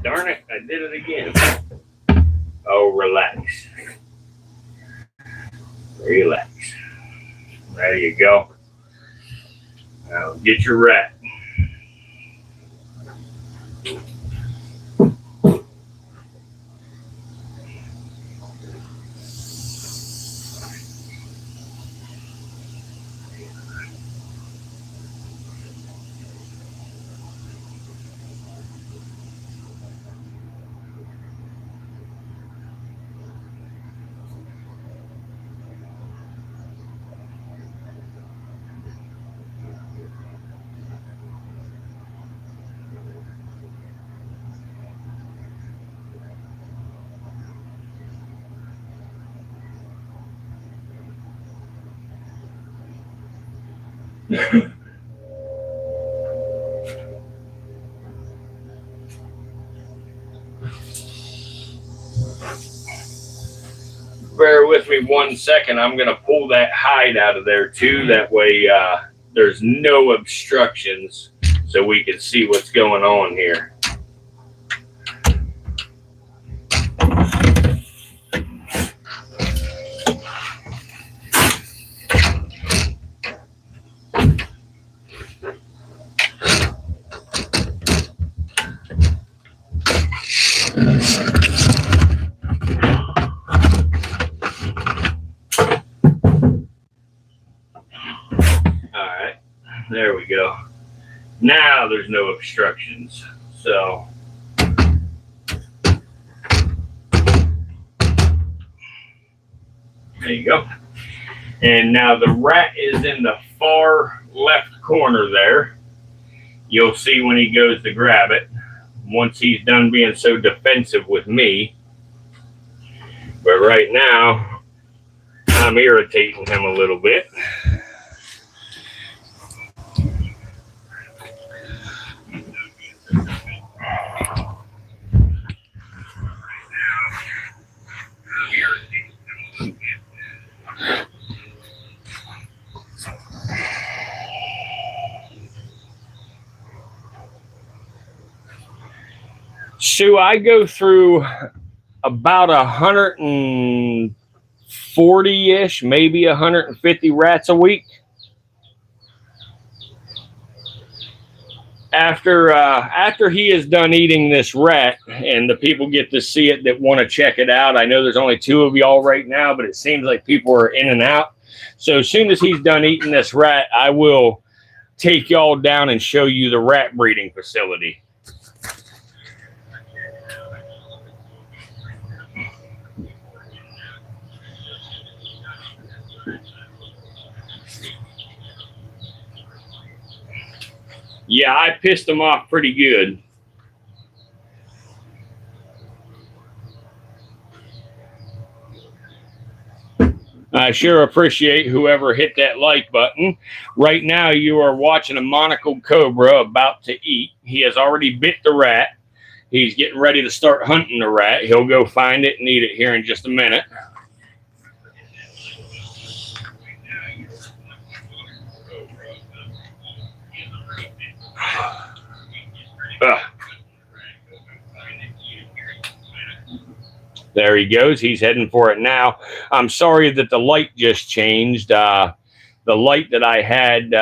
Darn it, I did it again. Oh, relax. Relax. There you go. Now get your rat. Bear with me 1 second. I'm going to pull that hide out of there too. That way there's no obstructions so we can see what's going on here. There we go. Now there's no obstructions. So there you go. And now the rat is in the far left corner there. You'll see when he goes to grab it once he's done being so defensive with me. But right now I'm irritating him a little bit. So I go through about 140-ish, maybe 150 rats a week. After he is done eating this rat, and the people get to see it that want to check it out. I know there's only 2 of y'all right now, but it seems like people are in and out. So as soon as he's done eating this rat, I will take y'all down and show you the rat breeding facility. Yeah, I pissed him off pretty good. I sure appreciate whoever hit that like button. Right now, you are watching a monocled cobra about to eat. He has already bit the rat. He's getting ready to start hunting the rat. He'll go find it and eat it here in just a minute. There he goes. He's heading for it now. I'm sorry that the light just changed. The light that I had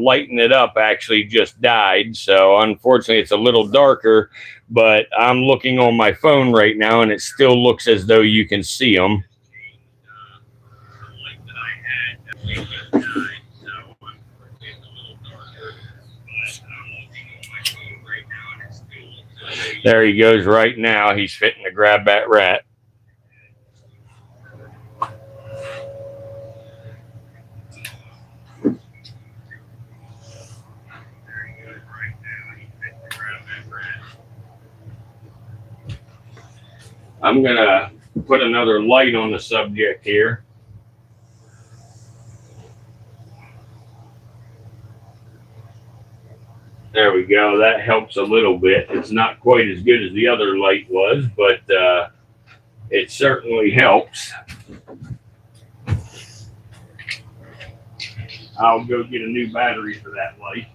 lighting it up actually just died. So unfortunately, it's a little darker. But I'm looking on my phone right now, and it still looks as though you can see him. There he goes right now. He's fitting to grab that rat. I'm gonna put another light on the subject here. There we go. That helps a little bit. It's not quite as good as the other light was, but it certainly helps. I'll go get a new battery for that light.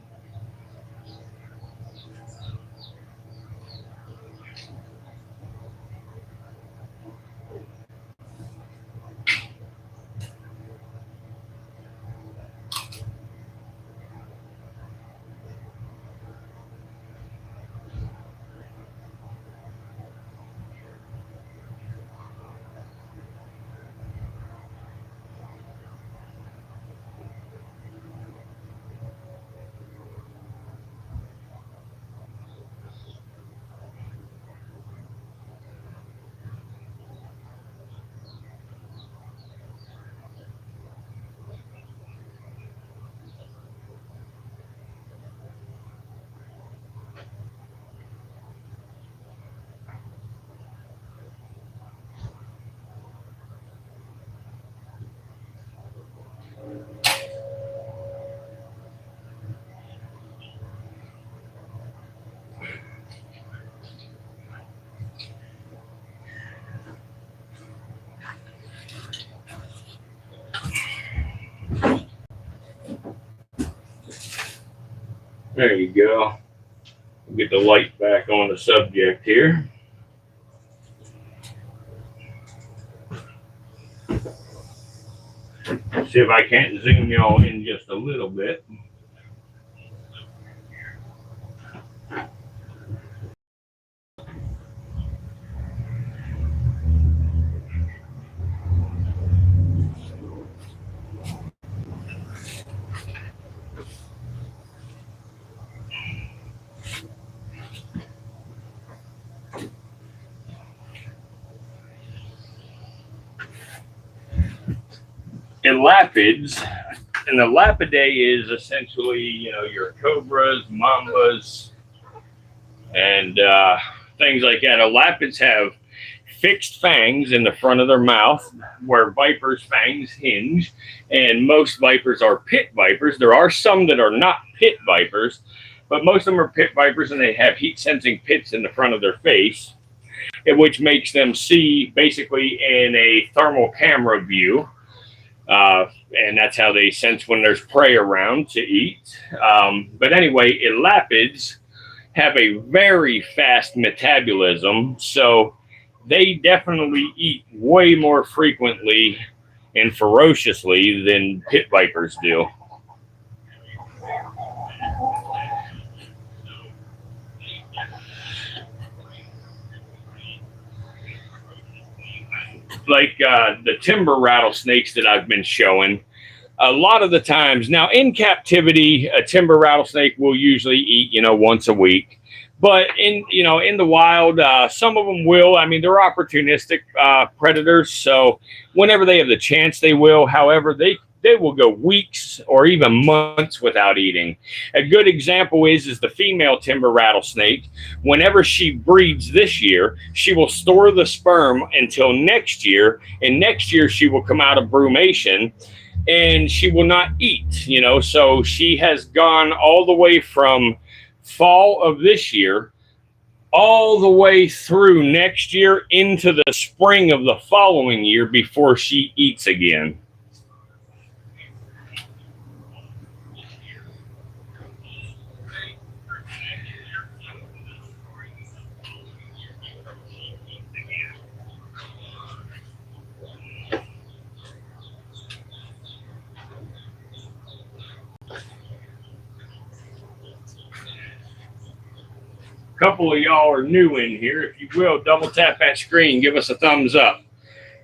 There you go. Get the light back on the subject here. See if I can't zoom y'all in just a little bit. Elapids, and the Lapidae is essentially, your cobras, mambas, and things like that. Elapids have fixed fangs in the front of their mouth where vipers' fangs hinge, and most vipers are pit vipers. There are some that are not pit vipers, but most of them are pit vipers, and they have heat-sensing pits in the front of their face, which makes them see basically in a thermal camera view. And that's how they sense when there's prey around to eat. But anyway, elapids have a very fast metabolism, so they definitely eat way more frequently and ferociously than pit vipers do. Like the timber rattlesnakes that I've been showing, a lot of the times now in captivity, a timber rattlesnake will usually eat, once a week. But in the wild, some of them will. I mean, they're opportunistic predators, so whenever they have the chance, they will. However, they will go weeks or even months without eating. A good example is the female timber rattlesnake. Whenever she breeds this year, she will store the sperm until next year, and next year she will come out of brumation, and she will not eat. So she has gone all the way from fall of this year all the way through next year into the spring of the following year before she eats again. Couple of y'all are new in here. If you will, double tap that screen, give us a thumbs up.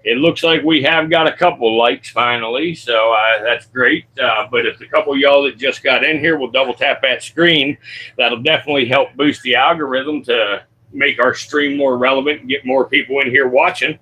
It looks like we have got a couple likes finally, so that's great. But if the couple of y'all that just got in here will double tap that screen, that'll definitely help boost the algorithm to make our stream more relevant and get more people in here watching.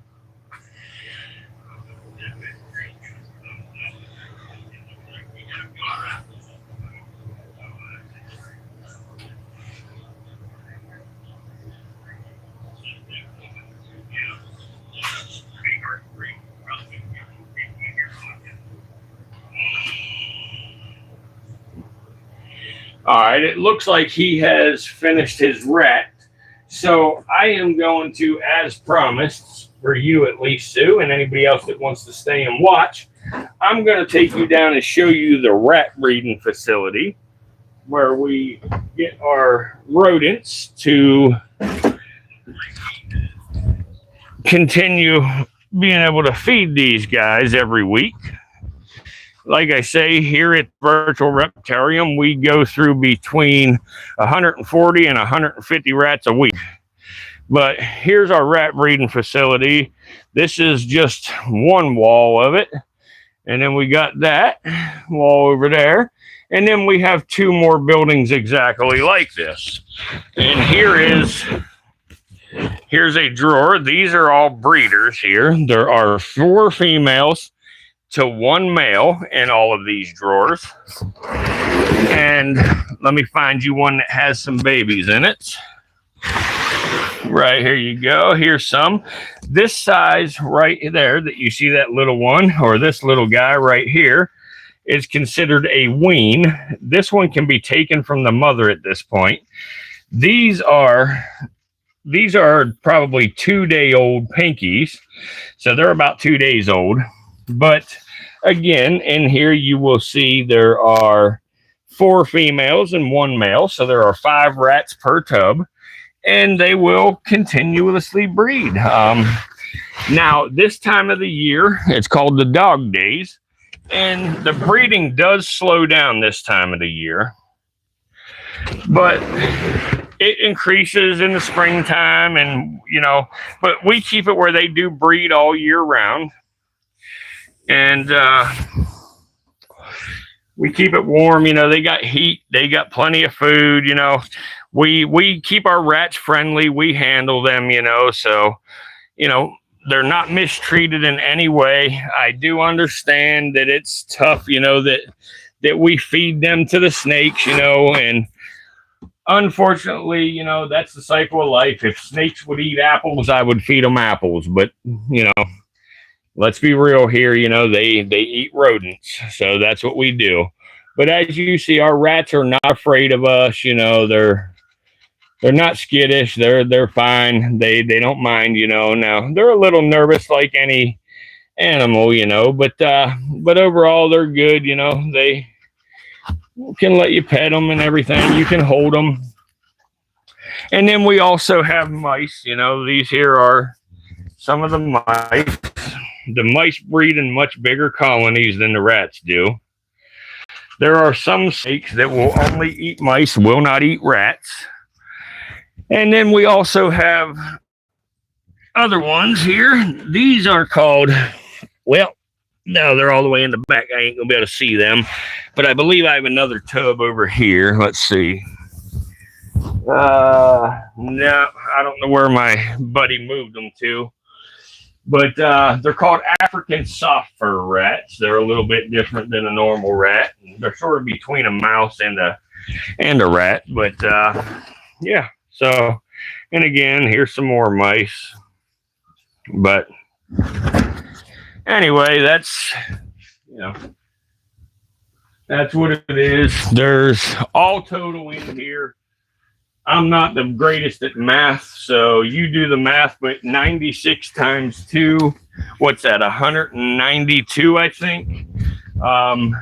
All right, it looks like he has finished his rat. So I am going to, as promised, for you at least, Sue, and anybody else that wants to stay and watch, I'm going to take you down and show you the rat breeding facility where we get our rodents to continue being able to feed these guys every week. Like I say, here at Virtual Reptarium, we go through between 140 and 150 rats a week. But here's our rat breeding facility. This is just one wall of it. And then we got that wall over there. And then we have two more buildings exactly like this. And here's a drawer. These are all breeders here. There are 4 females to 1 male in all of these drawers. And let me find you one that has some babies in it. Right, here you go. Here's some. This size right there that you see, that little one, or this little guy right here, is considered a wean. This one can be taken from the mother at this point. These are probably 2-day-old pinkies. So they're about 2 days old. But again, in here you will see there are 4 females and 1 male. So there are 5 rats per tub, and they will continuously breed. Now, this time of the year, it's called the dog days, and the breeding does slow down this time of the year. But it increases in the springtime, and but we keep it where they do breed all year round. And we keep it warm. They got heat, they got plenty of food. We keep our rats friendly, we handle them, so they're not mistreated in any way. I do understand that it's tough, that we feed them to the snakes, and unfortunately, that's the cycle of life. If snakes would eat apples, I would feed them apples. But, let's be real here. They eat rodents. So that's what we do. But as you see, our rats are not afraid of us. They're not skittish. They're fine. They don't mind, Now, they're a little nervous like any animal, but overall they're good. They can let you pet them and everything. You can hold them. And then we also have mice. These here are some of the mice. The mice breed in much bigger colonies than the rats do. There are some snakes that will only eat mice, will not eat rats. And then we also have other ones here. These are called, well, no, they're all the way in the back. I ain't gonna be able to see them, but I believe I have another tub over here. Let's see. No, I don't know where my buddy moved them to, but they're called African soft fur rats. They're a little bit different than a normal rat. They're sort of between a mouse and a rat, but yeah. So, and again, here's some more mice. But anyway, that's what it is. There's all total in here. I'm not the greatest at math, so you do the math, but 96 times 2, what's that, 192, I think.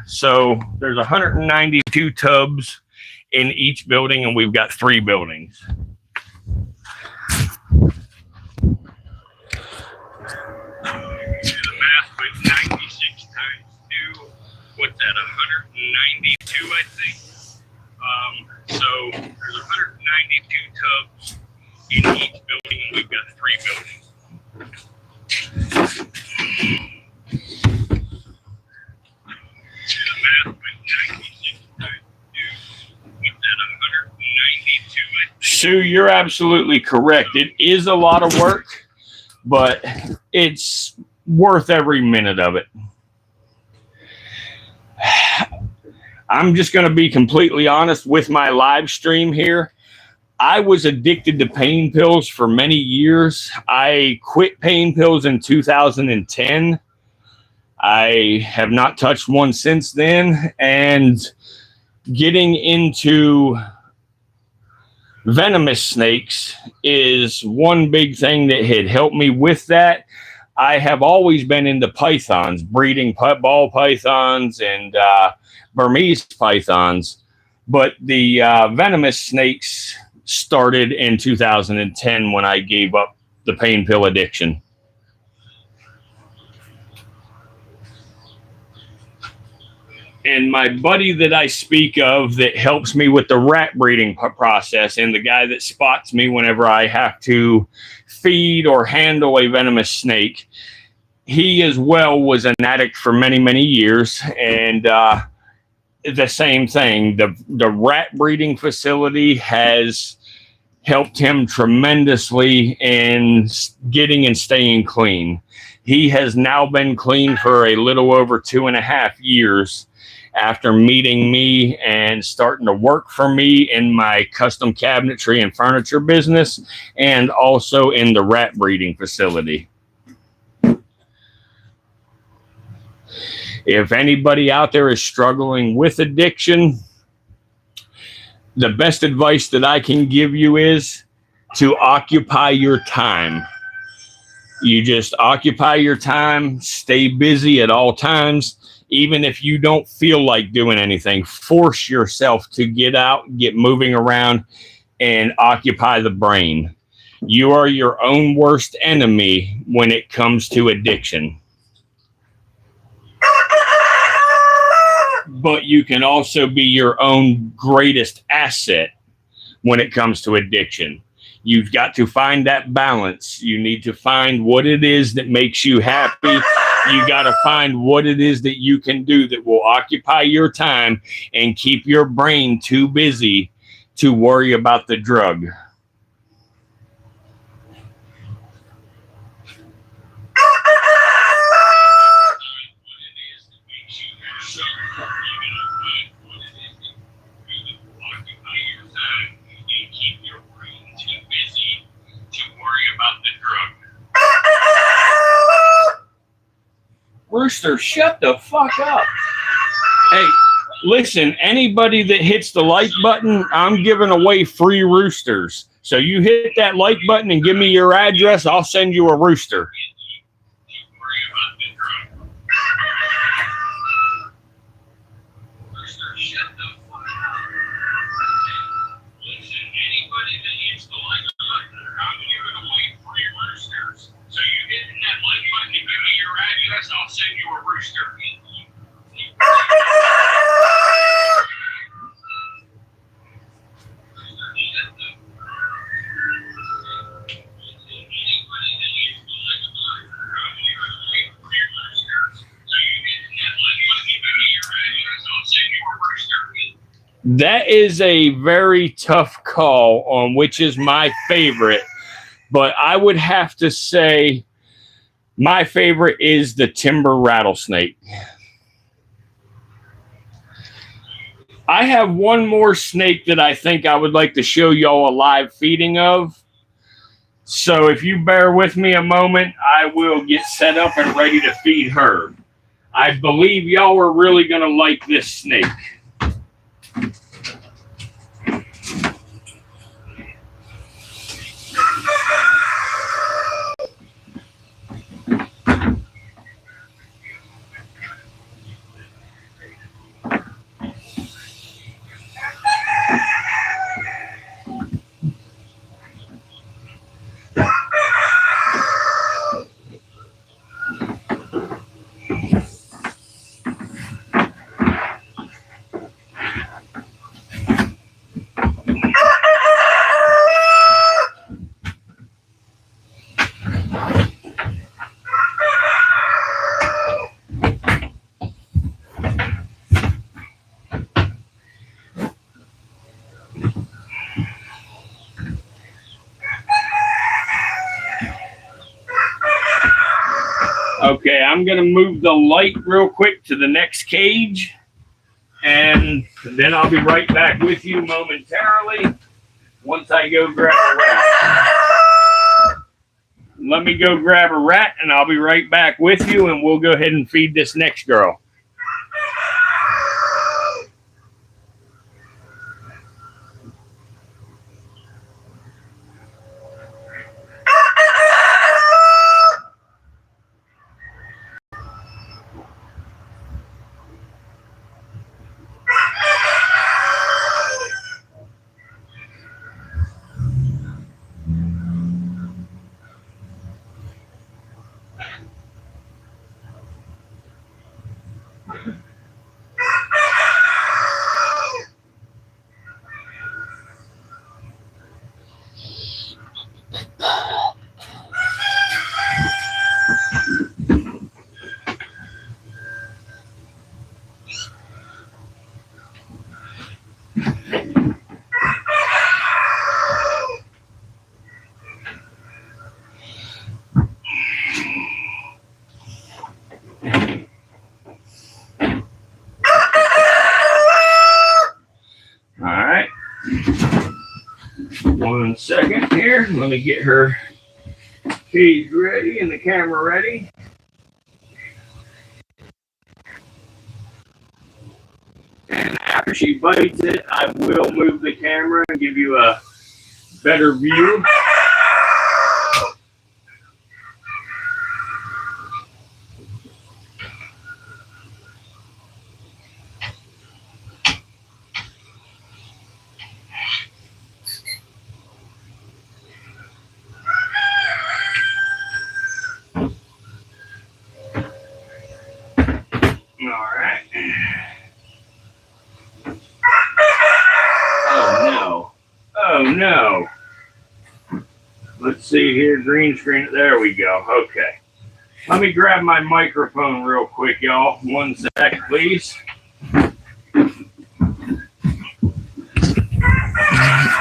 So there's 192 tubs in each building, and we've got 3 buildings. The math, but 96 times 2, what's that, 192, I think. So there's 192 tubs in each building, and we've got 3 buildings. The math, but 96 times 2, what's that, 192, I think. Sue, you're absolutely correct. It is a lot of work, but it's worth every minute of it. I'm just going to be completely honest with my live stream here. I was addicted to pain pills for many years. I quit pain pills in 2010. I have not touched one since then. And getting into venomous snakes is one big thing that had helped me with that. I have always been into pythons, breeding ball pythons and Burmese pythons, but the venomous snakes started in 2010 when I gave up the pain pill addiction. And my buddy that I speak of that helps me with the rat breeding process, and the guy that spots me whenever I have to feed or handle a venomous snake, he as well was an addict for many, many years. And the same thing, the rat breeding facility has helped him tremendously in getting and staying clean. He has now been clean for a little over 2.5 years after meeting me and starting to work for me in my custom cabinetry and furniture business, and also in the rat breeding facility. If anybody out there is struggling with addiction, the best advice that I can give you is to occupy your time. You just occupy your time, stay busy at all times. Even if you don't feel like doing anything, force yourself to get out, get moving around, and occupy the brain. You are your own worst enemy when it comes to addiction. But you can also be your own greatest asset when it comes to addiction. You've got to find that balance. You need to find what it is that makes you happy. You got to find what it is that you can do that will occupy your time and keep your brain too busy to worry about the drug. Rooster, shut the fuck up. Hey, listen, anybody that hits the like button, I'm giving away free roosters. So you hit that like button and give me your address, I'll send you a rooster. I'll send you a rooster. That is a very tough call on which is my favorite, but I would have to say my favorite is the timber rattlesnake. I have one more snake that I think I would like to show y'all a live feeding of. So if you bear with me a moment, I will get set up and ready to feed her. I believe y'all are really going to like this snake. Okay, I'm going to move the light real quick to the next cage, and then I'll be right back with you momentarily once I go grab a rat. Let me go grab a rat, and I'll be right back with you, and we'll go ahead and feed this next girl. 1 second here. Let me get her cage ready and the camera ready. And after she bites it, I will move the camera and give you a better view. Oh no. Let's see here, green screen. There we go. Okay. Let me grab my microphone real quick, y'all. 1 sec, please.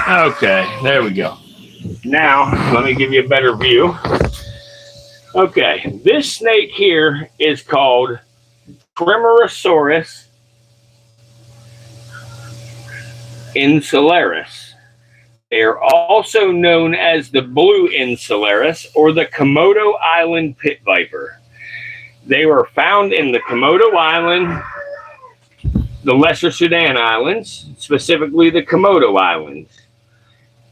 Okay, there we go. Now, let me give you a better view. Okay, this snake here is called Tremorosaurus insularis. They are also known as the blue insularis or the Komodo Island pit viper. They were found in the Komodo Island, the Lesser Sudan Islands, specifically the Komodo Islands.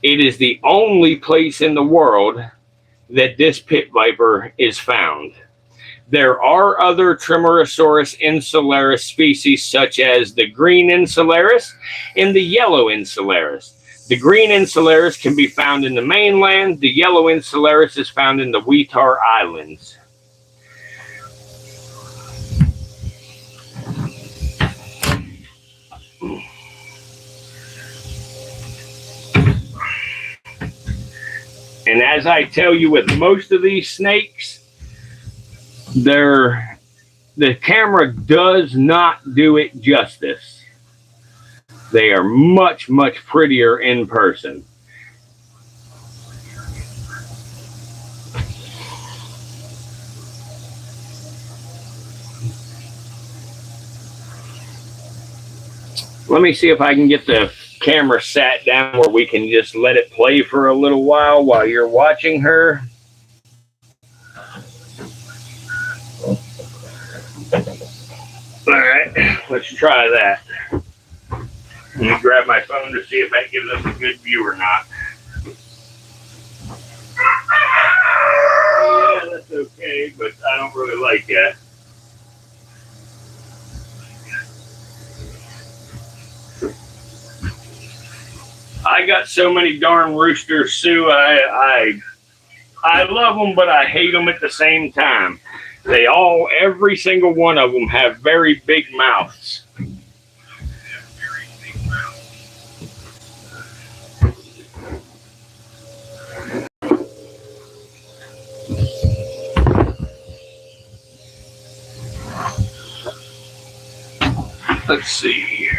It is the only place in the world that this pit viper is found. There are other Tremorosaurus insularis species such as the green insularis and the yellow insularis. The green insularis can be found in the mainland. The yellow insularis is found in the Wetar Islands. And as I tell you with most of these snakes, the camera does not do it justice. They are much, much prettier in person. Let me see if I can get the camera sat down where we can just let it play for a little while you're watching her. All right, let's try that. Let me grab my phone to see if that gives us a good view or not. Yeah, that's okay, but I don't really like that. I got so many darn roosters, Sue. I love them, but I hate them at the same time. Every single one of them have very big mouths. Let's see here.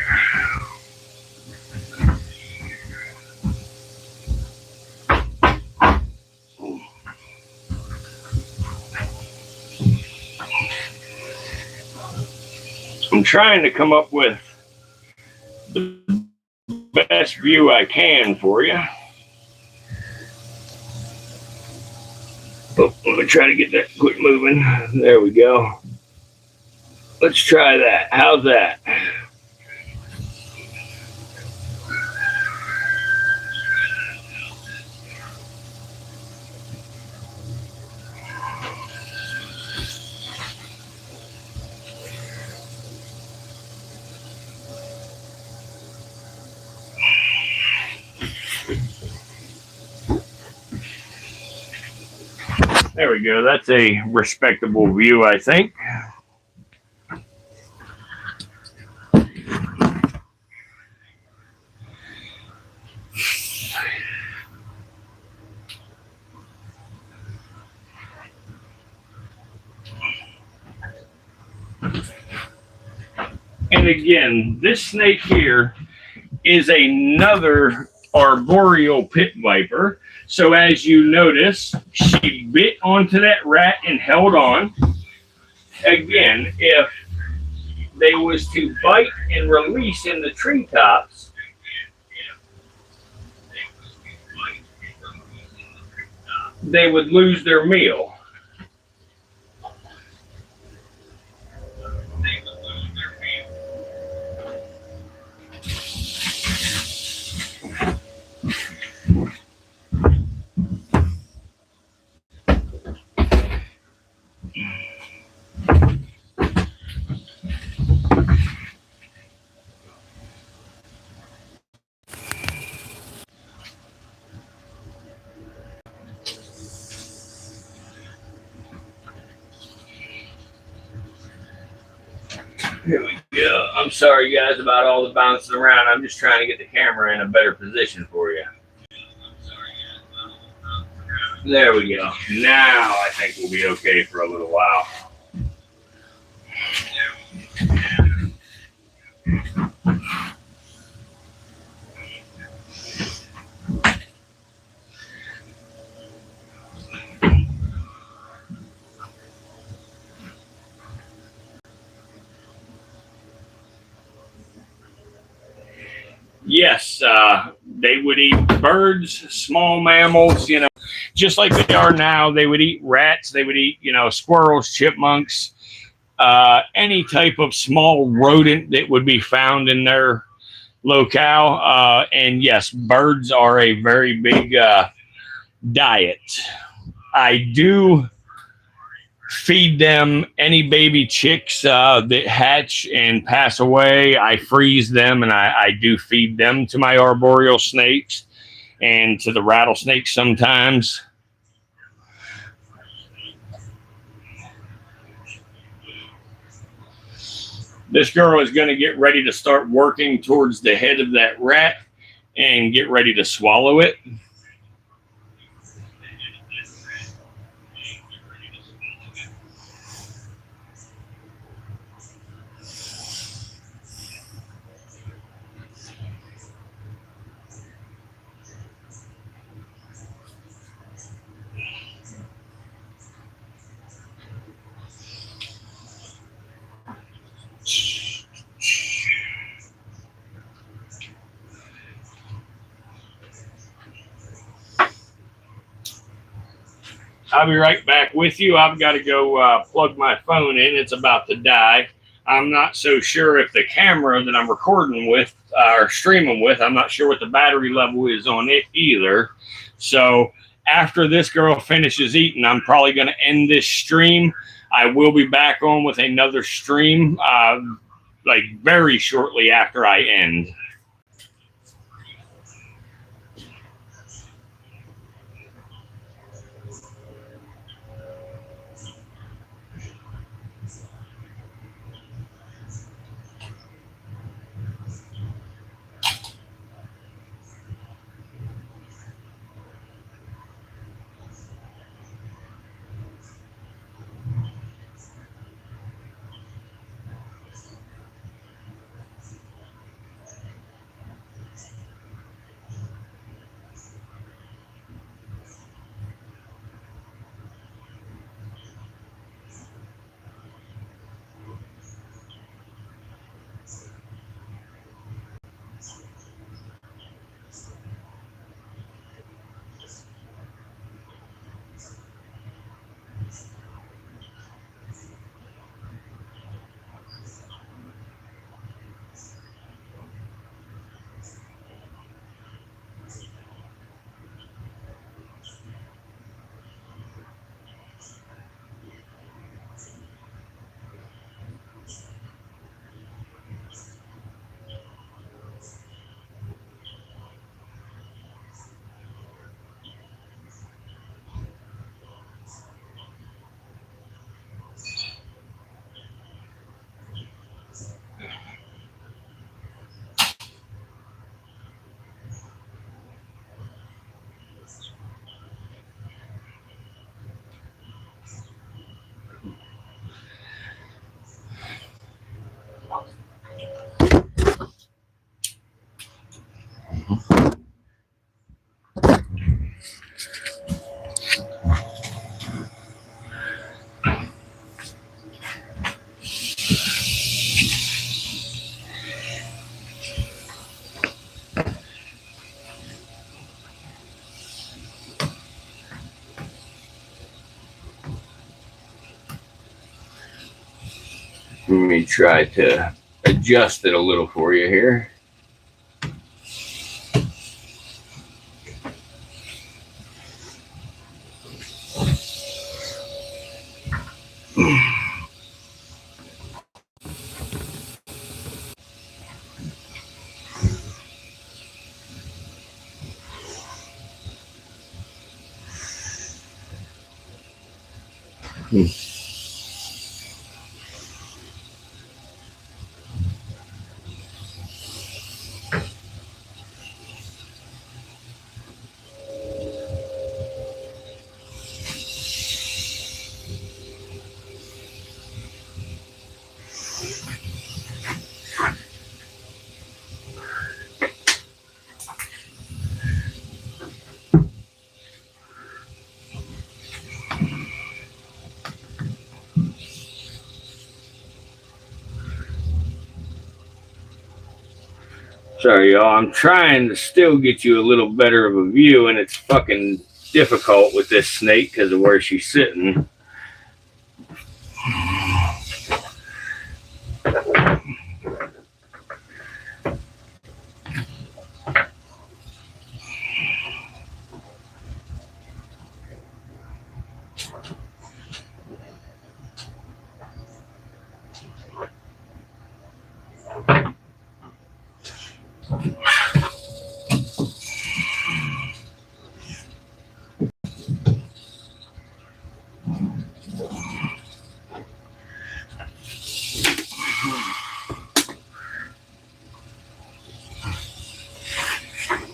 I'm trying to come up with the best view I can for you. Oh, let me try to get that quick moving. There we go. Let's try that. How's that? There we go. That's a respectable view, I think. And again, this snake here is another arboreal pit viper. So as you notice, she bit onto that rat and held on. Again, if they was to bite and release in the treetops, they would lose their meal. Here we go. I'm sorry, guys, about all the bouncing around. I'm just trying to get the camera in a better position for you. There we go. Now I think we'll be okay for a little while. Yes, they would eat birds, small mammals, just like they are now. They would eat rats. They would eat, squirrels, chipmunks, any type of small rodent that would be found in their locale. And yes, birds are a very big diet. I do feed them any baby chicks that hatch and pass away. I freeze them and I do feed them to my arboreal snakes and to the rattlesnakes sometimes. This girl is going to get ready to start working towards the head of that rat and get ready to swallow it. I'll be right back with you. I've got to go plug my phone in. It's about to die. I'm not so sure if the camera that I'm recording with or streaming with, I'm not sure what the battery level is on it either. So after this girl finishes eating, I'm probably going to end this stream. I will be back on with another stream like very shortly after I end. me try to adjust it a little for you here. Sorry, y'all. I'm trying to still get you a little better of a view, and it's fucking difficult with this snake because of where she's sitting.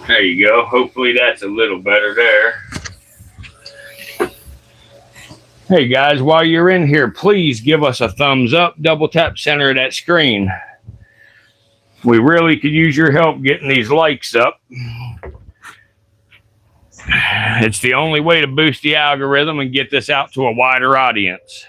There you go. Hopefully that's a little better there. Hey guys, while you're in here, please give us a thumbs up. Double tap center of that screen. We really could use your help getting these likes up. It's the only way to boost the algorithm and get this out to a wider audience.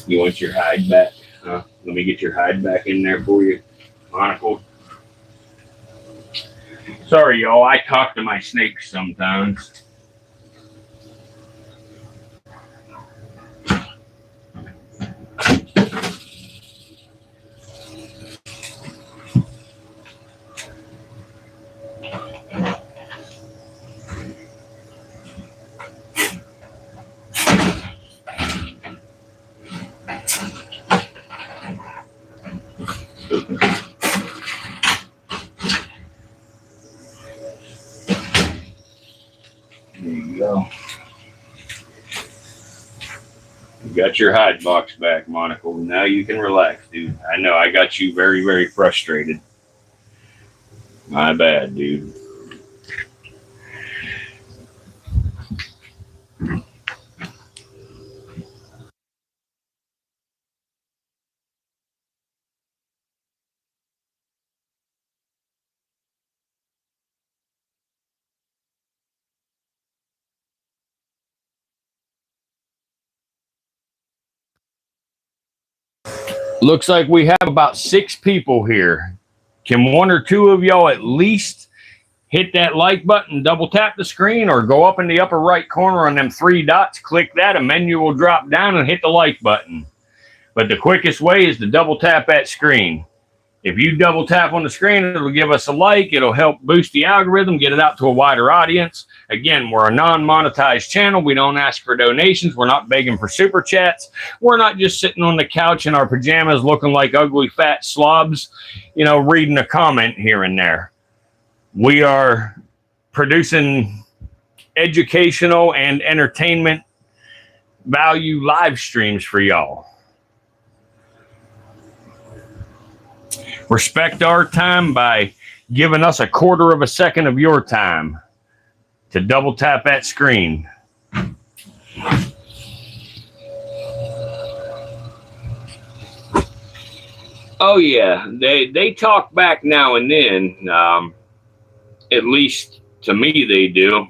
You want your hide back? Let me get your hide back in there for you, Monocle. Sorry, y'all. I talk to my snakes sometimes. There you go. You got your hide box back, Monocle. Now you can relax, dude. I know I got you very, very frustrated. My bad, dude. Looks like we have about 6 people here. Can one or two of y'all at least hit that like button, double tap the screen, or go up in the upper right corner on them 3 dots, click that, a menu will drop down and hit the like button. But the quickest way is to double tap that screen. If you double tap on the screen, it'll give us a like. It'll help boost the algorithm, get it out to a wider audience. Again, we're a non-monetized channel. We don't ask for donations. We're not begging for super chats. We're not just sitting on the couch in our pajamas looking like ugly fat slobs, reading a comment here and there. We are producing educational and entertainment value live streams for y'all. Respect our time by giving us a quarter of a second of your time to double tap that screen. Oh yeah, they talk back now and then. At least to me, they do.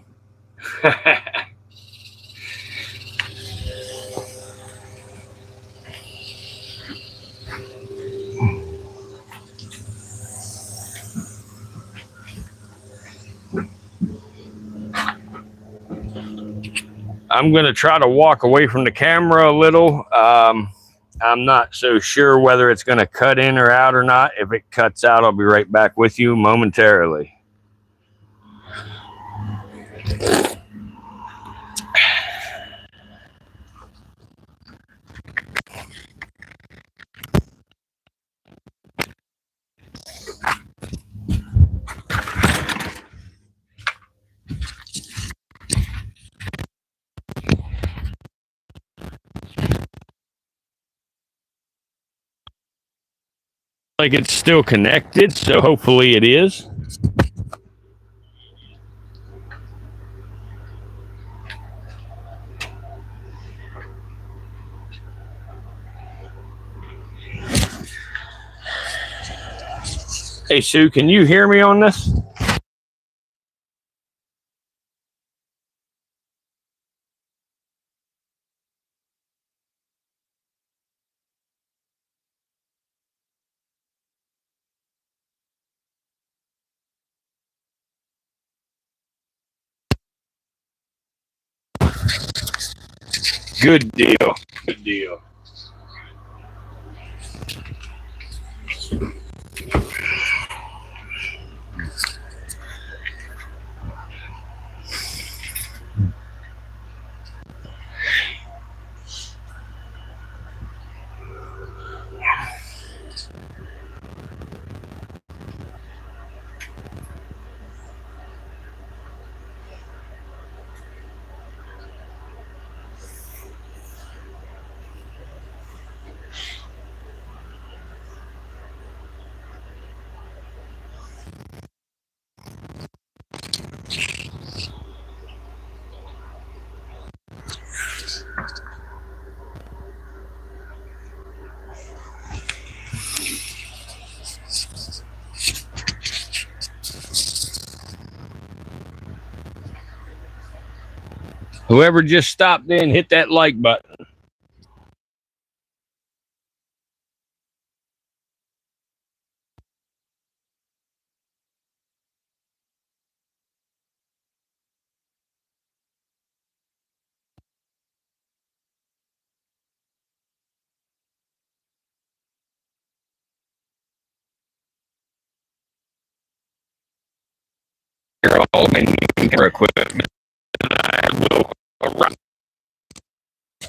I'm going to try to walk away from the camera a little. I'm not so sure whether it's going to cut in or out or not. If it cuts out, I'll be right back with you momentarily. Like it's still connected, so hopefully it is. Hey Sue, can you hear me on this? Good deal. Good deal. Whoever just stopped in, hit that like button. All camera equipment. I will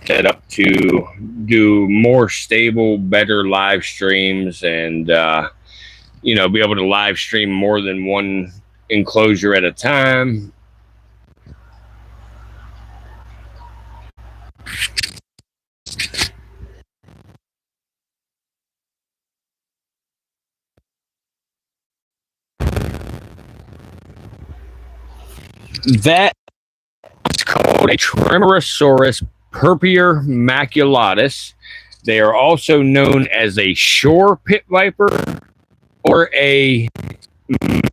set up to do more stable, better live streams, and be able to live stream more than one enclosure at a time. That is called a Tremorosaurus purpureus maculatus. They are also known as a shore pit viper or a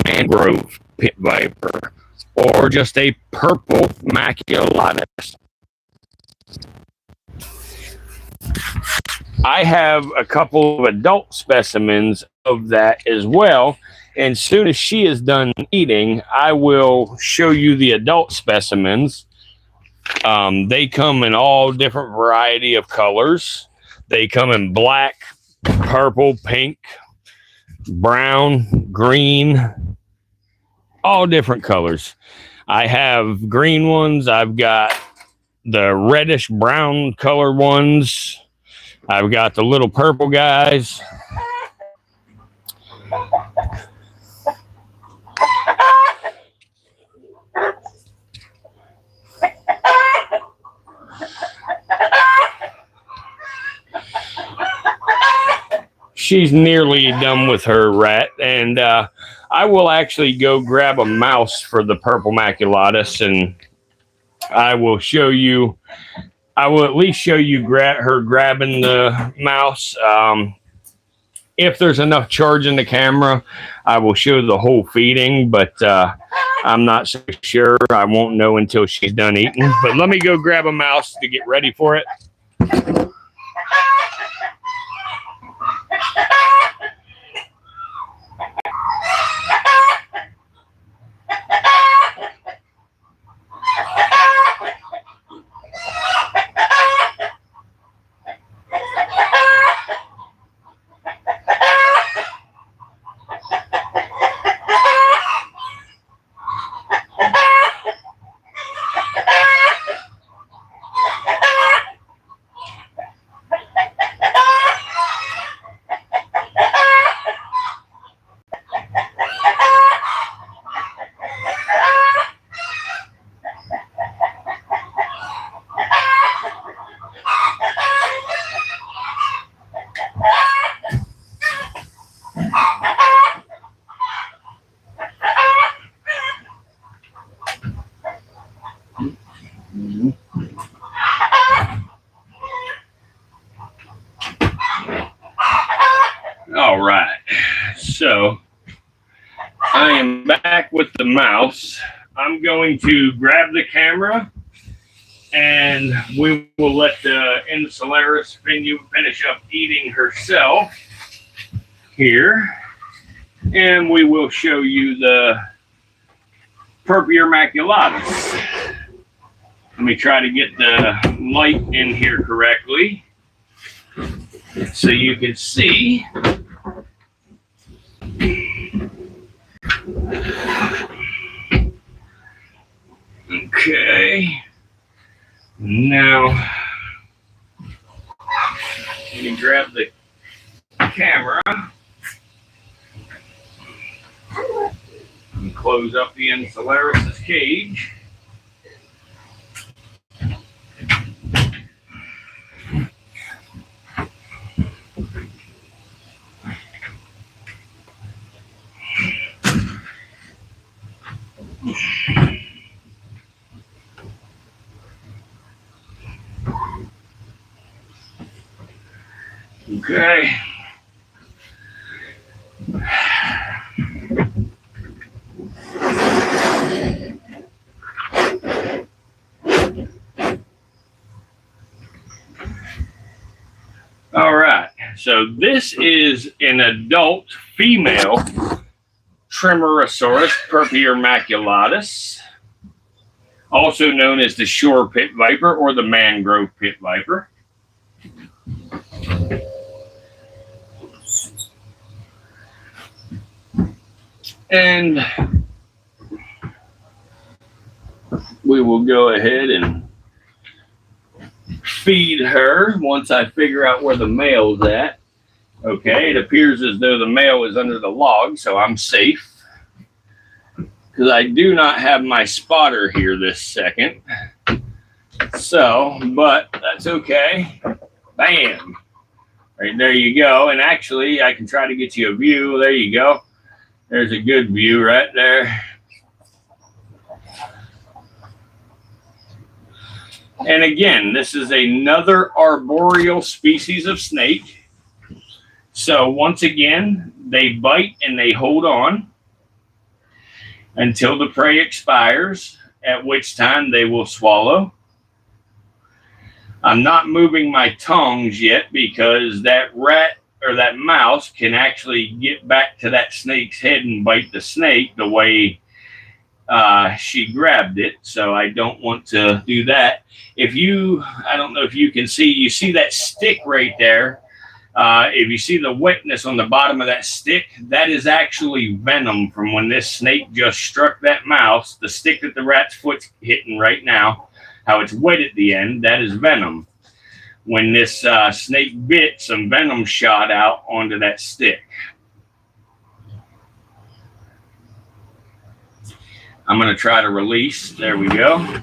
mangrove pit viper or just a purple maculatus. I have a couple of adult specimens of that as well. And soon as she is done eating, I will show you the adult specimens. They come in all different variety of colors. They come in black, purple, pink, brown, green, all different colors. I have green ones. I've got the reddish brown colored ones. I've got the little purple guys. she's nearly done with her rat, and I will actually go grab a mouse for the purple maculatus, and I will show you. I will at least show you her grabbing the mouse. If there's enough charge in the camera, I will show the whole feeding, but I'm not so sure. I won't know until she's done eating. But let me go grab a mouse to get ready for it. All right, so I am back with the mouse. I'm going to grab the camera, and we will let the Insularis finish up eating herself here, and we will show you the Purpura maculatus. Let me try to get the light in here correctly so you can see. Okay, now let me grab the camera and close up the Insularis' cage. Okay. All right. So this is an adult female Tremorosaurus Purpura maculatus, also known as the shore pit viper or the mangrove pit viper. And we will go ahead and feed her once I figure out where the male's at. Okay, it appears as though the male is under the log, so I'm safe. Because I do not have my spotter here this second. So, but that's okay. Bam! Right there you go. And actually, I can try to get you a view. There you go. There's a good view right there. And again, this is another arboreal species of snake. So once again, they bite and they hold on until the prey expires, at which time they will swallow. I'm not moving my tongues yet because that rat or that mouse can actually get back to that snake's head and bite the snake the way she grabbed it. So I don't want to do that. I don't know if you can see, you see that stick right there. If you see the wetness on the bottom of that stick, that is actually venom from when this snake just struck that mouse. The stick that the rat's foot's hitting right now, how it's wet at the end, that is venom. When this snake bit, some venom shot out onto that stick. I'm going to try to release. There we go.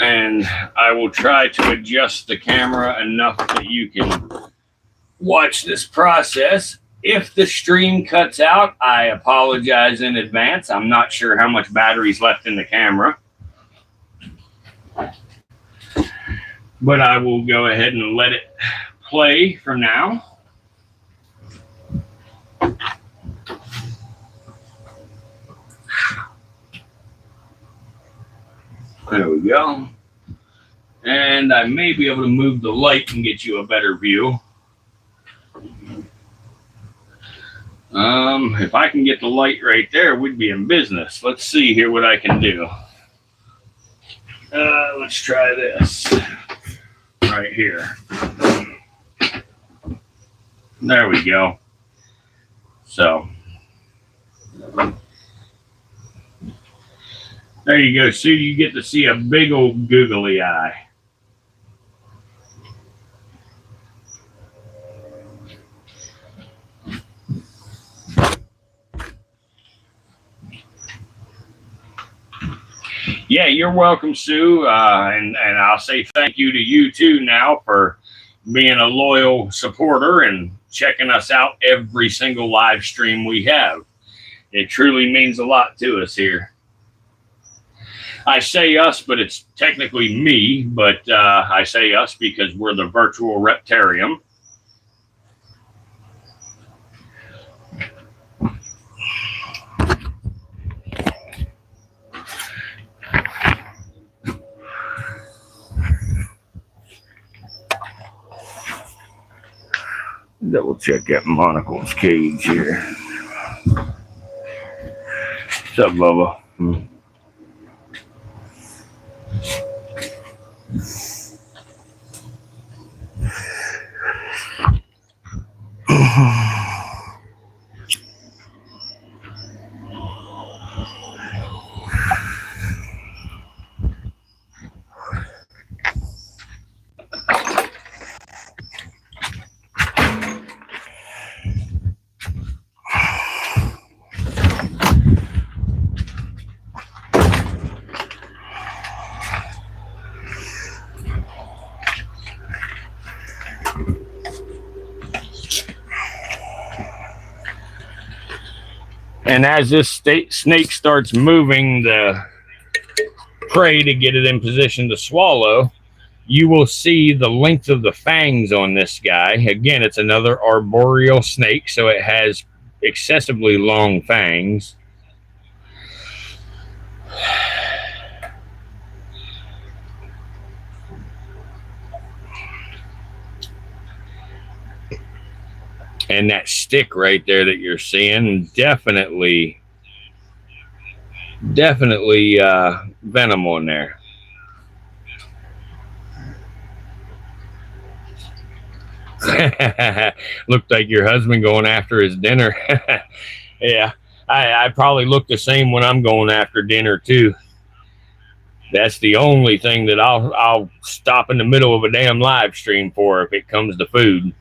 And I will try to adjust the camera enough that you can watch this process. If the stream cuts out, I apologize in advance. I'm not sure how much battery's left in the camera, but I will go ahead and let it play for now. There we go. And I may be able to move the light and get you a better view. If I can get the light right there, we'd be in business. Let's see here what I can do. Let's try this right here. There we go. So there you go. So you get to see a big old googly eye. Yeah, you're welcome, Sue. And I'll say thank you to you too now for being a loyal supporter and checking us out every single live stream we have. It truly means a lot to us here. I say us, but it's technically me, but I say us because we're the virtual Reptarium. Double check that monocle's cage here. What's up, Bubba? And as this snake starts moving the prey to get it in position to swallow, you will see the length of the fangs on this guy. Again, it's another arboreal snake, so it has excessively long fangs. And that stick right there that you're seeing, definitely venom on there. Looked like your husband going after his dinner. Yeah, I probably look the same when I'm going after dinner too. That's the only thing that I'll stop in the middle of a damn live stream for if it comes to food.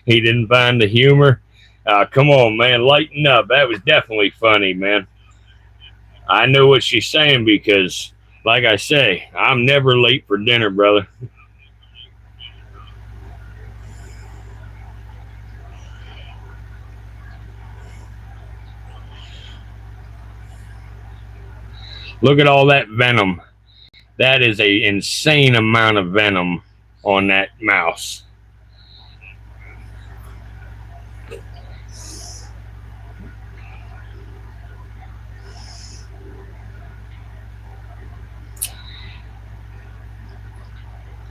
He didn't find the humor. Come on, man, lighten up. That was definitely funny, man. I know what she's saying because, like I say, I'm never late for dinner, brother. Look at all that venom. That is a insane amount of venom on that mouse.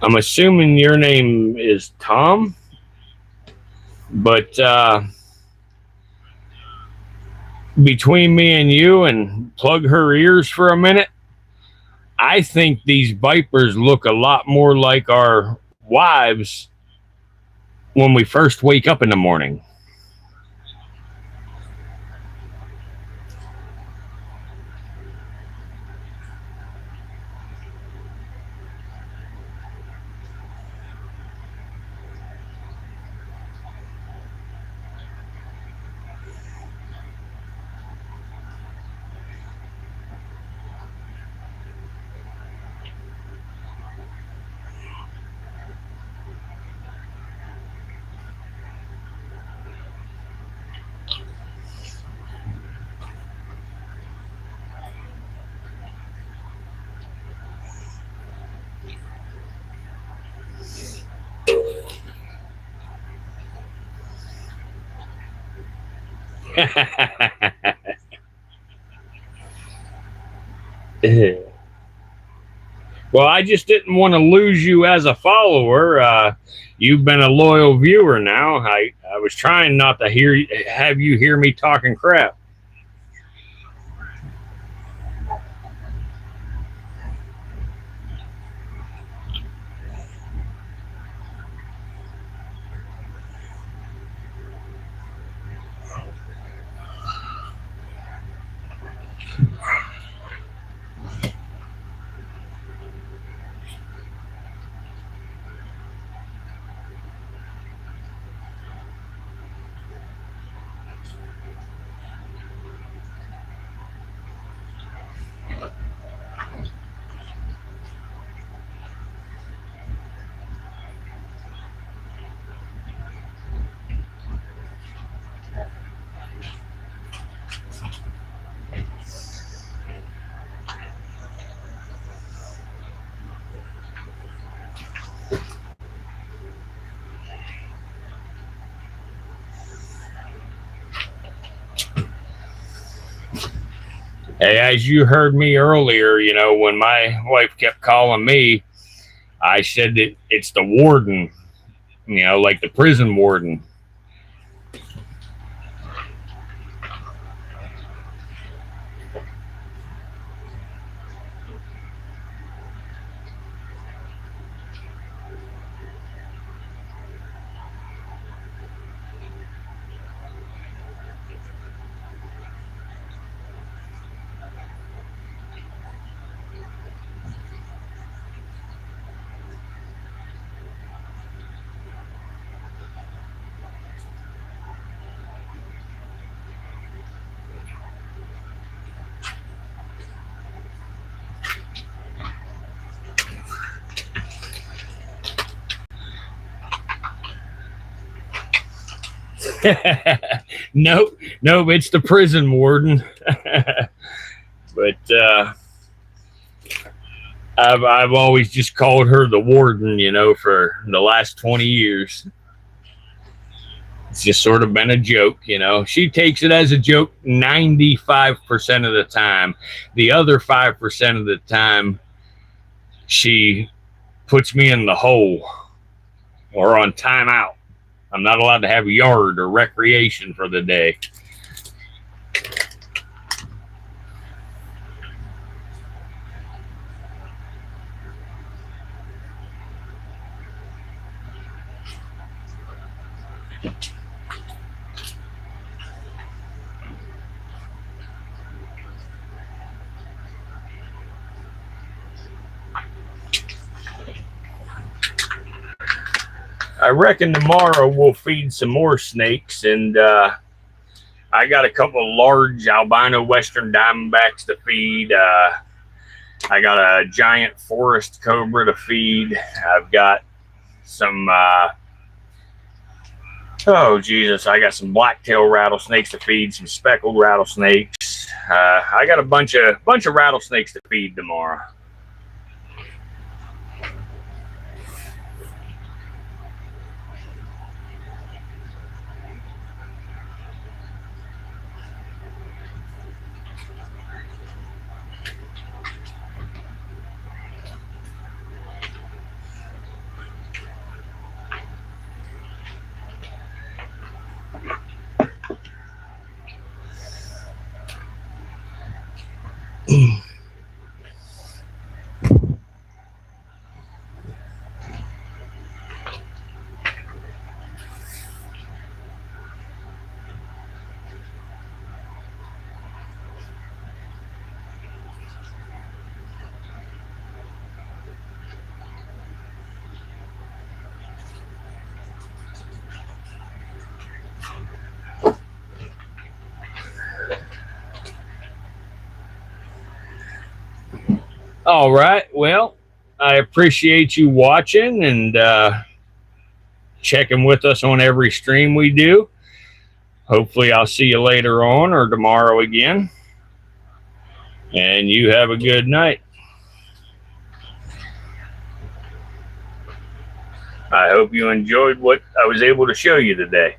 I'm assuming your name is Tom, but between me and you, and plug her ears for a minute, I think these vipers look a lot more like our wives when we first wake up in the morning. Well, I just didn't want to lose you as a follower. You've been a loyal viewer now. I was trying not to have you hear me talking crap. Hey, as you heard me earlier, when my wife kept calling me, I said that it's the warden, like the prison warden. Nope, it's the prison warden. But I've always just called her the warden, for the last 20 years. It's just sort of been a joke, She takes it as a joke 95% of the time. The other 5% of the time, she puts me in the hole or on timeout. I'm not allowed to have yard or recreation for the day. I reckon tomorrow we'll feed some more snakes, and I got a couple of large albino western diamondbacks to feed. I got a giant forest cobra to feed. I've got some oh Jesus, I got some blacktail rattlesnakes to feed, some speckled rattlesnakes. I got a bunch of rattlesnakes to feed tomorrow. All right. Well, I appreciate you watching and checking with us on every stream we do. Hopefully, I'll see you later on or tomorrow again. And you have a good night. I hope you enjoyed what I was able to show you today.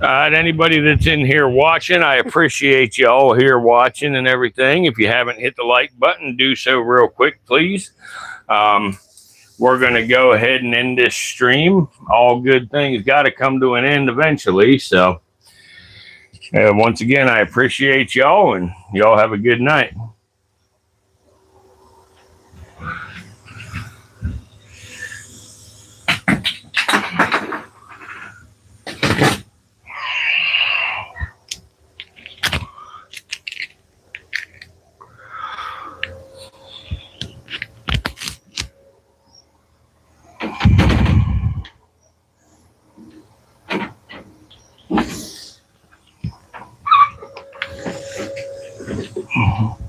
All right, anybody that's in here watching, I appreciate you all here watching and everything. If you haven't hit the like button, do so real quick, please. We're going to go ahead and end this stream. All good things got to come to an end eventually. So once again, I appreciate y'all, and y'all have a good night. Mm-hmm.